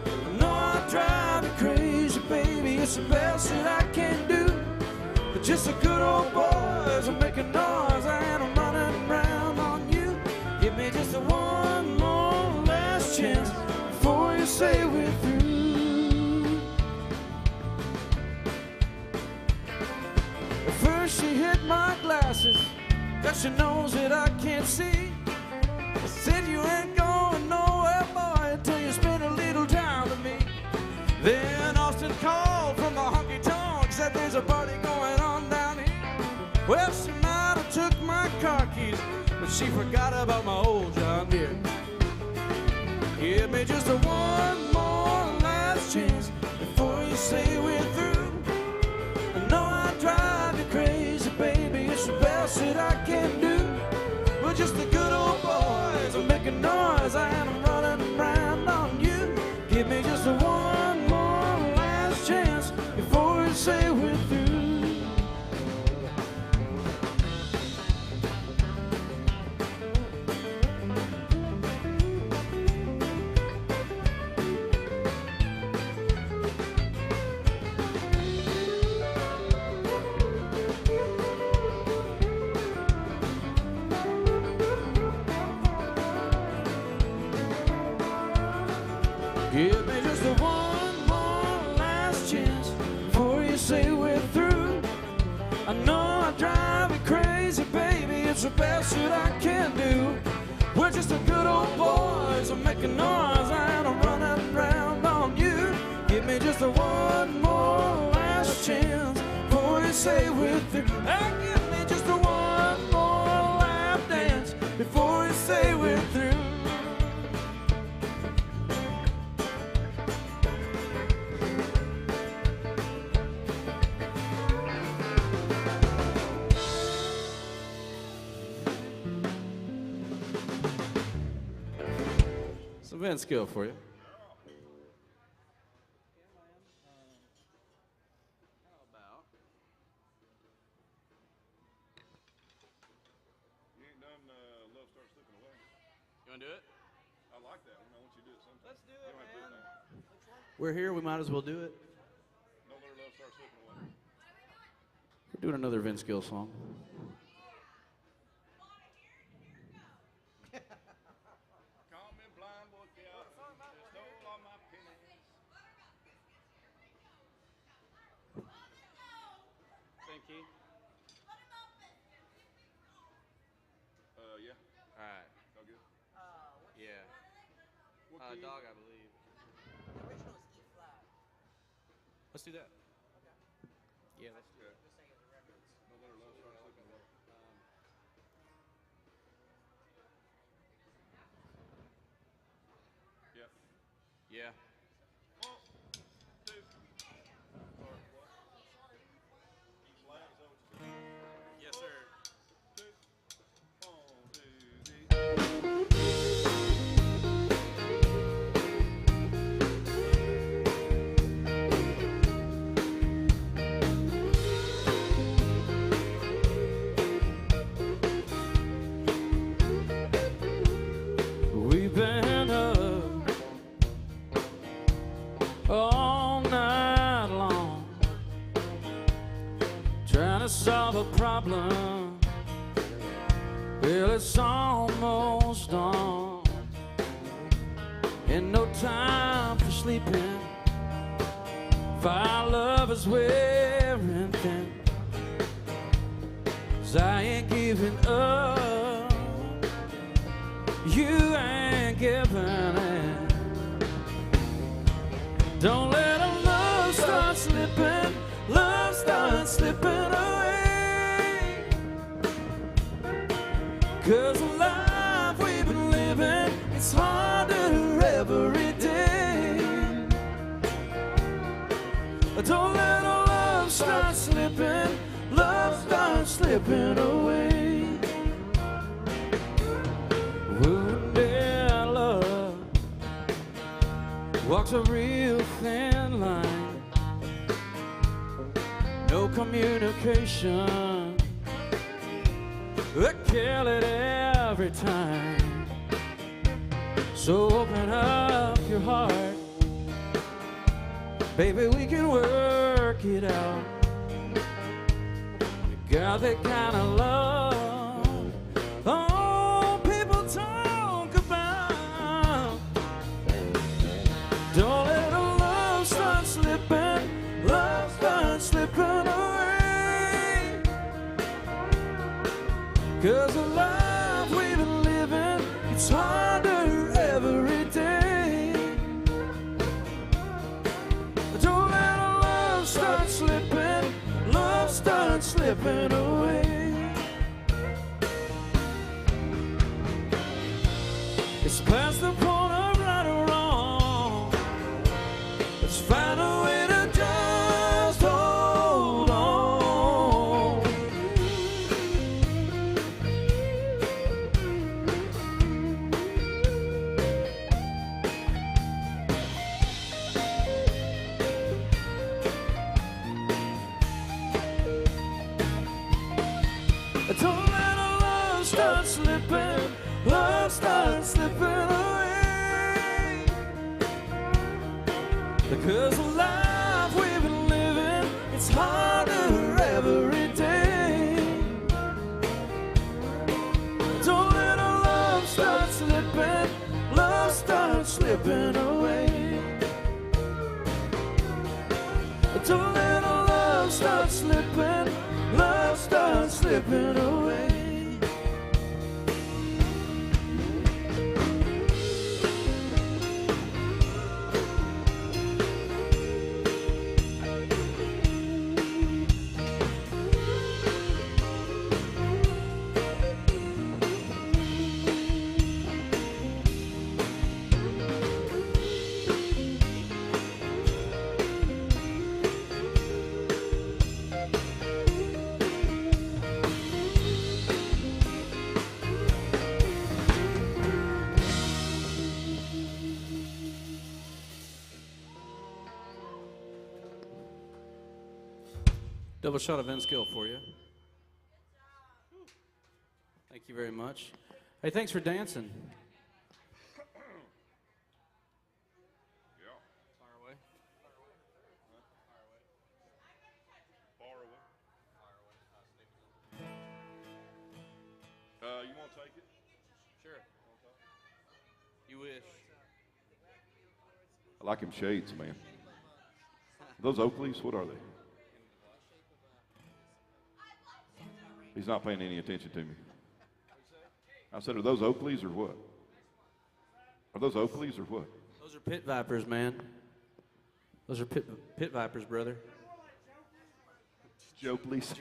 I know I drive you crazy, baby, it's the best that I can do. But just a good old boys are making noise and I'm running around on you. Give me just a one more last chance before you say we're through. she hit my glasses, 'cause she knows that I can't see. I said you ain't going nowhere, boy, until you spend a little time with me. Then Austin called from the honky-tonk, said there's a party going on down here. Well, she might have took my car keys, but she forgot about my old John Deere. Give me just a one more last chance before you say we're through. I know I drive you crazy, baby, it's the best that I can do. We're just the good old boys, I'm making noise and I'm running around on you. Give me just a one more last chance before you say we're through. Give me just a one more last chance before you say we're through. I know I drive you crazy, baby, it's the best that I can do. We're just a good old boys, I'm making noise and I'm running around on you. Give me just a one more last chance before you say we're through. And give me just a one more lap dance before you say we're through. Some Vince Gill for you. You ain't done Love Starts Slipping Away. You want to do it? I like that one. I want you to do it sometime. Let's do You it, don't have to do it man. now. We're here, we might as well do it. No Other Love Starts Slipping Away. We're doing another Vince Gill song. Call me blind boy, yeah. They stole all my pennies. Thank you. Yeah. All right. All good? Yeah. What key? Dog, I believe. The original is E flat. Let's do that. Yeah, let's do Okay. Just saying the records. No Other Love Starts Slipping Away. Yeah. Yeah. 1, 2. Or what? E flat, is that what you said? Yes, sir. 2. 1, 2, 3. We've been up all night long trying to solve a problem. Well, it's almost dawn and no time for sleeping. For our love is wearing thin, 'cause I ain't giving up, you ain't giving in. Don't let our love start slipping, love start slipping away. 'Cause the life we've been living, it's harder every day. Don't let our love start slipping, love start slipping away. Wounded love walks a real thin line, no communication, they kill it every time. So open up your heart, baby, we can work it out. You got that kind of love, oh, people talk about. Don't let our love start slipping, love start slipping away. 'cause the life we've been living, it's harder every day. Don't let our love start slipping, love start slipping away. It's past the point of right or wrong. Let's find a way to just hold on. Don't let our love start slipping, love starts slipping away. Because the life we've been living, it's harder every day. Don't let our love start slipping, love starts slipping away. Don't let our love start slipping, love starts slipping away. Double shot of Vinskill for you. Thank you very much. Hey, thanks for dancing. Yeah. Fire away. Far away. You want to take it? Sure. You wish. I like him shades, man. Those Oakleys, what are they? He's not paying any attention to me. I said, are those Oakleys or what? Are those Oakleys or what? Those are pit vipers, man. Those are pit vipers, brother. Jokeleys.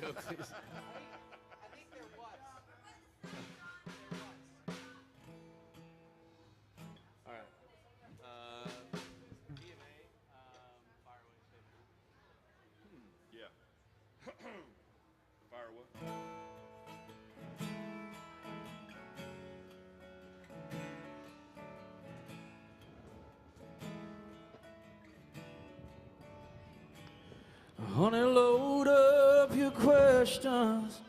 All right. Yeah. Fire away. Honey, load up your questions,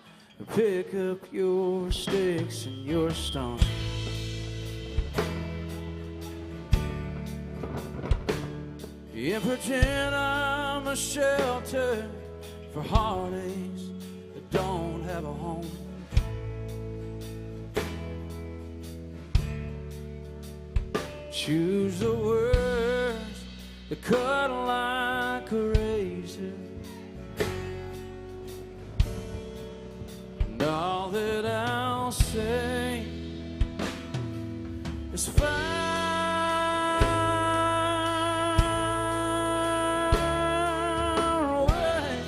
pick up your sticks and your stones. And pretend I'm a shelter for heartaches that don't have a home. Choose the words that cut like a razor. And all that I'll say is far away.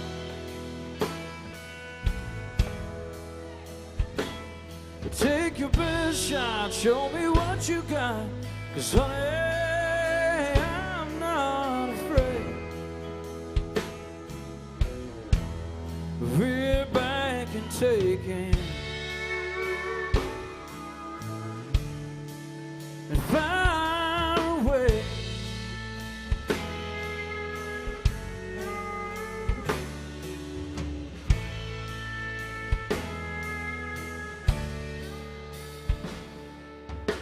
Take your best shot, show me what you got, 'cause honey, I'm not afraid. We're back and taking and far away.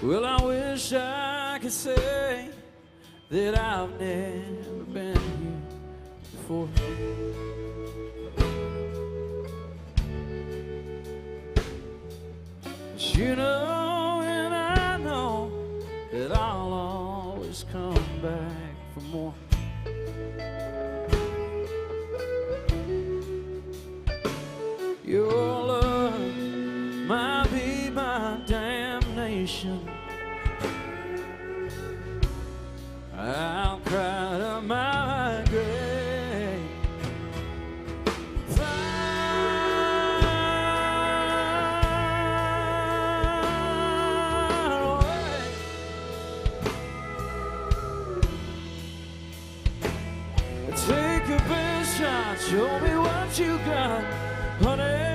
Well, I wish I could say that I've never been here before. But you know, and I know that I'll always come back for more. Your love, my nation. I'll cry to my grave. Far away. Take a best shot, show me what you got, honey.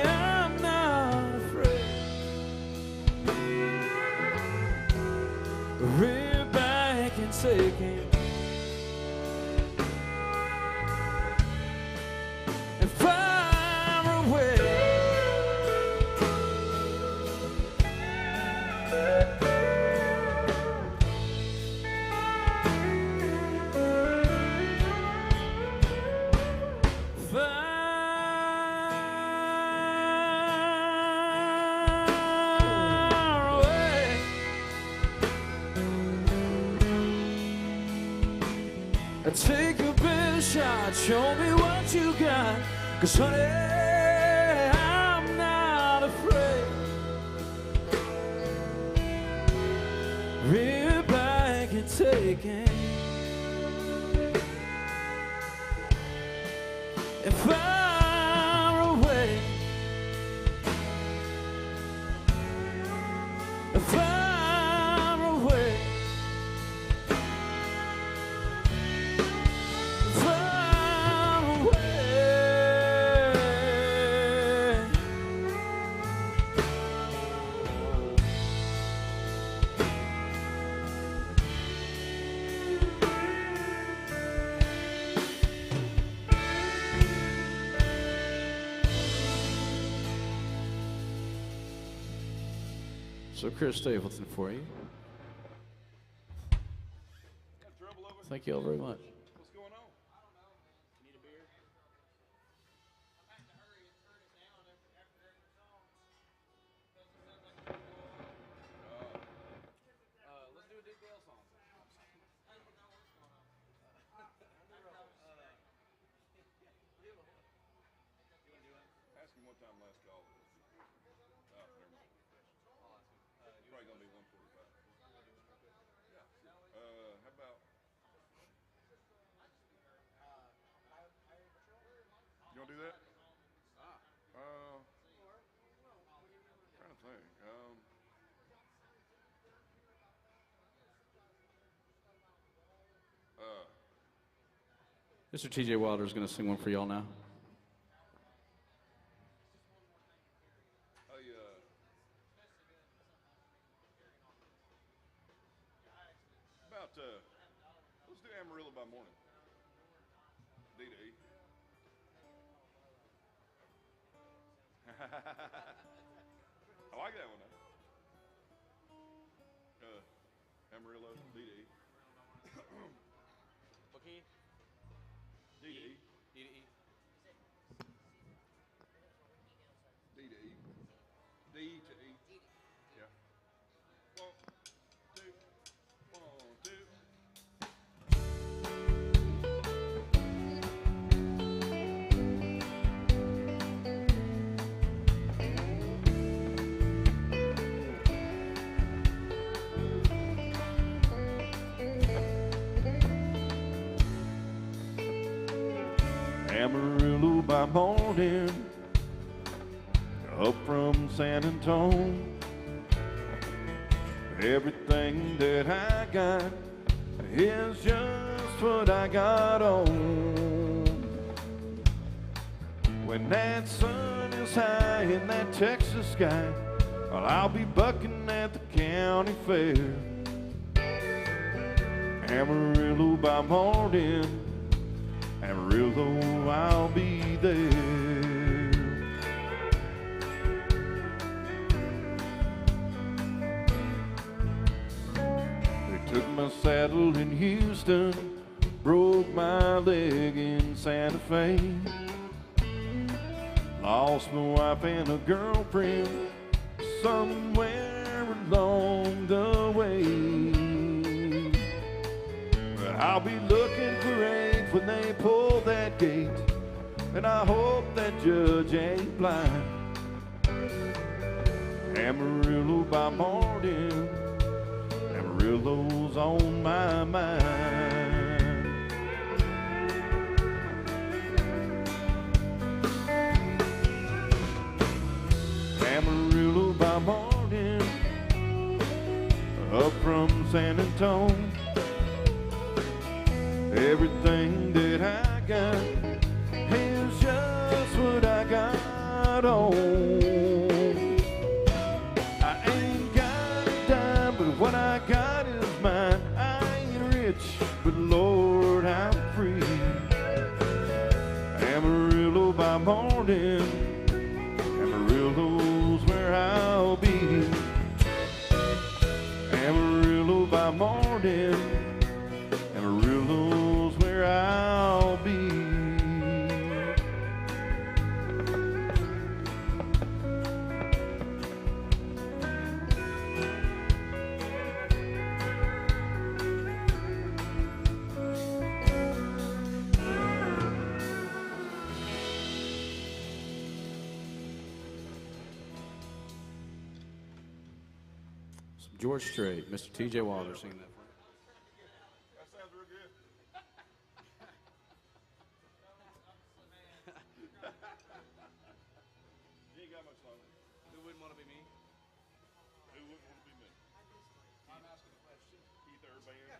I'm not afraid. Rear back and take it. And far away. Far away. Take a big shot, show me what you got, 'cause honey, I'm not afraid. Rear back and take it. And far away. Far away. Far away. So Chris Stapleton for you. Got trouble over? Thank you all very much. What's going on? Let's do a Dick Dale song. Ask him what time last call was. Oh, never mind. Probably gonna be 1:45. Yeah. How about? You wanna do that? Trying to think. Mr. TJ Wilder is going to sing one for y'all now. About let's do Amarillo by morning. D to E. I like that one. Amarillo, D to E. What key? D to E. D to E. D to E. D to E. Yeah. 1, 2, 1, 2. Amarillo by morning, up from San Antonio. Everything that I got is just what I got on. When that sun is high in that Texas sky, well, I'll be bucking at the county fair. Amarillo by morning, Amarillo, I'll be there. They took my saddle in Houston, broke my leg in Santa Fe. Lost my wife and a girlfriend somewhere along the way. But I'll be looking for eight when they pull that gate, and I hope that judge ain't blind. Amarillo by morning, Amarillo's on my mind. Amarillo by morning, up from San Antonio. Everything that I got is just what I got on. I ain't got a dime, but what I got is mine. I ain't rich, but Lord, I'm free. Amarillo by morning, Amarillo's where I'll be. Amarillo by morning, Amarillo's where I'll be. George Strait, Mr. T.J. Wilder singing that for you. That sounds real good. You ain't got much longer. Who wouldn't want to be me? Who wouldn't want to be me? I'm asking a question. Keith Urban. Yeah.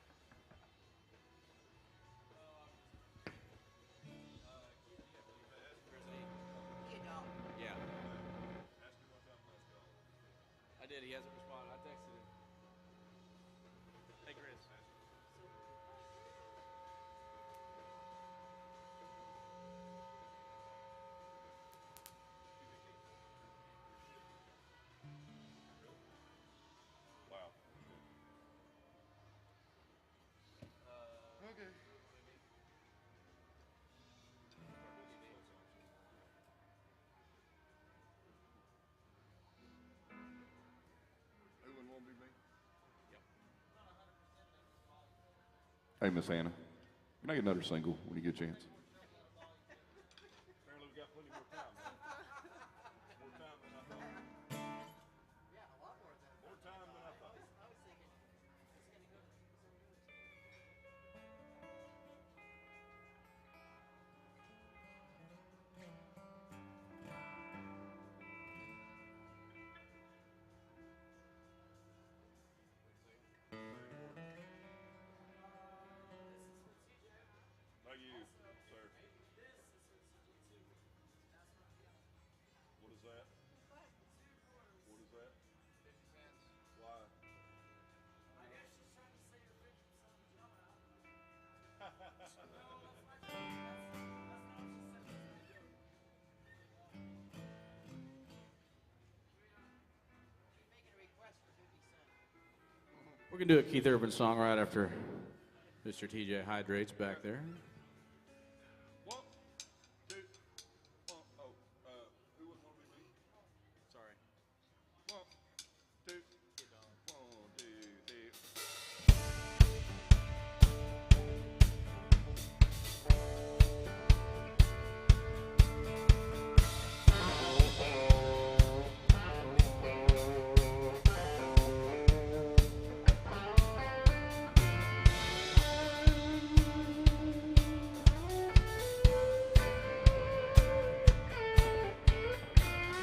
Ask him what time last call. I did. He hasn't responded. I texted him. Hey, Chris. Wow. Okay. Who wouldn't want to be me? Hey, Miss Anna, can I get another single when you get a chance? Apparently we got plenty more time. Man. More time than I thought. Yeah, a lot more time. More time than I thought. How you, sir? What is that? What is that? 50 cents. Why? We're going to do a Keith Urban song right after Mr. TJ hydrates back there. 1, 2, 1. Oh, who wouldn't want to be me? Sorry. 1, 2, 1, 2, 3.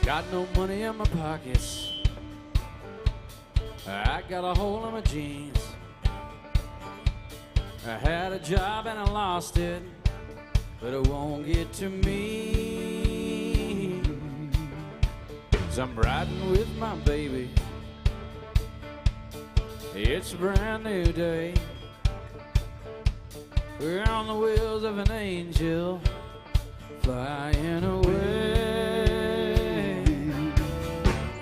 Got no money in my pockets. I got a hole in my jeans. I had a job and I lost it, but it won't get to me. 'Cause I'm riding with my baby. It's a brand new day. We're on the wheels of an angel flying away.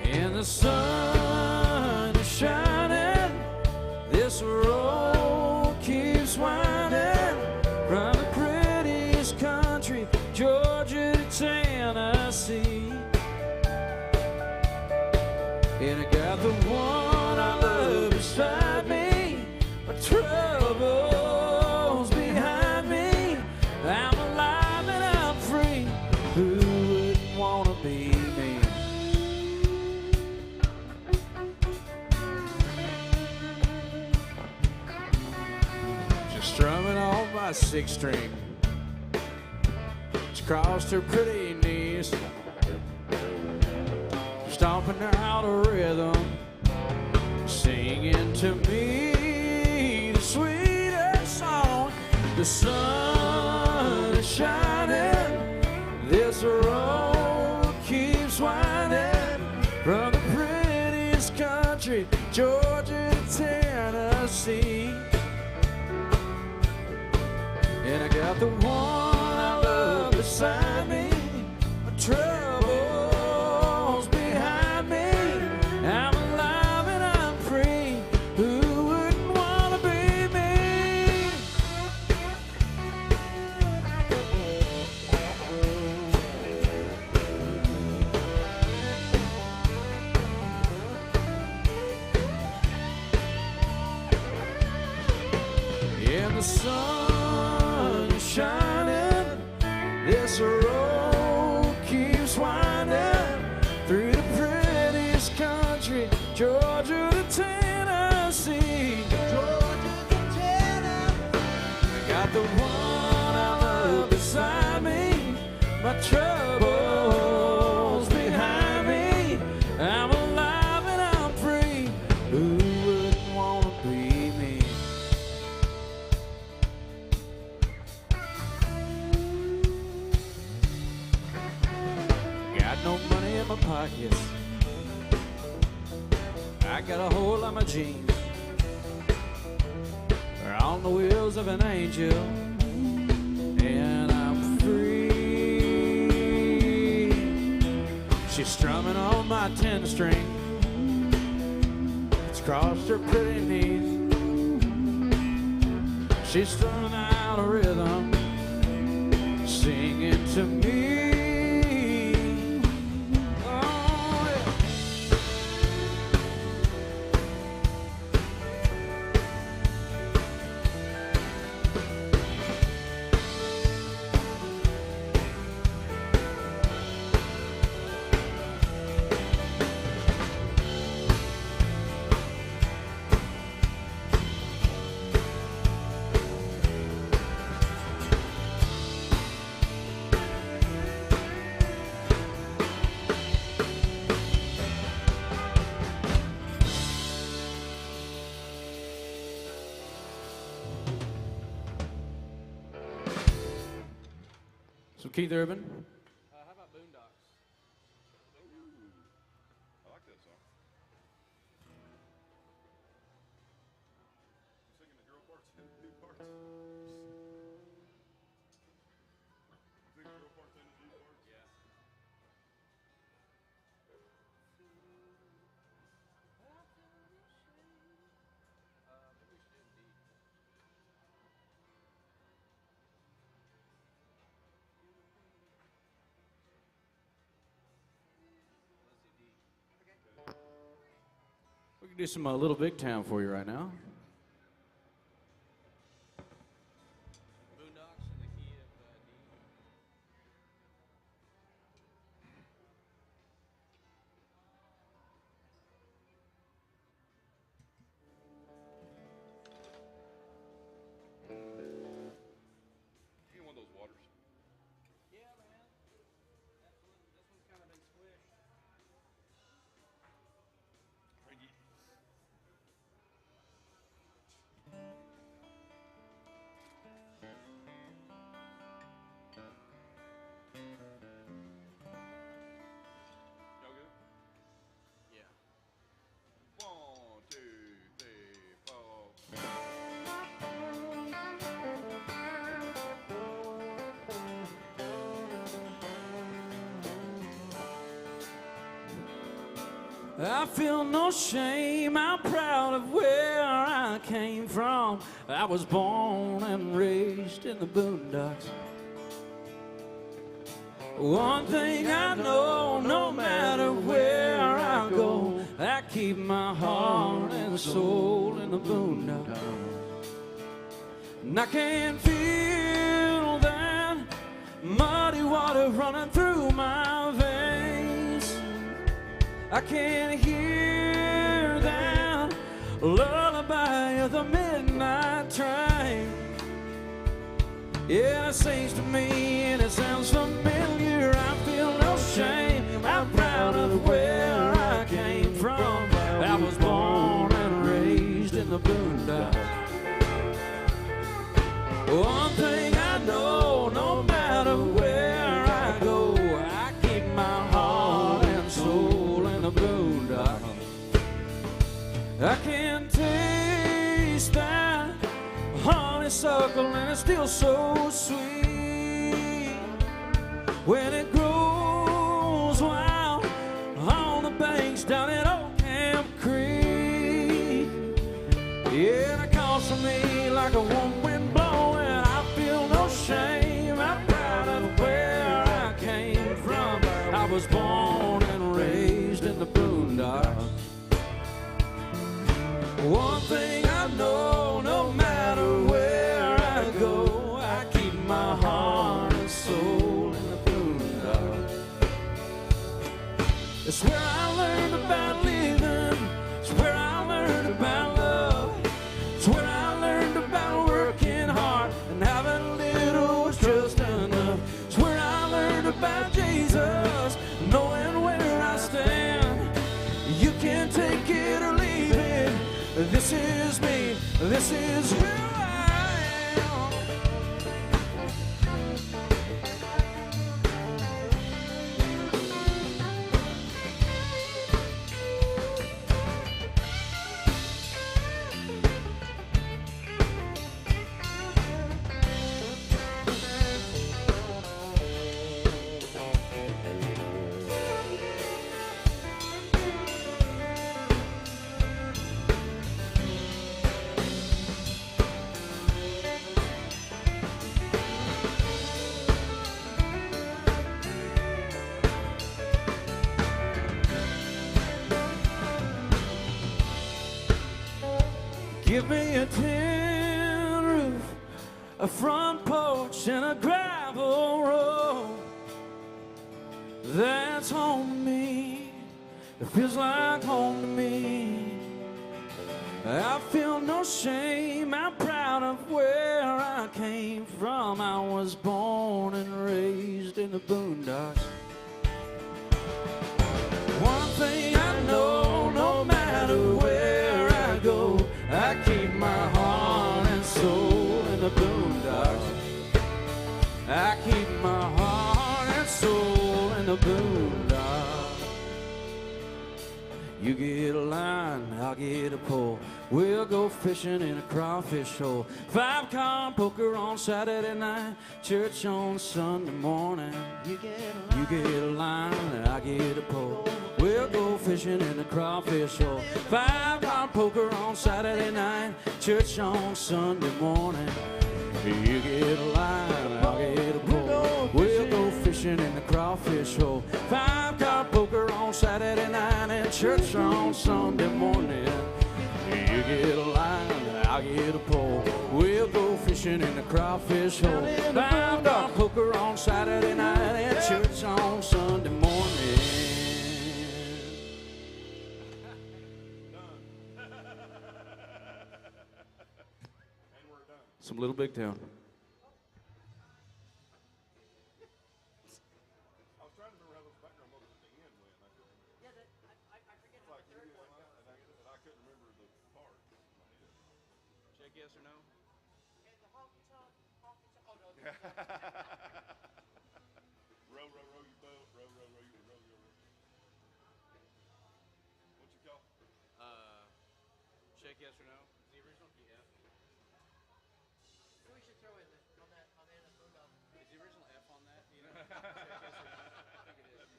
And the sun is shining. This road keeps winding from the prettiest country, Georgia to Tennessee. And I got the one I love beside me. My troubles behind me. I'm alive and I'm free. Ooh. six string. She crossed her pretty knees, stomping out a rhythm, singing to me the sweetest song. The sun is shining, this road keeps winding from the prettiest country, Georgia to Tennessee. And I got the one I love beside me, my troubles behind me. I'm alive and I'm free. Who wouldn't want to be me? And the sun is shining, this road keeps winding through the prettiest country, Georgia to Tennessee. Georgia to Tennessee. I got the one I love beside me, my troubles behind me. I'm alive and I'm free. Who wouldn't want to be me? Got no money in my pockets, I got a hole on my jeans. They're on the wheels of an angel, and I'm free. She's strumming on my 10-string, it's crossed her pretty knees. She's strumming out a rhythm, singing to me. Oh, yeah. So Keith Urban. How about Boondocks? I like that song. You singing the girl parts and the dude parts? Sing the girl parts and the dude parts? Yeah. Maybe we should do D. We can do some Little Big Town for you right now. Boondocks in the key of D. You get one of those waters. Yeah, man. This one's kind of been squished. Y'all good? Yeah. 1, 2, 3, 4. I feel no shame, I'm proud of where I came from. I was born and raised in the boondocks. One thing I know, no matter where I go, I keep my heart and soul in the boondocks. And I can feel that muddy water running through my veins. I can hear that lullaby of the midnight train. Yeah, it sings to me and it sounds familiar. I feel no shame. I'm proud of where I came from. I was born and raised in the boondocks. One thing I know, no matter where I go, I keep my heart and soul in the boondocks. I can taste that honeysuckle and it's still so sweet when it grows wild on the banks down in Old Camp Creek. Yeah, and it calls to me like a warm wind blowing. I feel no shame. I'm proud of where I came from. I was born and raised in the boondocks. One thing I know, no matter where I go, I keep my heart and soul in the boondocks. It's where I learned about living. It's where I learned about love. It's where I learned about working hard and having little was just enough. It's where I learned about Jesus, knowing where I stand. You can take it or leave it. This is me, this is who I am. Give me a tin roof, a front porch, and a gravel road. That's home to me. It feels like home to me. I feel no shame. I'm proud of where I came from. I was born and raised in the boondocks. One thing I know, no matter where I go, I keep my heart and soul in the boondocks. I keep my heart and soul in the boondocks. You get a line, I'll get a pole. We'll go fishing in a crawfish hole. 5-card poker on Saturday night, church on Sunday morning. You get a line, and I get a pole. We'll go fishing in a crawfish hole. 5-card poker on Saturday night, church on Sunday morning. You get a line, I'll get a pole. We'll go fishing in the crawfish hole. 5-card poker on Saturday night and church on Sunday morning. You get a line, I'll get a pole. We'll go fishing in the crawfish hole. 5-card poker on Saturday night and church on Sunday morning. Some Little Big Town. I was trying to remember how those background vocals at the end went. I couldn't remember. Yeah, I forget how the third one goes. And I couldn't remember the part. Check yes or no. And the honky tonk, oh no. Row, row, row your boat. Row, row, row your row, your row. What you call? Check yes or no. The original F. So we should throw in on the end of the boondocks. Is the original F on that? You know? Check yes or no. I think it is. Let's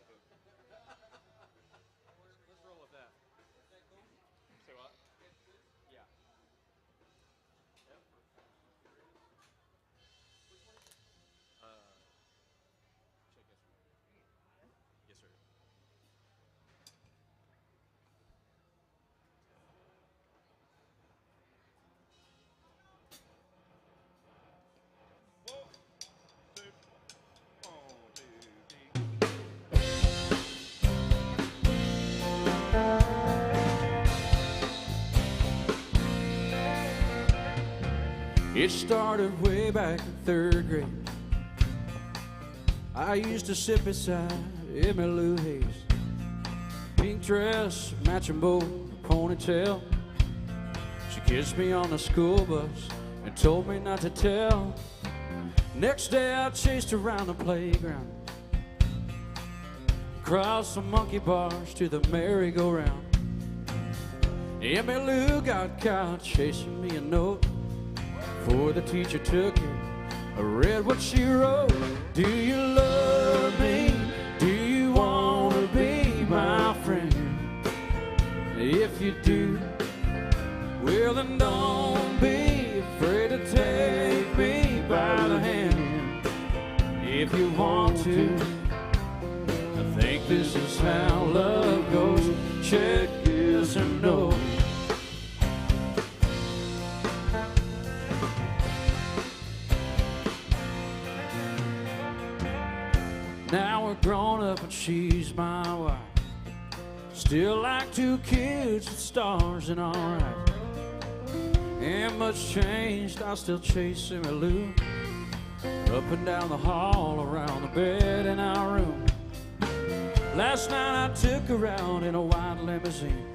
roll with that. Say what? Yeah. Check yes or no. Yes, sir. It started way back in third grade. I used to sit beside Emmy Lou Hayes. Pink dress, matching bow, ponytail. She kissed me on the school bus and told me not to tell. Next day I chased her around the playground, crossed some monkey bars to the merry-go-round. Emmy Lou got caught chasing me a note. Before the teacher took it, I read what she wrote. Do you love me? Do you want to be my friend? If you do, well then don't be afraid to take me by the hand. If you want to, I think this is how love goes. Check yes or no. Now we're grown up and she's my wife. Still like two kids with stars in our eyes. Ain't much changed, I still chase Emmy Lou up and down the hall, around the bed in our room. Last night I took her out in a white limousine.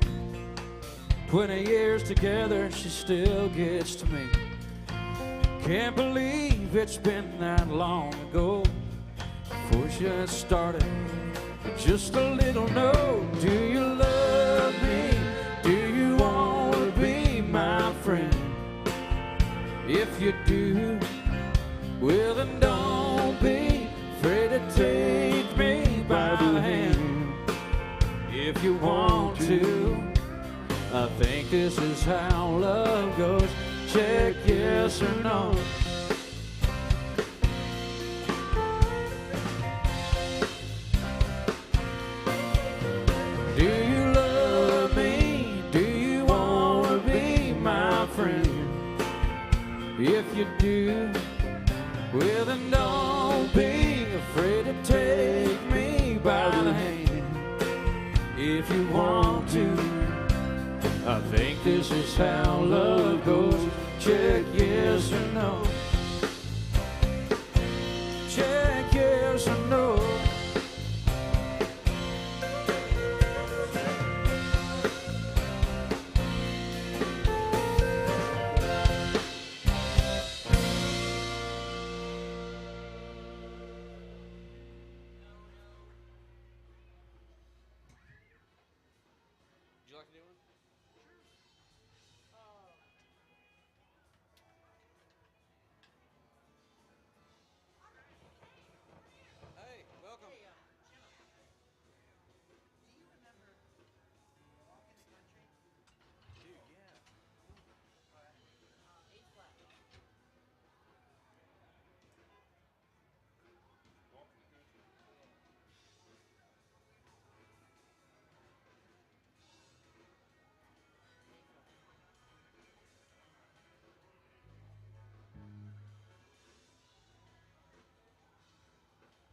20 years together and she still gets to me. Can't believe it's been that long ago. Before she had started with just a little note. Do you love me? Do you want to be my friend? If you do, well then don't be afraid to take me by the hand. If you want to, I think this is how love goes. Check yes or no. Do you love me? Do you want to be my friend? If you do, well then don't be afraid to take me by the hand. If you want to, I think this is how love goes. Check yes or no. Check yes or no.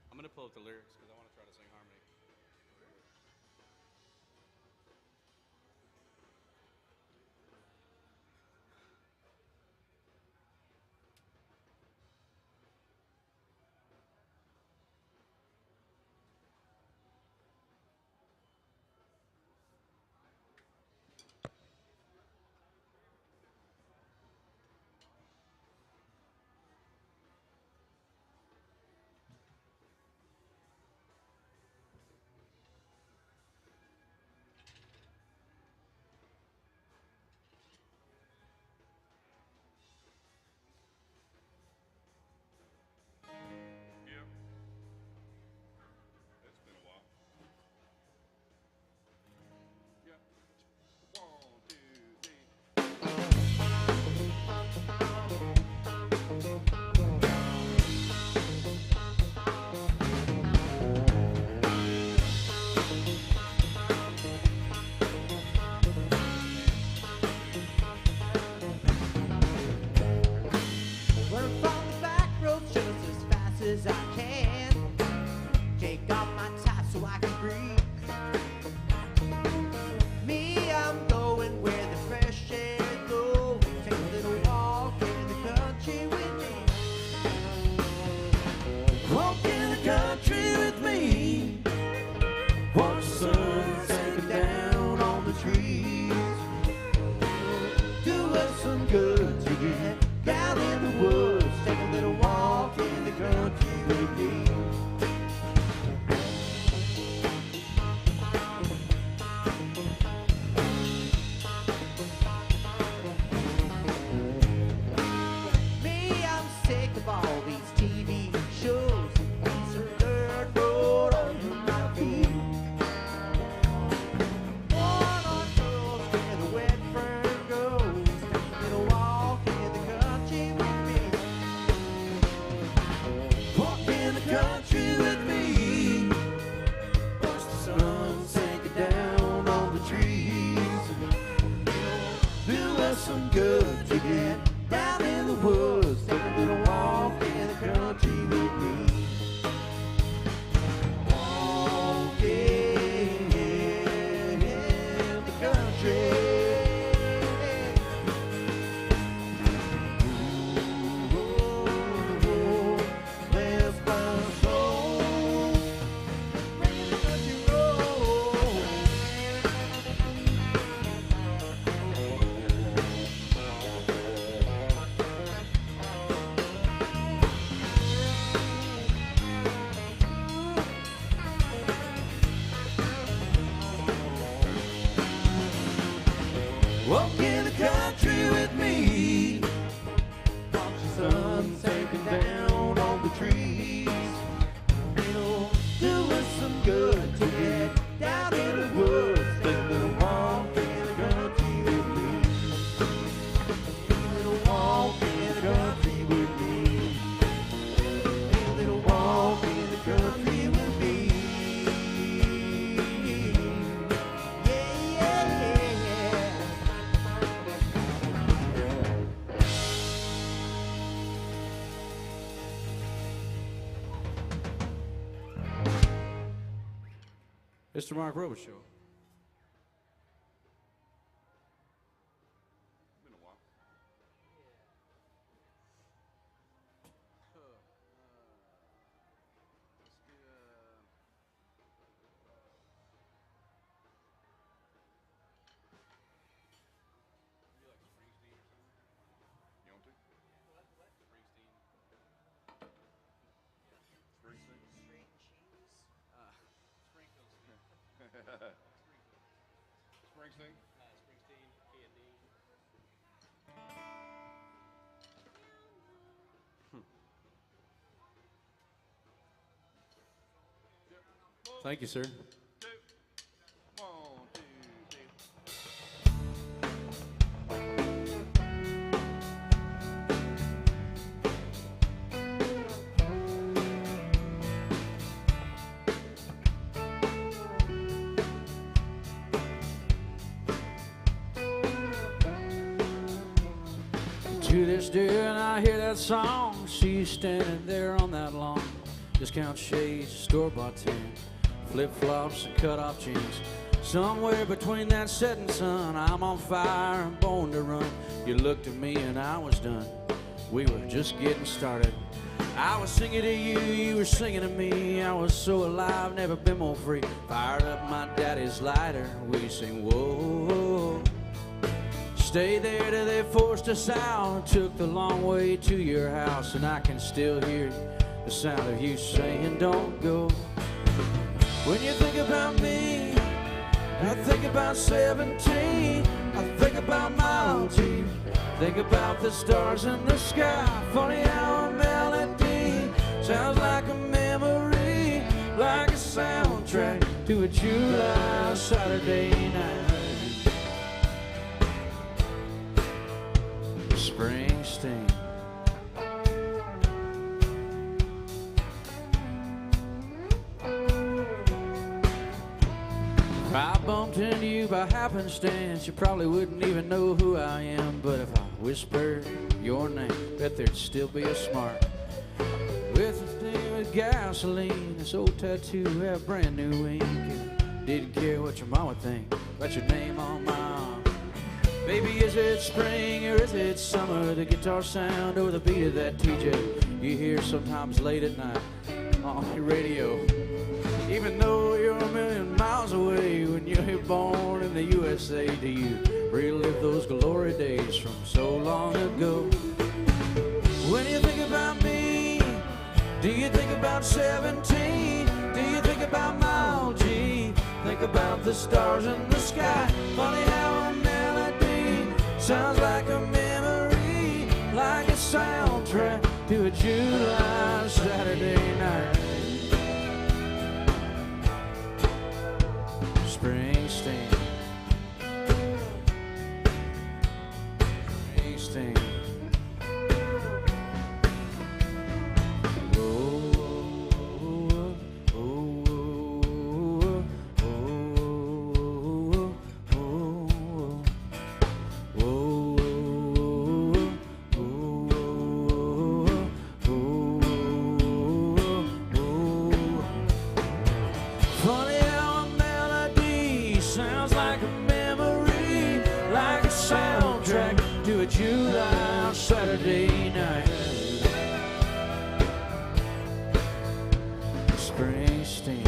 I'm going to pull up the lyrics because I want to try to sing harmony. It's been a while. Yeah. 1, 2, 3. Run from the back road just as fast as I can. Take off my tie so I can breathe. Me, I'm going where the fresh air goes. Take a little walk in the country. Walk in the country with me. Watch the sun sinking down on the trees. Do us some good to get down in the woods. Take a little walk in the country with me. Me, I'm sick of all these TV shows. It's a third road under my feet. One on girls where the wet fern goes. Take a little walk in the country with me. Walk in the country with me. Watch the sun sinking down on the trees. Do us some good to get down in the woods. Take a little walk in the country with me. Walking in the country. Ooh, let's find soul. Bring the country road. Walk in the country with me. Watch the sun sinking down on the trees. It'll do us some good to get down in the woods. Take a little walk in the country with me. Take a little walk in the country with me. Take a little walk in the country with me. Yeah, yeah, yeah. It's the Mark Rober Show. Been a while. You want to? Springsteen? Thank you, sir. Two. 1, 2, 3. To this day, and I hear that song. See you standing there on that lawn. Discount shades, store-bought tin, flip-flops and cut-off jeans. Somewhere between that setting sun, I'm on fire and born to run. You looked at me and I was done. We were just getting started. I was singing to you, you were singing to me. I was so alive, never been more free. Fired up my daddy's lighter, we sing whoa. Stayed there till they forced us out. Took the long way to your house, and I can still hear the sound of you saying don't go. When you think about me, I think about 17. I think about my old team. Think about the stars in the sky. Funny how a melody sounds like a memory, like a soundtrack to a July Saturday night. Springsteen. If I bumped into you by happenstance, you probably wouldn't even know who I am. But if I whispered your name, bet there'd still be a smart. With a thing with gasoline, this old tattoo had brand new ink. And didn't care what your mama think about your name on my arm. Baby, is it spring or is it summer? The guitar sound or the beat of that TJ you hear sometimes late at night. on your radio. Even though you're a million miles away, when you're born in the USA, do you relive those glory days from so long ago? When you think about me, do you think about 17? Do you think about my old G? Think about the stars in the sky. Funny how a melody sounds like a memory, like a soundtrack to a July Saturday night. Springsteen. Springsteen. Funny how a melody sounds like a memory, like a soundtrack to a July Saturday night. Springsteen.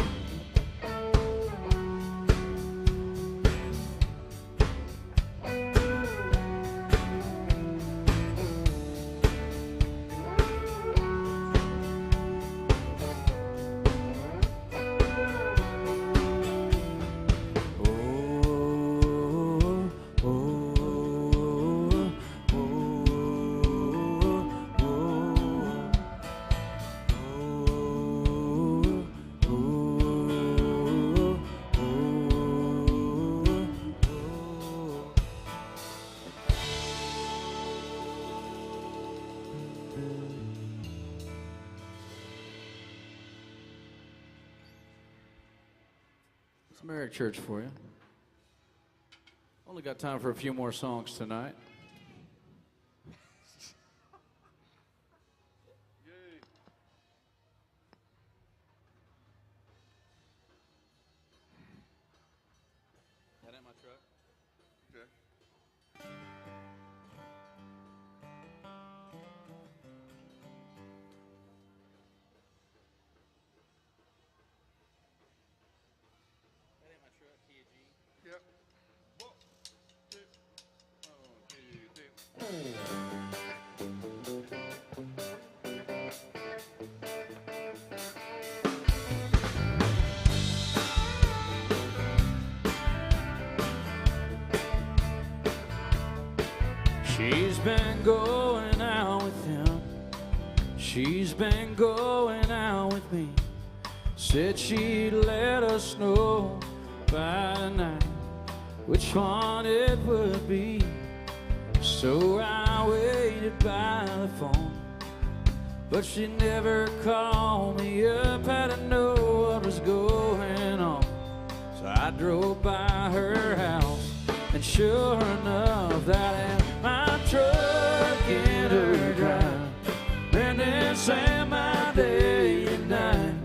It's Merrick Church for you. Only got time for a few more songs tonight. That ain't my truck. Okay. That ain't my truck, Kia G. Yep. 1, 2, 1, 2, 3. She's been going out with him. She's been going out with me. Said she'd let us know by tonight which one it would be. So I waited by the phone, but she never called me up. Had to know what was going on, so I drove by her house, and sure enough, that ain't my truck in her drive. And it's my day and night.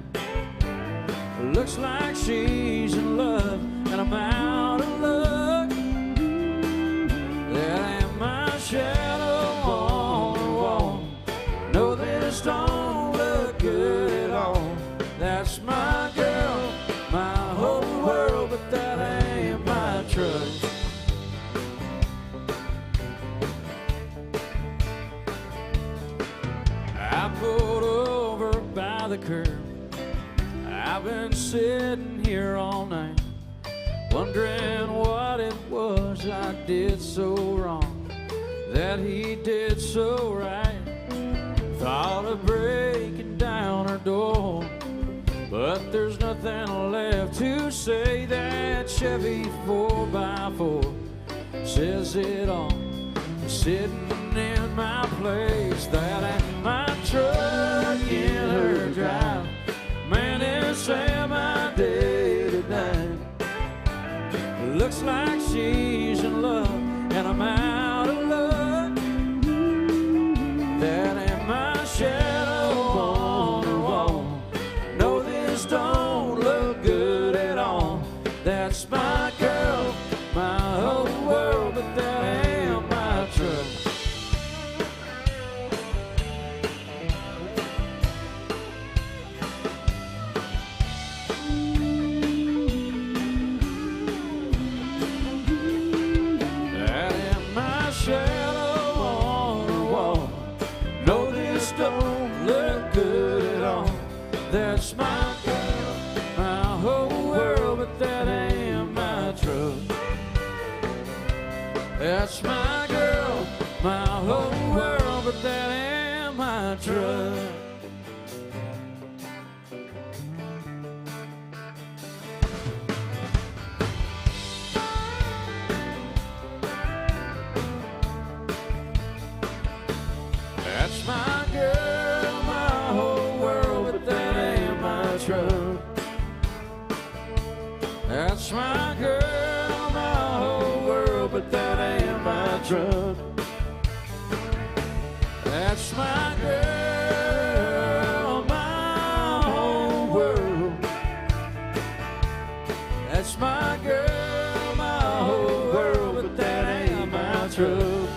Looks like she's in love, and I'm out of luck. That ain't my shadow on the wall. No, this don't look good at all. That's my girl, my whole world, but that ain't my truck. I pulled over by the curb. I've been sitting here all night, wondering what it was I did so wrong, that he did so right. Thought of breaking down her door, but there's nothing left to say. That Chevy 4x4 says it all, sitting in my place. That ain't my truck in her drive. Man, it's my day tonight. Looks like she's in love, and I'm out of luck. That ain't my shadow on the wall. No, this don't look good at all. That's my girl, my whole world, but that ain't my truck. That's my girl, my whole world, but that ain't my truck. That's my girl, my whole world, but that ain't my truck. That's my girl, my whole world, but that ain't my truck. That's my girl, my whole world, but that ain't my truck. That's my girl, my whole world. That's my girl, my whole world, but that ain't my truck.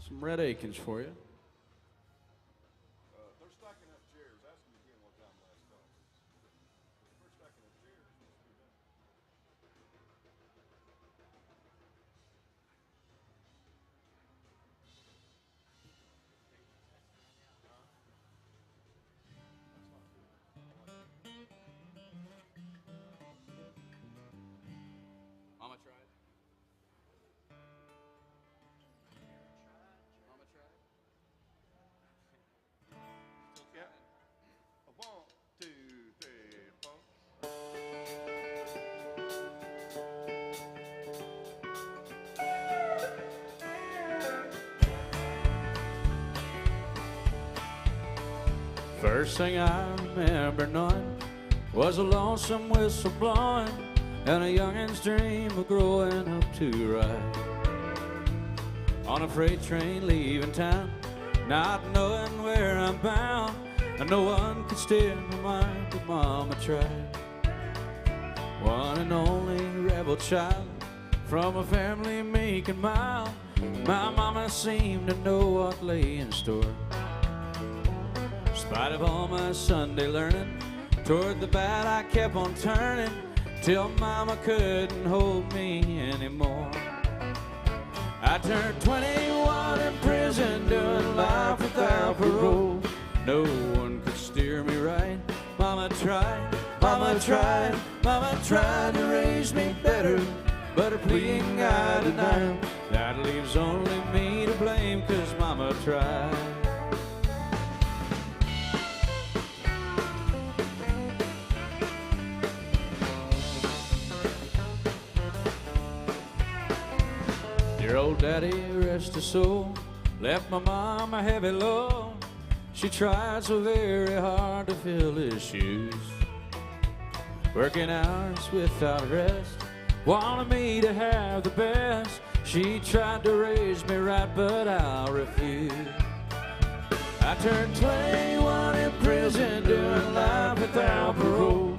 Some Red Akins for you. They're stacking up chairs. Ask them again what time last call. They're stacking up chairs. Mama tried. Mama tried. Yeah. 1, 2, 3, 4. First thing I remember knowing was a lonesome whistle blowing and a youngin's dream of growing up to ride on a freight train leaving town, not knowing where I'm bound, and no one could steer my mind, but Mama tried. One and only rebel child from a family meek and mild, my mama seemed to know what lay in store. In spite of all my Sunday learning, toward the bad I kept on turning, till Mama couldn't hold me anymore. I turned 21 in prison, doing life without parole. No one could steer me right. Mama tried, Mama tried, Mama tried to raise me better, but her pleading I denied. That leaves only me to blame, 'cause Mama tried. Dear old daddy, rest his soul, left my mom a heavy load. She tried so very hard to fill his shoes, working hours without rest, wanted me to have the best. She tried to raise me right, but I'll refuse. I turned 21 in prison, doing life without parole.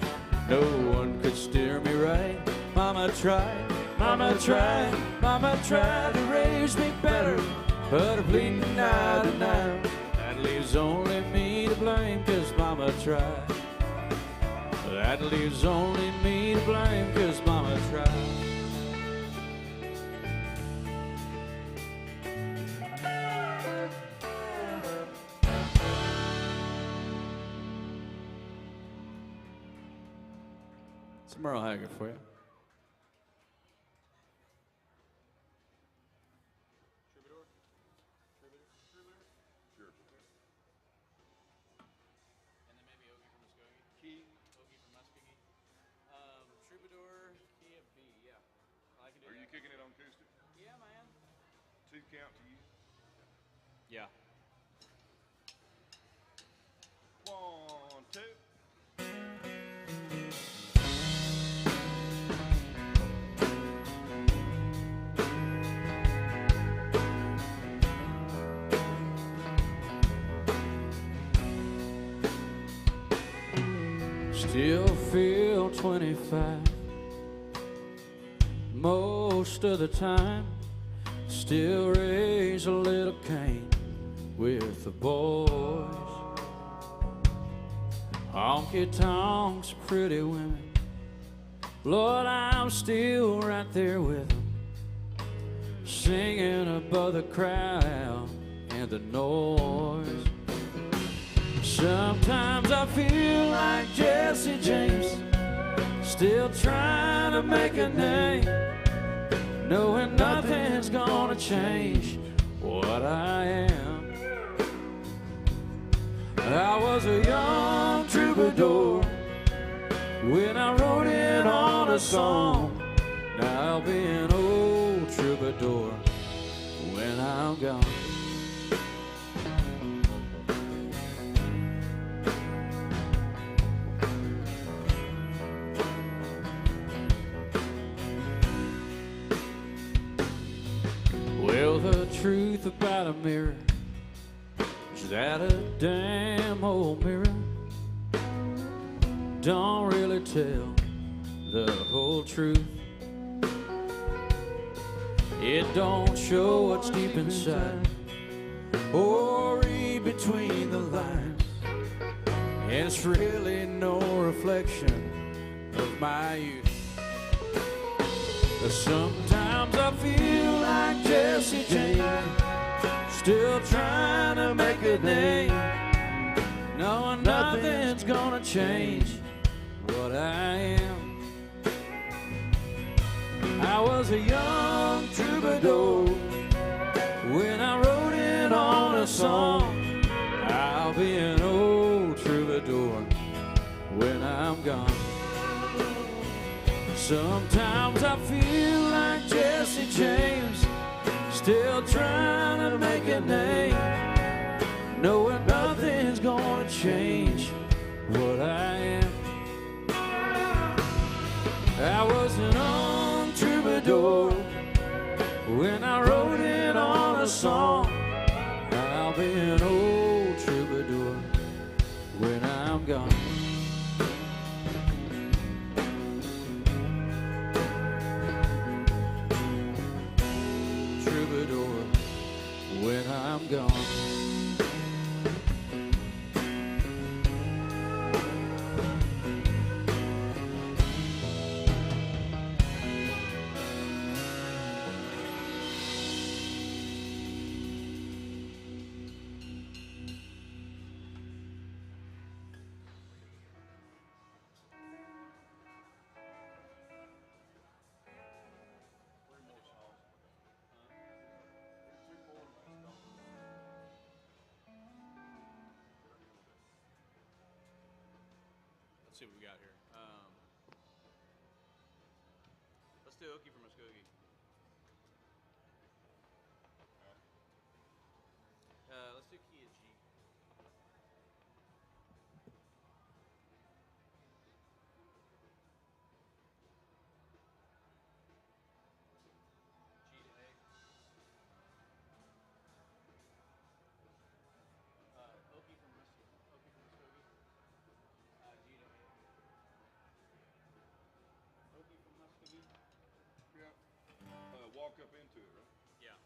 No one could steer me right. Mama tried, Mama tried, Mama tried to raise me better, but her pleading I denied. That leaves only me to blame, 'cause Mama tried. That leaves only me to blame, 'cause Mama tried. It's Merle Haggard for you. Troubadour, key of B, yeah. I can do Are you that. kicking it on acoustic? Yeah, man. 2 count to you. Yeah. 1, 2. Still feel 25, most of the time. Still raise a little Cain with the boys. Honky tonks, pretty women. Lord, I'm still right there with them, singing above the crowd and the noise. Sometimes I feel like Jesse James, still trying to make a name, knowing nothing's gonna change what I am. I was a young troubadour when I wrote it on a song. Now I'll be an old troubadour when I'm gone. Well, the truth about a mirror is that a damn old mirror don't really tell the whole truth. It don't show what's deep inside or read between the lines. And it's really no reflection of my youth. But sometimes I feel like Jesse James, still trying to make a name, knowing nothing's gonna change what I am. I was a young troubadour when I wrote it on a song. I'll be an old troubadour when I'm gone. Sometimes I feel like Jesse James, still trying to make a name, knowing nothing's gonna change what I am. I was an old troubadour when I wrote it on a song. I'll be an old troubadour when I'm gone. Troubadour when I'm gone. Let's see what we got here. Let's do Okie from Muskogee. Let's do Key of G. G to A. Okie from Muskogee. G to A. Okie from Muskogee. Yeah. Walk up into it, right? Yeah.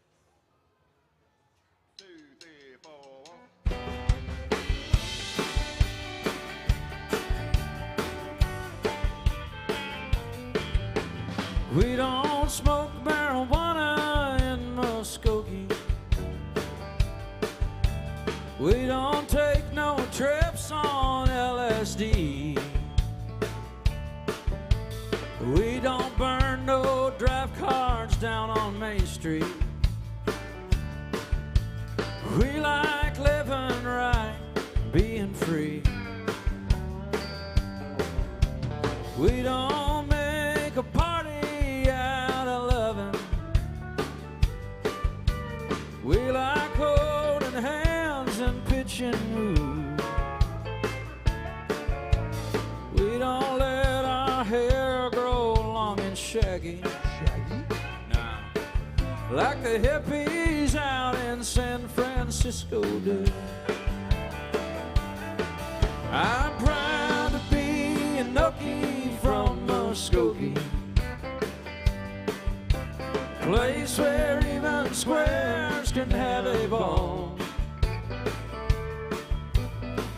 2, 3, 4, walk. We don't smoke marijuana in Muskogee. We don't take no trips on LSD. We don't burn no draft cards down on Main Street. We like living right, being free. We don't make a party out of loving. We like holding hands and pitching moves. We don't let our hair grow long and shaggy. Nah. Like the hippies out in San Francisco do. I'm proud to be an Okie from Muskogee. place where even squares can have a ball.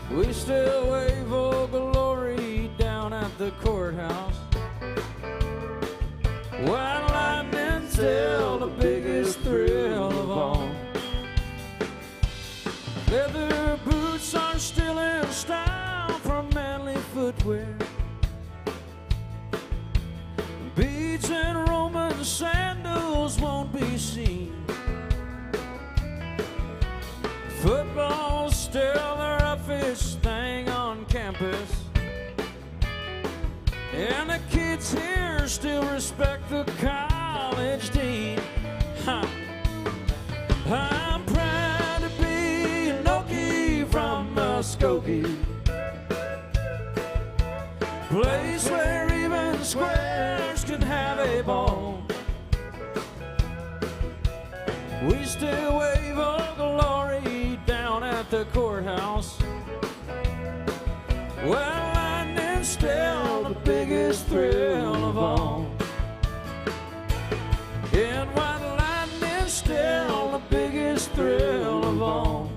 We still wave Old Glory down at the courthouse. White lightning's still the biggest thrill of all. Leather boots are still in style from manly footwear. Beads and Roman sandals won't be seen. Football's still the roughest thing on campus, and the kids here still respect the college dean. I'm proud to be an Okie from Muskogee, place where even squares can have a ball. We still wave Old Glory down at the courthouse. Well, lightning's still the biggest thrill of all. And white lightning's still the biggest thrill of all.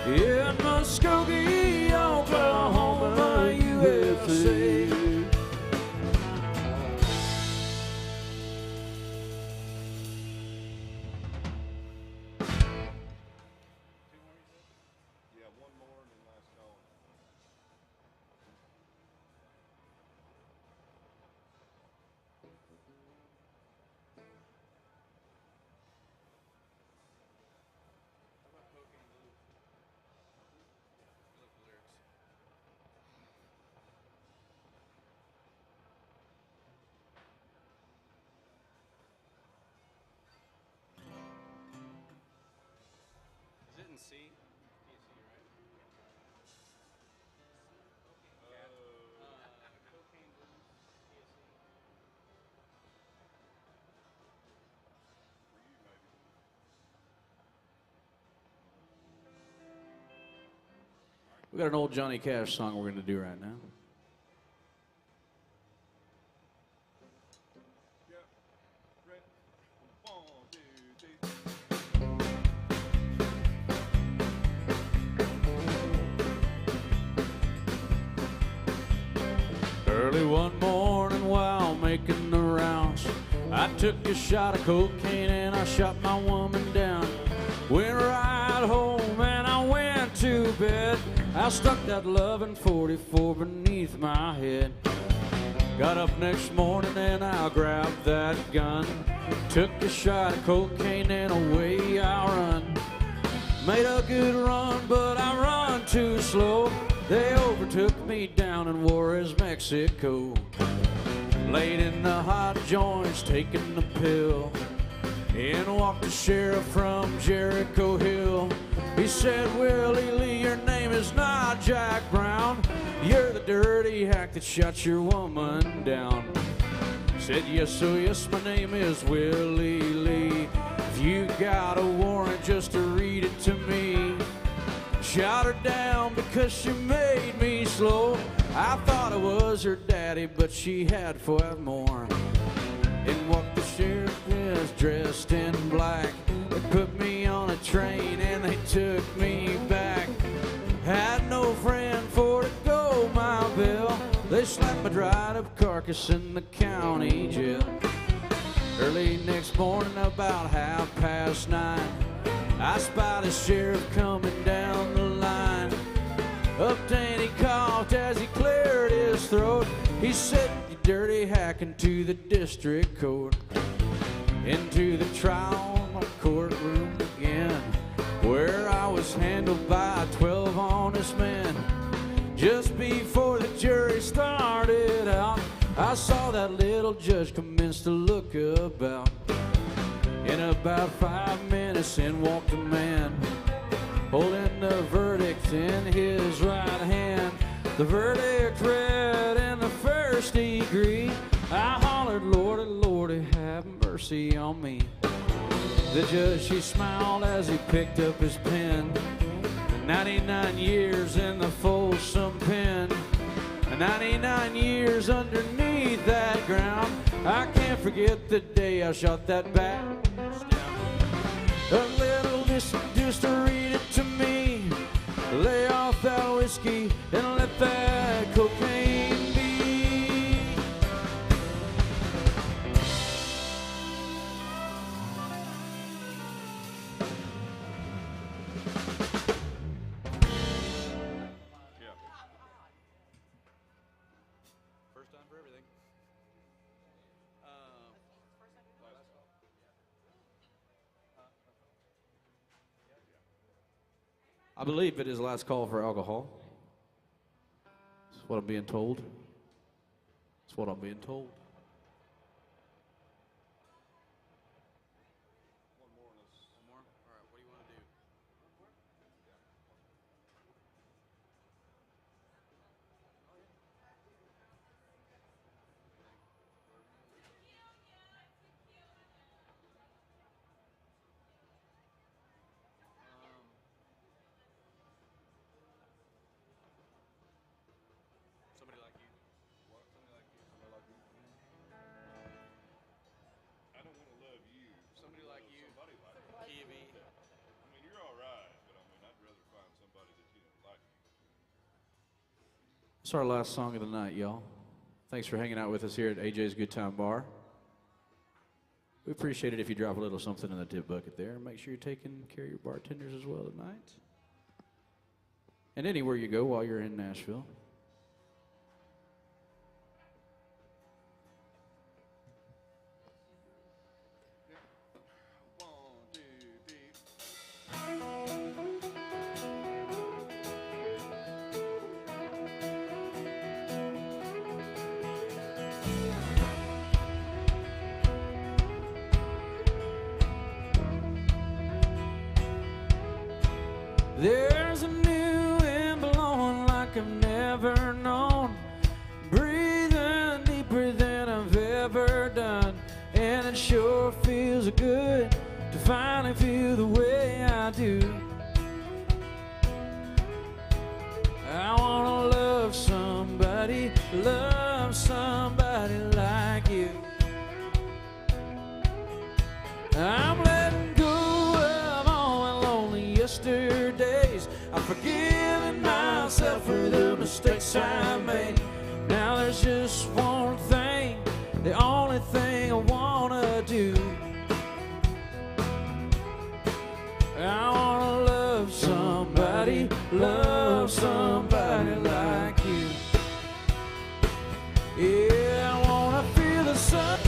In Muskogee, Oklahoma, USA. Yeah, one more and then last call. Is it in C? Can't see, right? Cocaine blues, TSC. For you, maybe. We got an old Johnny Cash song we're going to do right now. Yep. Ready? 1, 2, 3. Early one morning while making the rounds, I took a shot of cocaine and I shot my woman down. Went right home and I went to bed. I stuck that loving 44 beneath my head. Got up next morning and I grabbed that gun. Took a shot of cocaine and away I run. Made a good run, but I run too slow. They overtook me down in Juarez, Mexico. Laid in the hot joints, taking the pill. In walked the sheriff from Jericho Hill. He said, Willie Lee, your name is not Jack Brown. You're the dirty hack that shot your woman down. Said, yes, oh yes, my name is Willie Lee. If you got a warrant, just to read it to me. Shot her down because she made me slow. I thought I was her daddy, but she had 5 more. In walked the sheriff, dressed in black. They put me on a train and they took me back. Had no friend for to go my bill. They slapped my dried up carcass in the county jail. Early next morning, about 9:30, I spied a sheriff coming down the line. Up then he coughed as he cleared his throat. He said, you dirty hack, into the district court. Into the trial courtroom again, where I was handled by 12 honest men. Just before the jury started out, I saw that little judge commence to look about. In about 5 minutes in walked a man, holding the verdict in his right hand. The verdict read in the first degree. I hollered, Lordy, Lordy, have mercy on me. The judge, she smiled as he picked up his pen. 99 years in the Folsom pen. 99 years underneath that ground. I can't forget the day I shot that bat. A little just to read it to me. Lay off that whiskey and let that cocaine be. Yeah. First time for everything. I believe it is last call for alcohol. That's what I'm being told. That's what I'm being told. One more on this. One more? All right, what do you want to do? Somebody like you. What? Somebody like you. Somebody like you. I don't want to love you. Somebody like you. Somebody like you. Kiwi. I mean, you're all right, but I mean, I'd rather find somebody that like you. It's our last song of the night, y'all. Thanks for hanging out with us here at AJ's Good Time Bar. We appreciate it if you drop a little something in the tip bucket there. Make sure you're taking care of your bartenders as well tonight. And anywhere you go while you're in Nashville. One, two, three. There's a new wind blowing like I've never known, breathing deeper than I've ever done, and it sure feels good to finally feel the way I do. I wanna love somebody like you. I'm letting go of all my lonely yesterdays. I've forgiven myself for the mistakes I made. Now there's just one thing, the only thing I wanna do. I wanna love somebody like you. Yeah, I wanna feel the sun.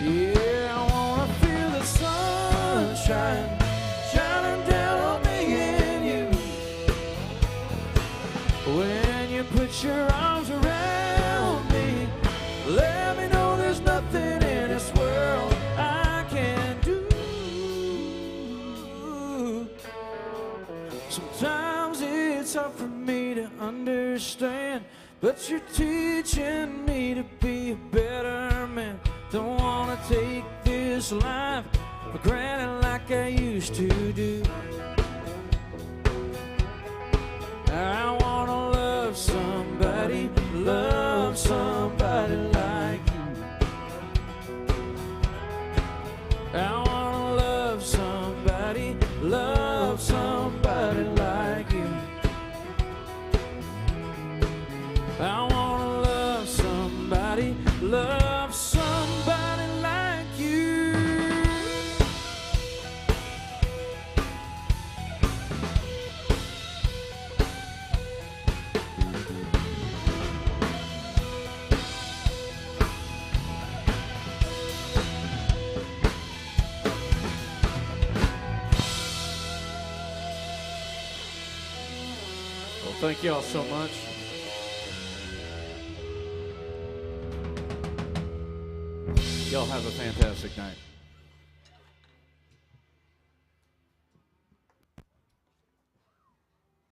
Yeah, I wanna feel the sunshine shining down on me and you. When you put your arms around me, let me know there's nothing in this world I can't do. Sometimes it's hard for me to understand, but you're teaching me to be a better man. Don't wanna take this life for granted like I used to do. I wanna love somebody like you. I wanna love somebody like you. I wanna love somebody like you. Well, thank y'all so much. Y'all have a fantastic night.